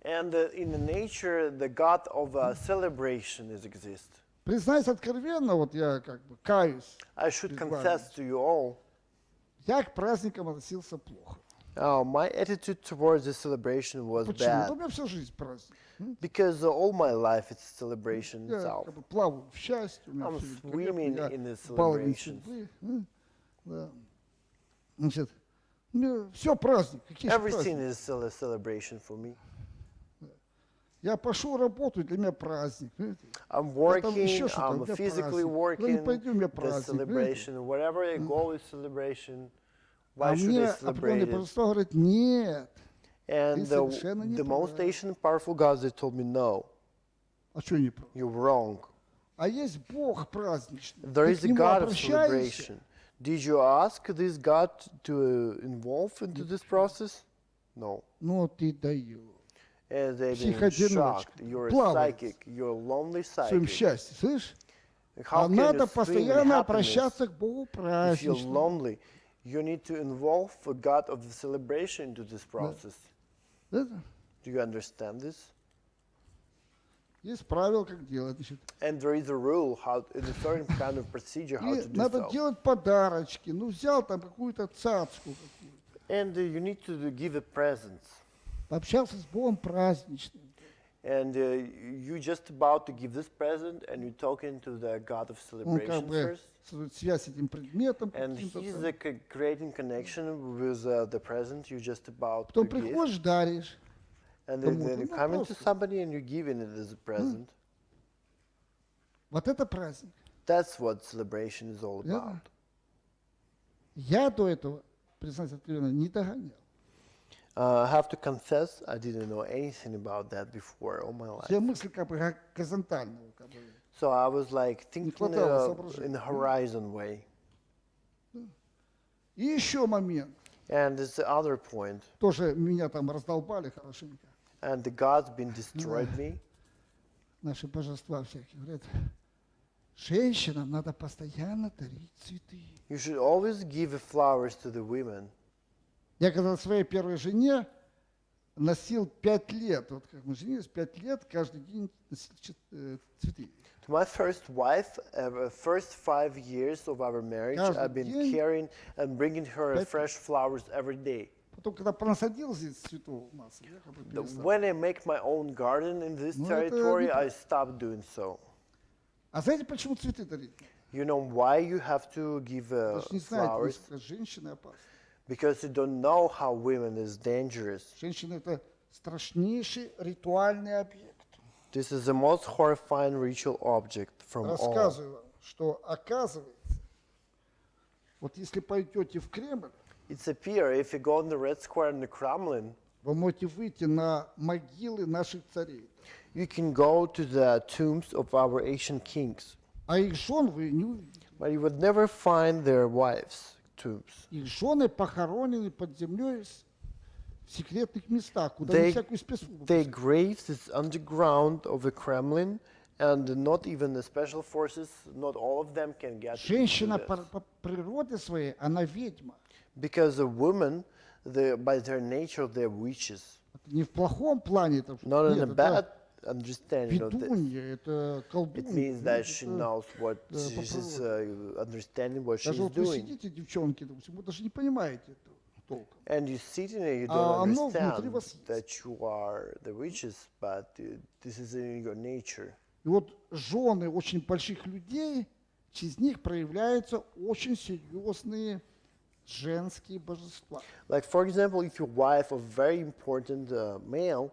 And in the nature, the god of celebration is exist. Признаюсь откровенно, вот я как бы каюсь, I should Без confess to you all, я к праздникам относился плохо. my attitude towards the celebration was Почему? bad. Да у меня всю жизнь праздник. Because all my life it's celebration Я itself. как бы плаваю в счастье, у меня I'm все великолепно, swimming я in the баловень celebrations. судьбы. Да. Значит, все праздник. Какие же Everything праздники? is still a celebration for me. Я пошел работать, для меня праздник. Понимаете? I'm Я там working, еще что-то, у I'm меня physically праздник. Куда ни working, пойду, у меня the праздник. понимаете? celebration. Wherever I go is celebration. А Why should мне I определенные celebrate it? божества говорят, нет. And Ты совершенно не the most прав. ancient and powerful gods, they told me, no, А что не прав? you're wrong. А есть Бог праздничный. There Ты is к a нему God of обращаешься, celebration. Did you ask this God to involve into this process? No. но ты даешь. And they've been Психодиночка, shocked. You're a плавает psychic. You're a lonely в своем psychic. счастье, слышишь? How А can надо you swim in постоянно happiness обращаться к Богу if you're праздничному. lonely? You need to involve a God of celebration into this process. Это? Do you understand this? Есть правила, как делать. Значит. And there is a rule, how, in a certain kind of procedure, how И to do надо so. делать подарочки. Ну, взял там какую-то цацку, какую-то. And you need to give a presents. Пообщался с Богом праздничным. And you just about to give this present, and you're talking to the God of Он celebration как бы first. создает связь с этим предметом. And каким-то he's там. creating connection with the present you just about to Потом give. приходишь, даришь. And кому-то, then you ну, come into просто. somebody and you're giving it as a present. Вот это праздник. That's what celebration is all Yeah. about. Я до этого, признаюсь откровенно, не догонял. I have to confess, I didn't know anything about that before all my life. Все мысли как бы горизонтальные. Как бы. So I was like thinking хватало соображений. in a horizon way. И еще момент. And there's the other point. Тоже меня там раздолбали хорошенько. And the gods been destroyed me. Наши божества всякие. Говорят, женщинам надо постоянно дарить цветы. You should always give flowers to the women. Я когда своей первой жене носил 5 лет, вот как мы женились, 5 лет, каждый день носил цветы. To my first wife, first 5 years of our marriage, Каждый I've been день carrying and bringing her пять- fresh flowers every day. Потом, когда понасадил здесь цветов массу, я как бы перестал. When I make my own garden in this Ну, это territory, не I stopped doing so. А знаете, почему цветы дарить? You know why you have to give Вы же не знаете, flowers? насколько женщины опасны. Because you don't know how women is dangerous. Женщина — это страшнейший ритуальный объект. This is the most horrifying ritual object from all. Рассказываю вам, что оказывается, вот если пойдете в Кремль, It's appear if you go in the Red Square in the Kremlin, вы можете выйти на могилы наших царей. you can go to the tombs of our ancient kings, А их жен вы не увидите. but you would never find their wives' tombs. Их жены похоронены под землей в секретных местах, куда They- не всякую спецслужбу. Their graves is underground of the Kremlin, and not even the special forces, not all of them can get into Женщина this. по природе своей, она ведьма. Because a woman, by their nature, they're witches. Это не в плохом плане, это Not in нет, a это bad understanding of this. Ведунья, это It колдунья. means that she это- knows what по she's природе. understanding what she's Даже вот вы doing. сидите, девчонки, допустим, вы даже не понимаете этого толком. And you sit in it, you А don't оно внутри understand вас есть. that you are the richest, but this is in your nature. И вот жены очень больших людей, через них проявляются очень серьезные женские божества. Like for example, if your wife a very important male,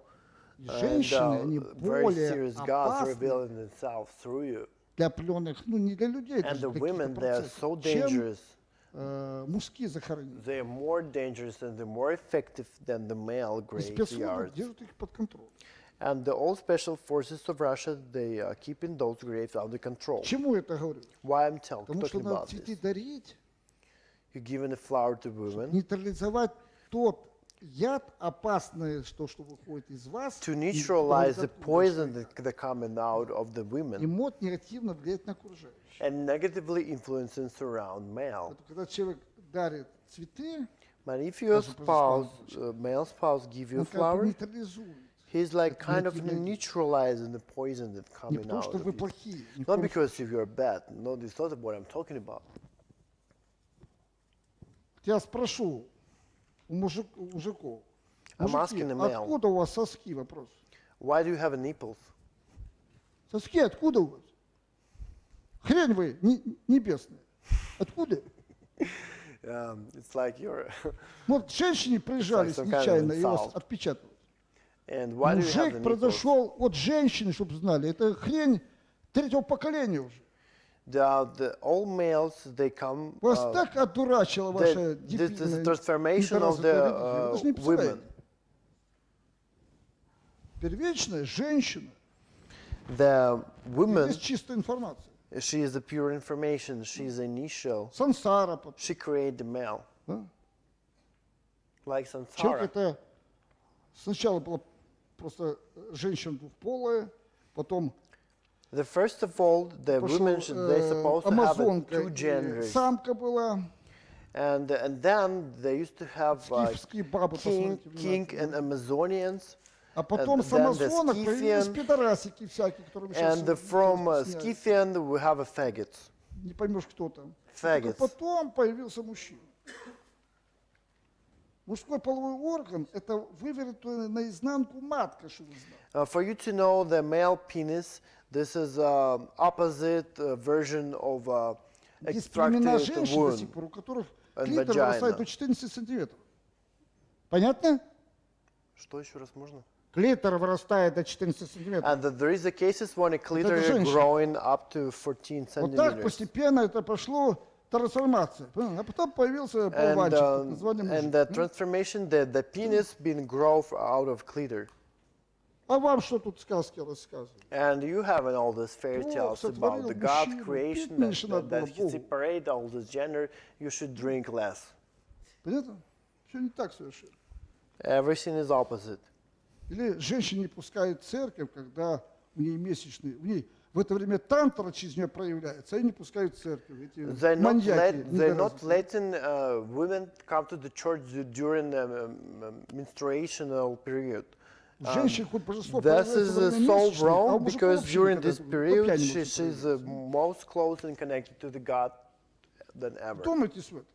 И and женщины, они very более serious gods опасны revealing themselves through you, для определенных, ну не для людей, and даже the для women каких-то they are процессов, so чем dangerous. мужские захоронения. They are more dangerous and they're more effective than the male И спецслужбы graveyards. держат их под контролем. And the all special forces of Russia, they are keeping those graves under control. Почему я это говорю? Why I'm Потому что talking надо about цветы this? дарить, You're giving a flower to women нейтрализовать тот яд опасный, что выходит из вас, to и neutralize the откуда poison шли. that coming out of the И women мод негативно влияет на окружающих. and negatively influencing surround male. Поэтому, когда человек дарит цветы, But if your Даже spouse, по-испански. male spouse, give you он a как бы flower, нейтрализует. he's like Это kind of негативное действие. neutralizing the poison that's Не coming потому, out что of вы you. плохие. ни в Not коем because if you're bad. No, it's not what I'm talking about. Я спрошу у мужиков. I'm Мужики, asking a male. откуда у вас соски? Вопрос. Why do you have nipples? Соски откуда у вас? Хрень вы небесная. Откуда? It's like you're. Вот женщине прижались some kind of нечаянно, и вас insult. отпечатали. And why do you have the Мужик nipples? произошел от женщины, чтобы знали. Это хрень третьего поколения уже. The all males they come. Вас так одурачила ваша This дебильная transformation of недоразвитая the религия. Вы даже не представляете. women. Первичная женщина. The woman, Здесь чистая информация. she is the pure information. She is initial. Сансара. потом, She created the male, да? like Человек samsara. это сначала была просто женщина двухполая, потом The first of all, the пошел, women they're supposed to have амазонка, two genders, самка была, and then they used to have скифские бабы, king посмотрите and внимательно. Amazonians, А потом с then the амазонок появились Scythian, пидорасики всякие, которые вы сейчас and from стесняетесь. Scythian we have a faggots. Не поймешь, кто там. Faggots. Только потом появился мужчина. Мужской половой орган – это вывернутая наизнанку матка, что вы знали. For you to know the male penis, this is opposite version of Есть племена extracted женщин до сих womb. пор, у которых and клитор vagina. вырастает до 14 сантиметров. Понятно? Что еще раз можно? Клитор вырастает до 14 сантиметров. And there is a cases when a clitoris is женщина. growing up to 14 Вот так centimeters. постепенно это пошло трансформация. Понял? А потом появился And, болванчик под названием and the мужик. transformation, the penis being growth out of clitor. А вам что тут сказки рассказывают? And you have all these fairy Бог tales about сотворил the God мужчину, creation, пить меньше надо that было he Богу. separate all this gender, you should drink less. Понятно? Все не так совершенно. Everything is opposite. Или женщина не пускает в церковь, когда у нее месячные, у ней в это время тантра через нее проявляется, они не пускают в церковь. Эти They're маньяки not недоразвитые. letting women come to the church during the menstruational period. У женщин хоть божество This проявляется is во время so месячных, а у wrong мужиков because вообще during никогда this по period пьяни she's может проявиться. most close and connected to the God than ever. Вдумайтесь в это.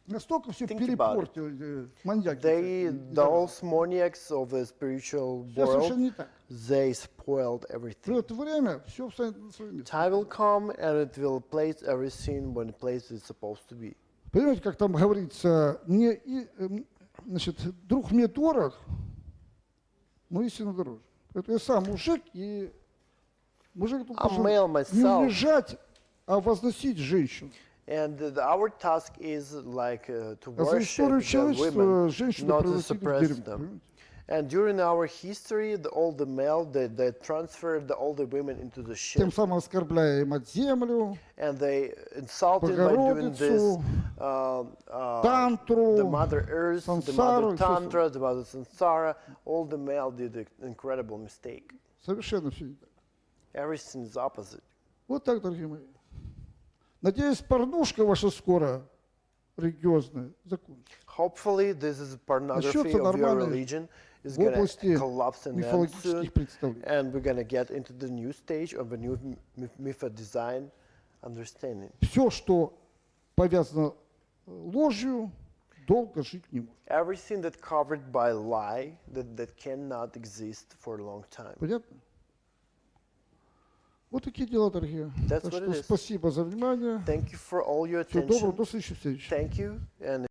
Настолько все Think about it. перепортили маньяки. They, всякие, those maniacs of the spiritual Все совершенно world, не так. they spoiled everything. Придет время, все встанет на свое место. Time will come and it will place everything when the place is supposed to be. Понимаете, как там говорится, значит, друг мне дорог, но истинно дороже. Это я сам мужик, и мужик тут I'm должен male не myself. унижать, а возносить женщину. And our task is like to А за worship историю the человечества women, женщину not to превратили в suppress дерьмо. them. понимаете? And during our history, all the male, they transferred all the women into the Тем ship. самым оскорбляя им от землю, And they insulted by doing this Богородицу, the тантру, Mother Earth, the Самсару Mother и всё Tantra, the Mother Sansara. All the male did an incredible mistake. совершенно все не так. Everything is opposite. Вот так, дорогие мои. Надеюсь, порнушка ваша скоро религиозная закончится. Hopefully, this is pornography Начнется of your нормальная religion. is в going to области collapse in them soon. мифологических представлений. And we're going to get into the new stage of a new myth design understanding. Все, что повязано ложью, долго жить не может. Everything that covered by lie that cannot exist for a long time. Понятно? Вот такие дела, дорогие. That's Так what что it is. спасибо за внимание. Thank you for all your Всего доброго, attention. до следующей встречи. Thank you and